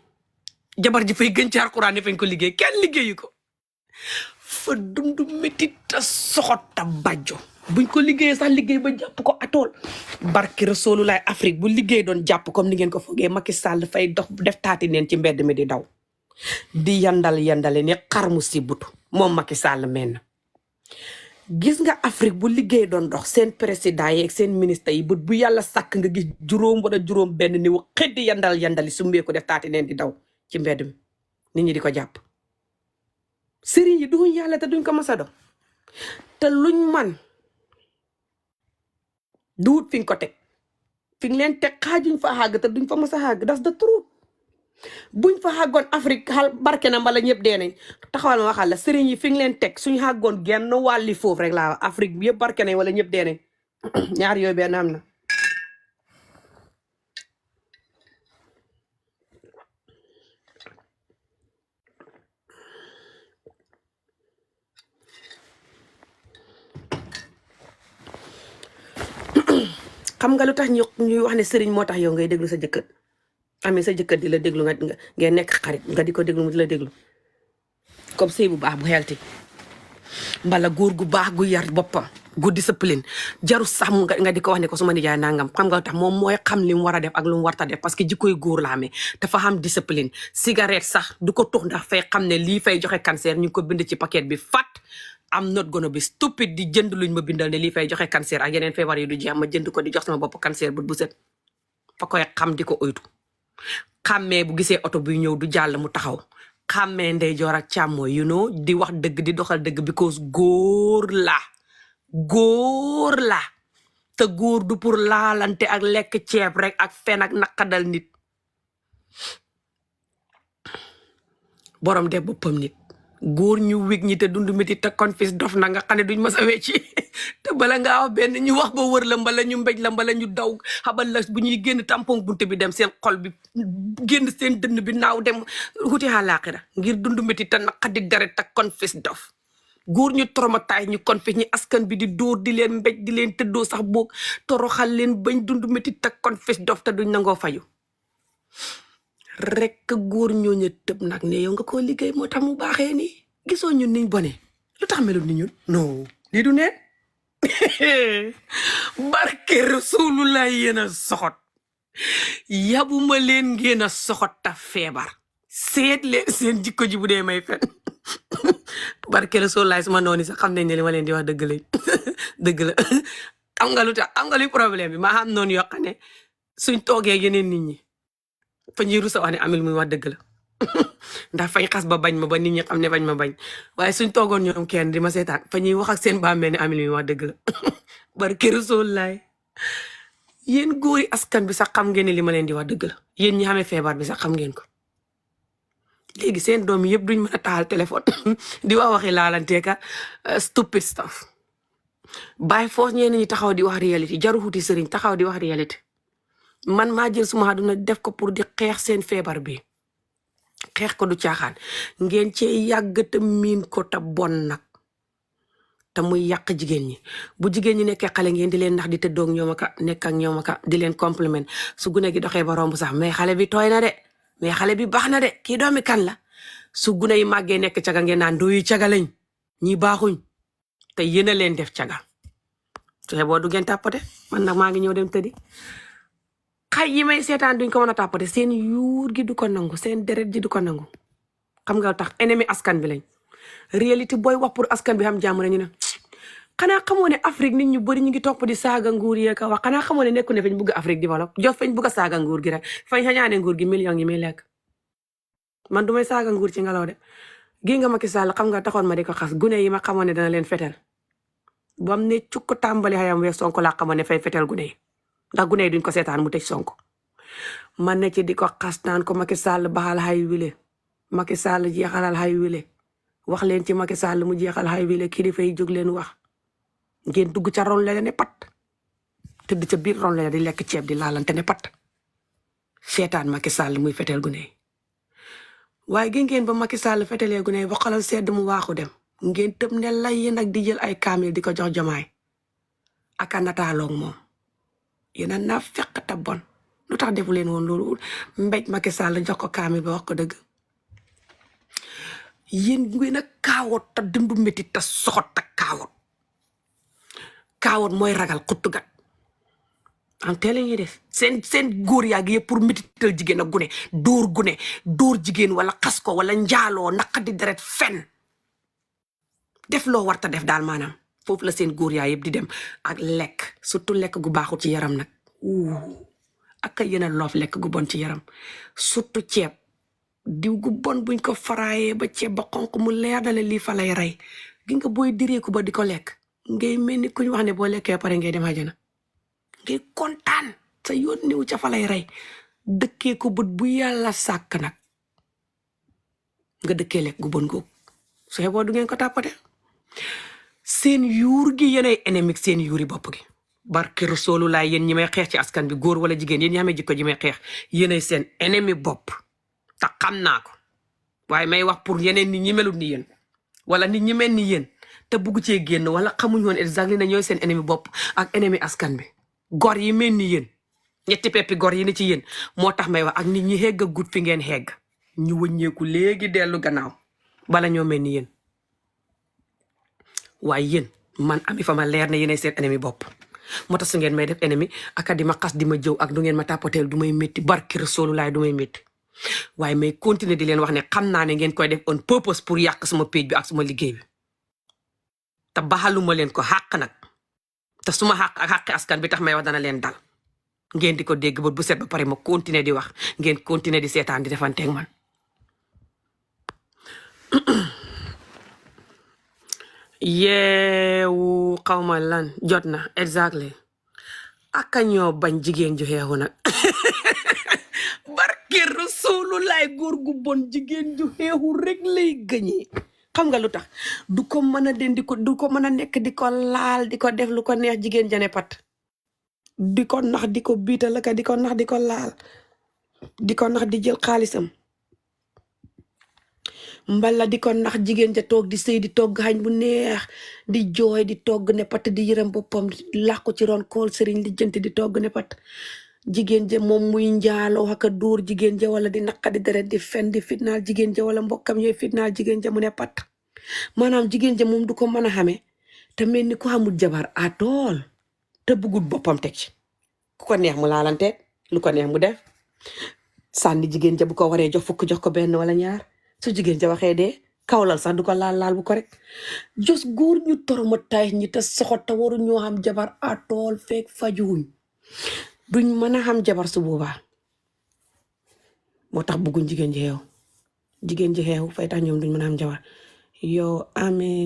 jabar ji fay gën ci Alxuraan ne fañ ko liggéey kenn liggéeyu ko fa dundu métti ta soxot ta bàjjo buñ ko liggéeyee sax liggéey ba jàpp ko atool barke Rasulullah Afrique bu liggéey doon jàpp comme ni ngeen ko foogee Macky Sall fay dox def taati neen ci mbedd mi di daw di yandale ne xar mu si butu moom Macky Sall mel na gis nga Afrique bu liggéey doon dox seen président yi ak seen ministre yi bu yàlla sàkk nga gis juróom wala juróom benn ni wa xëddi yandali su mbee ko def taati neen di daw ci mbedd mi nit ñi di ko jàpp sëriñ yi duñ yàlla te duñ ko masa do te luñ man duut fi nga ko teg fi nga leen teg xaajuñ fa xàgg te duñ fa masa xàgg das da trop buñ fa xàggoon Afrique xal barke na mbala ñëpp dee nañ taxawal ma waxal la sëriñ yi fi nga leen teg suñ xàggoon genn wàlli foofu rek laa Afrique bi yëpp barke nañ wala ñëpp dee nañ ñaar yooyu benn am na xam nga lu tax ñuy wax ne sëriñ moo tax yow ngay déglu sa jëkkër amee sa jëkkër di la déglu nga ngeen nekk xarit nga di ko déglu mu di la déglu comme sëy bu baax bu xelti mbala góor gu baax gu yar boppam gu discipline jaru sax nga di ko wax ne ko suma nijaay nangam xam nga tax moom mooy xam li mu war a def ak lu mu warta def parce que jikkoy góor la amee dafa xam discipline cigarette sax du ko tux ndax fay xam ne lii fay joxe cancer ñu ngi ko bind ci paquet bi fat am not gonna be stupid di jënd luñ ma bindal ne lii fay joxe cancer ak yeneen feebar yi du jeex ma jënd ko di jox sama bopp cancer bu set fa koy xam di ko oytu xàmmee bu gisee oto buy ñëw du jàll mu taxaw xàmmee ndeyjoor ak càmmooy di wax dëgg di doxal dëgg because góor la te góor du pour laalante ak lekk ceeb rek ak fen ak naqadal nit borom def boppam nit góor ñu wig ñi te dund métti te confis dof na nga xam ne duñ mas a wecci te bala ngaa wax benn ñu wax ba wër la mbala ñu mbéj la mbala ñu daw xabal la bu ñuy génn tampon bunte bi dem seen xol bi génn seen dënn bi naaw dem wuti àllaaxira ngir dund métti te naqadi deret te confis dof góor ñu traumatise ñu confis ñi askan bi di dóor di leen mbéj di leen tëddoo sax boog toroxal leen bañ dund métti te confis dof te duñ nangoo fayu rek góor ñooñu tëb nag ne yow nga koo liggéey moo tax mu baaxee nii gisoo ñun niñ bone lu tax melul ni ñun non lii du neen barke Rasulullah yéen a soxot yabuma leen ngeen a soxot ta feebar seet leen seen jikko ji bu dee may fen barke Rasulullaay suma noonu sax xam nañ ne li ma leen di wax dëgg la dëgg la am nga lu tax am nga luy problème bi maa xam noonu yoo xam ne suñ toogee yeneen nit ñi fa ñuy rusa wax ne amil muy wax dëgg la ndax fañ xas ba bañ ma ba nit ñi xam ne bañ ma bañ waaye suñ toogoon ñoom kenn di ma seetaan fa ñuy wax ak seen bàmmeel ne amil muy wax dëgg la barke Rasulullaay yéen góori askan bi sax xam ngeen ne li ma leen di wax dëgg la yéen ñi xamee feebar bi sax xam ngeen ko léegi seen doom yëpp duñ mën a taal téléphone di wax waxi laalanteeka stupid stuff bàyyi foos ñeen ñi taxaw di wax réalité jaru xuti sëriñ taxaw di wax réalité man maa jël suma àdduna def ko pour di xeex seen feebar bi xeex ko du caaxaan ngeen cee yàgg te miin ko te bon nag te muy yàq jigéen ñi bu jigéen ñi nekkee xale ngeen di leen ndax di tëddoog ñoom aka nekk ak ñoom aka di leen compliment su gune gi doxee ba romb sax mais xale bi tooy na de mais xale bi baax na de kii doomi kan la su gune yi màggee nekk caga ngeen naan dooyu caga lañ ñi baaxuñ te yéen a leen def caga te boo du ngeen tàppate man nag maa ngi ñëw dem tëddi xay yi may seetaan duñ ko mën a tàppate seen yuur gi du ko nangu seen deret ji du ko nangu xam nga tax ennemi askan bi lañ réalité booy wax pour askan bi xam jàmm ñu ne xanaa xamoo ne Afrique nit ñu bëri ñu ngi topp di saaga nguur yee ka wax xanaa xamoo ne nekku ne fañ bugg Afrique développe jox fañ bugg a saaga nguur gi rek fañ xañaane nguur gi millions yi muy lekk man du may saaga nguur ci ngelaw de gi nga Macky Sall xam nga taxoon ma di ko xas gune yi ma xamoon ne dana leen fetel bam ne cukk tàmbali xayam wees Sonko laa xamoon ne fay fetel gune yi ndax gune yi duñ ko seetaan mu tëj Sonko man ne ci di ko xas naan ko Macky Sall baxal xay wile Macky Sall jeexalal xay wile wax leen ci Macky Sall mu jeexal xay wile kilifa yi jóg leen wax ngeen dugg ca ron la ne pat tëdd ca biir ron la di lekk ceeb di laalante ne pat seetaan Macky Sall muy fetel gune yi waaye gi ngeen ba Macky Sall fetelee gune yi ba xolal sedd mu waaxu dem ngeen tëb ne lay yéen ak di jël ay kaamil di ko jox Jomaay ak a nataaloog moom yéen a naa fekk ta bon lu tax defu leen woon loolu mbéj Macky Sall jox ko kaamil ba wax ko dëgg yéen ngeen a kaawot ta dund métti ta soxot ta kaawot mooy ragal xuttugat am teele ñuy def seen góor yaa ngi yëpp pour métital jigéen ak gune dóor jigéen wala xas ko wala njaaloo naqa di deret fen def loo warta def daal maanaam foofu la seen góor yaa yëpp di dem ak lekk surtout lekk gu baaxul ci yaram nag ak a yéen a loof lekk gu bon ci yaram surtout ceeb diw gu bon buñ ko faraayee ba ceeb ba xonq mu leer na lii fa lay rey gi nga booy direeku ba di ko lekk ngay mel ni kuñ wax ne boo lekkee pare ngay dem àjjana ngay kontaan sa yoon niw ca fa lay rey dëkkee ko bët bu yàlla sàkk nag nga dëkkee lekk gu bon googu su xeboo du ngeen ko tàppate seen yuur gi yéenay ennemi seen yuuri bopp gi barke Rasulullah yéen ñi may xeex ci askan bi góor wala jigéen yéen ñi amee jikko ji may xeex yéenay seen ennemi bopp te xam naa ko waaye may wax pour yeneen nit ñi melut ni yéen wala nit ñi mel ni yéen te bugg cee génn wala xamuñ woon exactement ne ñooy seen ennemi bopp ak ennemi askan bi gor yi mel ni yéen ñetti peppi gor yi ni ci yéen moo tax may wax ak nit ñi xegg a gut fi ngeen xegg ñu wëññeeku léegi dellu gannaaw bala ñoo mel ni yéen waaye yéen man ami fa ma leer ne yéenay seen ennemi bopp moo tax su ngeen may def ennemi aka di ma xas di ma jëw ak du ngeen ma tàppateel du may métti barki Rasulullah du may métti waaye may continuer di leen wax ne xam naa ne ngeen koy def on purpose pour yàq sama page bi ak suma liggéey bi te baxaluma leen ko xàq nag te suma xàq ak xàqi askan bi tax may wax dana leen dal ngeen di ko dégg ba bu set ba pare ma continuer di wax ngeen continuer di seetaan di defanteeg man yeewu xawma lan jot na exactly aka ñoo bañ jigéen ju xeexu nag barke Rasulullah góor gu bon jigéen ju xeexu rek lay gëñee xam nga lu tax du ko mën a den du ko mën a nekk di ko laal di ko def lu ko neex jigéen jane pat di ko nax di ko biital ka di ko nax di ko laal di ko nax di jël xaalisam mbala di ko nax jigéen ja toog di sëy di togg xañ bu neex di jooy di togg ne pat di yërëm boppam làqu ci ron kool sëriñ di jënt di togg ne pat jigéen ja moom muy njaaloo ak a dóor jigéen ja wala di naqa di deret di fen di fitnaal jigéen ja wala mbokkam yooyu fitnaal jigéen ja mu ne pat maanaam jigéen ja moom du ko mën a xamee te mel ni ko xamul jabar à tool te bëggut boppam teg ci ku ko neex mu laalante lu ko neex mu def sànni jigéen ja bu ko waree jox fukk jox ko benn wala ñaar su jigéen ja waxee dee kawlal sax du ko laal bu ko rek jos góor ñu toroma tay ñi te soxot te waru ñoo xam jabar atool fekk fajuwuñ duñ mën a xam jabar su boobaa moo tax bëgguñ jigéen ji xeew fay tax ñoom duñ mën a xam jabar yow amee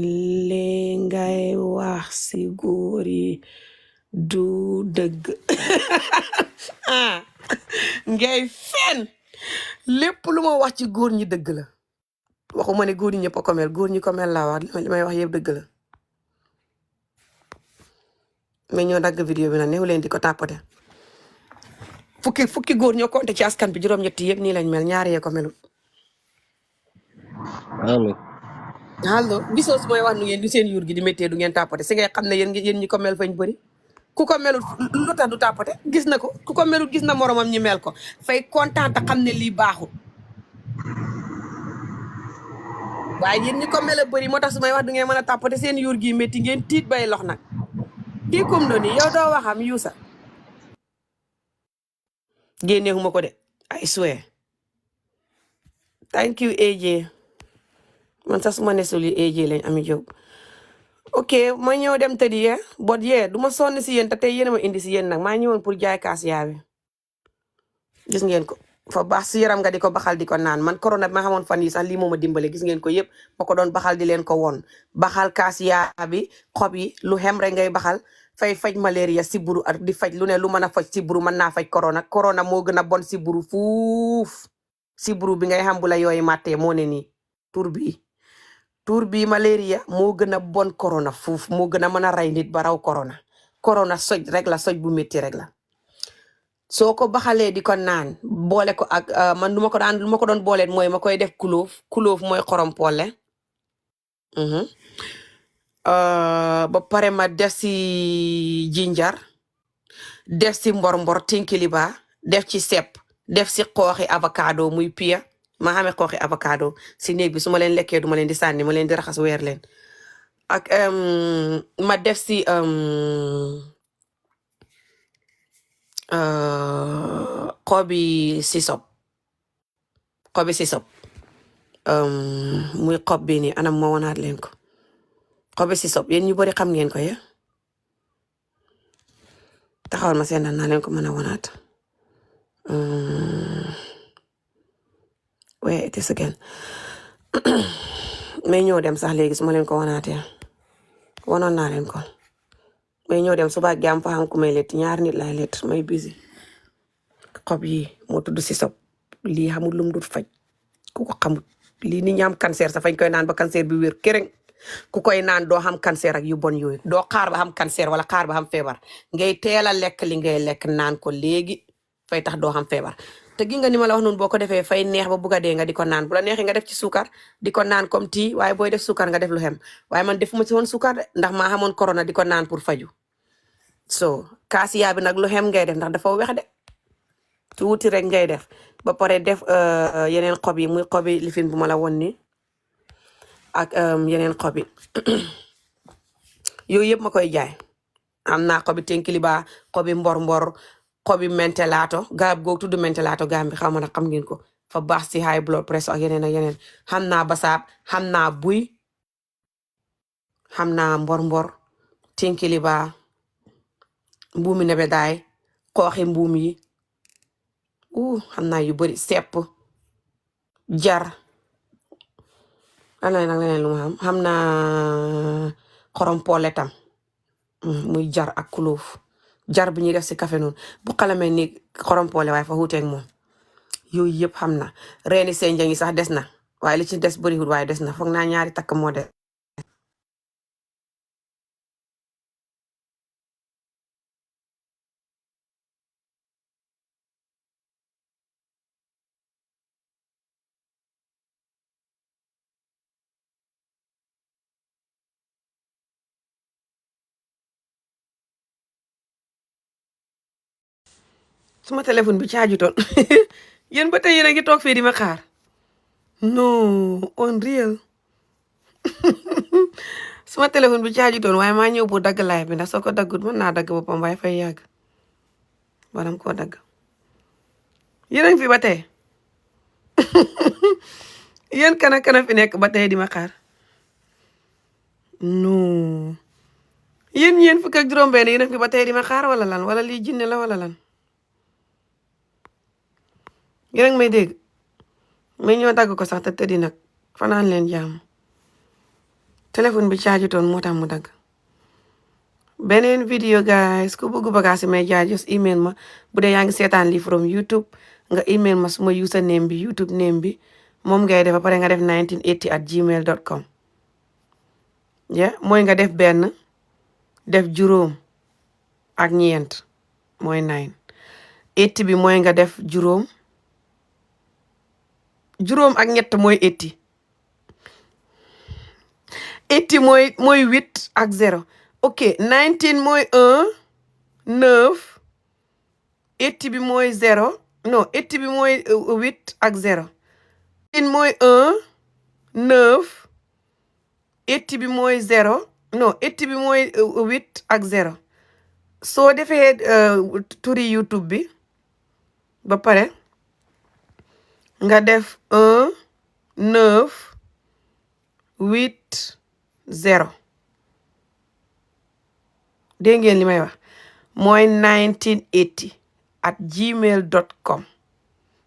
lee ngay wax si góor yi du dëgg ngay fen lépp lu ma wax ci góor ñi dëgg la waxuma ne góor ñi ñëpp a ko mel góor ñi ko mel laa wax li may wax yëpp dëgg la mais ñoo dagg vidéo bi nag néew leen di ko tàppate fukki góor ñoo compté ci askan bi juróom-ñetti yëpp nii lañ mel ñaari yee ko melut allo gisoo su may wax nu ngeen di seen yuur gi di méttee du ngeen tàppate si ngay xam ne yéen ñi ko mel fañ bëri ku ko melut lu tax du tàppate gis na ko ku ko melut gis na moromam ñi mel ko fay kontaan te xam ne lii baaxul waaye yéen ñi ko mel a bëri moo tax su may wax du ngeen mën a tàppate seen yuur gi métti ngeen tiit bay lox nag kii kum do ni yow doo waxam yuusa génneexuma ko de I swear thank you AJ man sax su ma nesuli AJ lañ ami jóg ok ma ñëw dem tëddi yee bot yee du ma sonn si yéen te tey yéen a ma indi si yéen nag maa ñëwoon pour jaay kaas yaabi gis ngeen ko fa baax si yaram nga di ko baxal di ko naan man corona bi ma xamoon fan yi sax lii moo ma dimbale gis ngeen ko yëpp ma ko doon baxal di leen ko woon baxal kaas yaabi xob yi lu xem rek ngay baxal fay faj malaria siburu ak di faj lu ne lu mën a faj siburu mën naa faj corona moo gën a bon siburu fuuf siburu bi ngay xam bu la yooyu màttee moo ne nii tur bi malaria moo gën a bon corona fuuf moo gën a mën a rey nit ba raw corona soj rek la soj bu métti rek la soo ko baxalee di ko naan boole ko ak man lu ma ko doon booleet mooy ma koy def kulóof mooy xorom polle ba pare ma def si jinjar def si mbor tinkiliba def ci sepp def si xooxi avocado muy pia ma xamee xooxi avocado si néeg bi su ma leen lekkee du ma leen di sànni ma leen di raxas weer leen ak ma def si xobi sisop muy xob bi nii anam ma wonaat leen ko xobi sisop yéen ñu bari xam ngeen ko ya taxawal ma seen naa leen ko mën a wonaat where it is again mais ñoo dem sax léegi su ma leen ko wonaatee wonoon naa leen ko mais ñoo dem suba gi am fa xam ku may lett ñaar nit laay lett may busy xob yi moo tudd sisop lii xamul lum dut faj ku ko xamut lii ni ñaam cancer sa fañ koy naan ba cancer bi wér kereng ku koy naan doo xam cancer ak yu bon yooyu doo xaar ba xam cancer wala xaar ba xam feebar ngay teel a lekk li ngay lekk naan ko léegi fay tax doo xam feebar te gi nga ni ma la wax noonu boo ko defee fay neex ba bugg a dee nga di ko naan bu la neexee nga def ci suukar di ko naan comme tii waaye booy def suukar nga def lu xem waaye man defuma ci woon suukar de ndax maa xamoon corona di ko naan pour faju so kaasiyaa bi nag lu xem ngay def ndax dafa wex de tuuti rek ngay def ba pare def yeneen xob yi muy xobi lifin bu ma la woon ni ak yeneen xob yi yooyu yëpp ma koy jaay am naa xobi tenkiliba xobi mbor xobi mentelato garab googu tudd mentelato garab bi xaw ma nag xam ngeen ko fa baax si high blood pressure ak yeneen xam naa basaab xam naa buy xam naa mbor tenkiliba mbuumi nebedaay xooxi mbuum yi xam naa yu bari sepp jar leneen lu ma xam naa xorom poole tam muy jar ak kulóof jar bi ñuy def si café noonu bu xalamee ni xorom poole waaye fa wuuteeg moom yooyu yëpp xam na reeni seen njang yi sax des na waaye li ci des bëriwul waaye des na foog naa ñaari takk moo des suma téléphone bi caajutoon yéen ba tey yéen a ngi toog fii di ma xaar non unreal suma téléphone bi caajutoon waaye maa ñëw pour dagg live bi ndax soo ko daggut mën naa dagg boppam waaye fay yàgg baram koo dagg yéen a ngi fi ba tey yéen kana fi nekk ba tey di ma xaar non yéen fukk ak juróom-benn yéen fi ba tey di ma xaar wala lan wala lii jinne la wala lan yéen a ngi may dégg mais ñoo dagg ko sax te tëddi nag fanaan leen jàmm téléphone bi caajutoon moo tax mu dagg beneen vidéo guys ku bëgg bagage may jaay just email ma bu dee yaa ngi seetaan lii from YouTube nga email ma suma username bi YouTube name bi moom ngay def ba pare nga def 1980@gmail.com mooy nga def benn def juróom ak ñeent mooy 9 80 bi mooy nga def juróom ak ñett mooy 80 80 mooy 8 ak 0 ok 19 mooy 1 9 80 bi mooy 0 non 80 bi mooy 8 ak 0 19 mooy 1 9 80 bi mooy 0 non 80 bi mooy 8 ak 0 soo defee turi YouTube bi ba pare nga def 1 9 8 0 dégg ngeen li may wax mooy 1980@gmail.com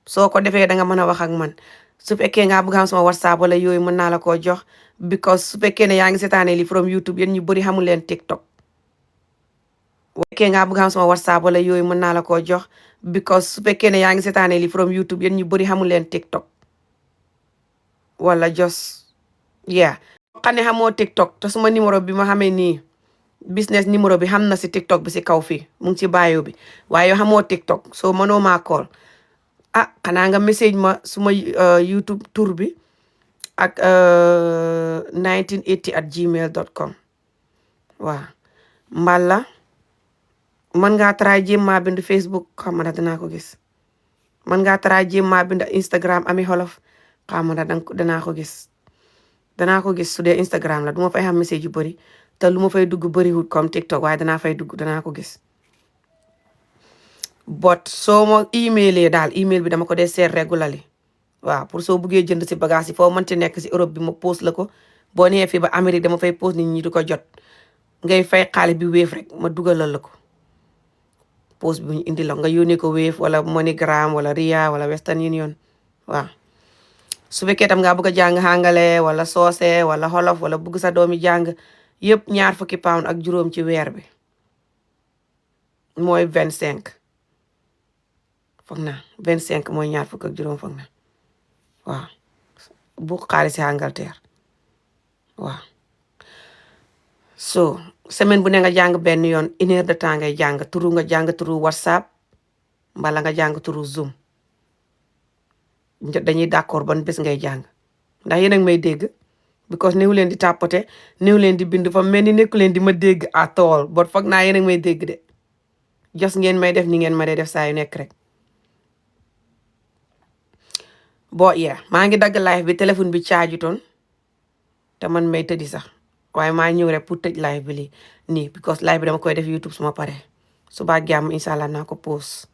soo ko defee da nga mën a wax ak man su fekkee nga bëgg xam sama WhatsApp wala yooyu mën naa la koo jox because su fekkee ne yaa ngi seetaane li from YouTube yéen ñu bëri xamul leen TikTok su fekkee nga bëgg xam sama WhatsApp wala yooyu mën naa la koo jox because su fekkee ne yaa ngi seetaane li from YouTube yéen ñu bëri xamul leen TikTok wala just xam ne xamoo TikTok te suma numéro bi ma xamee nii business numéro bi xam na si TikTok bi si kaw fii mu ngi ci bio bi waaye yoo xamoo TikTok soo mënoo maa call xanaa nga message ma suma YouTube tour bi ak 1980@gmail.com waaw mbala mën ngaa try jéem maa bind Facebook xam na danaa ko gis mën ngaa try jéem maa bind Instagram Ami Olof xam na danaa ko gis su dee Instagram la du ma fay xam message yu bëri te lu ma fay dugg bëriwul comme TikTok waaye danaa fay dugg danaa ko gis but soo ma emailee daal email bi dama ko dee seet regularly waaw pour soo buggee jënd si bagage yi foo mënti nekk si Europe bi ma post la ko boo nee fii ba Amérique dama fay post nit ñi di ko jot ngay fay xaalis bi Wave rek ma dugalal la ko post bi ñu indi la nga yónnee ko Wave wala MoneyGram wala Ria wala Western Union waaw su fekkee tam ngaa bëgg a jàng hàngale wala soose wala xolof wala bëgg sa doomi jàng yëpp £20 ak juróom ci weer bi mooy 25 foog naa 25 mooy $20 ak juróom foog naa waaw bu xaalis Angleterre waaw so semaine bu ne nga jàng benn yoon 1 heure de temps ngay jàng turu WhatsApp mbala nga jàng turu Zoom dañuy d'accord ban bés ngay jàng ndax yéen a ngi may dégg because néew leen di tàppate néew leen di bind fa mel ni nekku leen di ma dégg at all but foog naa yéen a ngi may dégg de jos ngeen may def ni ngeen ma dee def saa yu nekk rek maa ngi dagg live bi téléphone bi caajutoon te man may tëddi sax waaye maa ñëw rek pour tëj live bi nii because live bi dama koy def YouTube suma pare suba jàmm incha allah naa ko post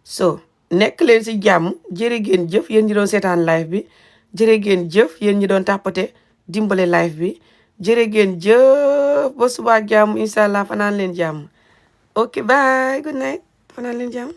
so nekk leen si jàmm jërë ngeen jëf yéen ñi doon seetaan live bi jërë ngeen jëf yéen ñi doon tàppate dimbale live bi jërë ngeen jëf ba suba jàmm incha allah fanaan leen jàmm ok bye good night fanaan leen jàmm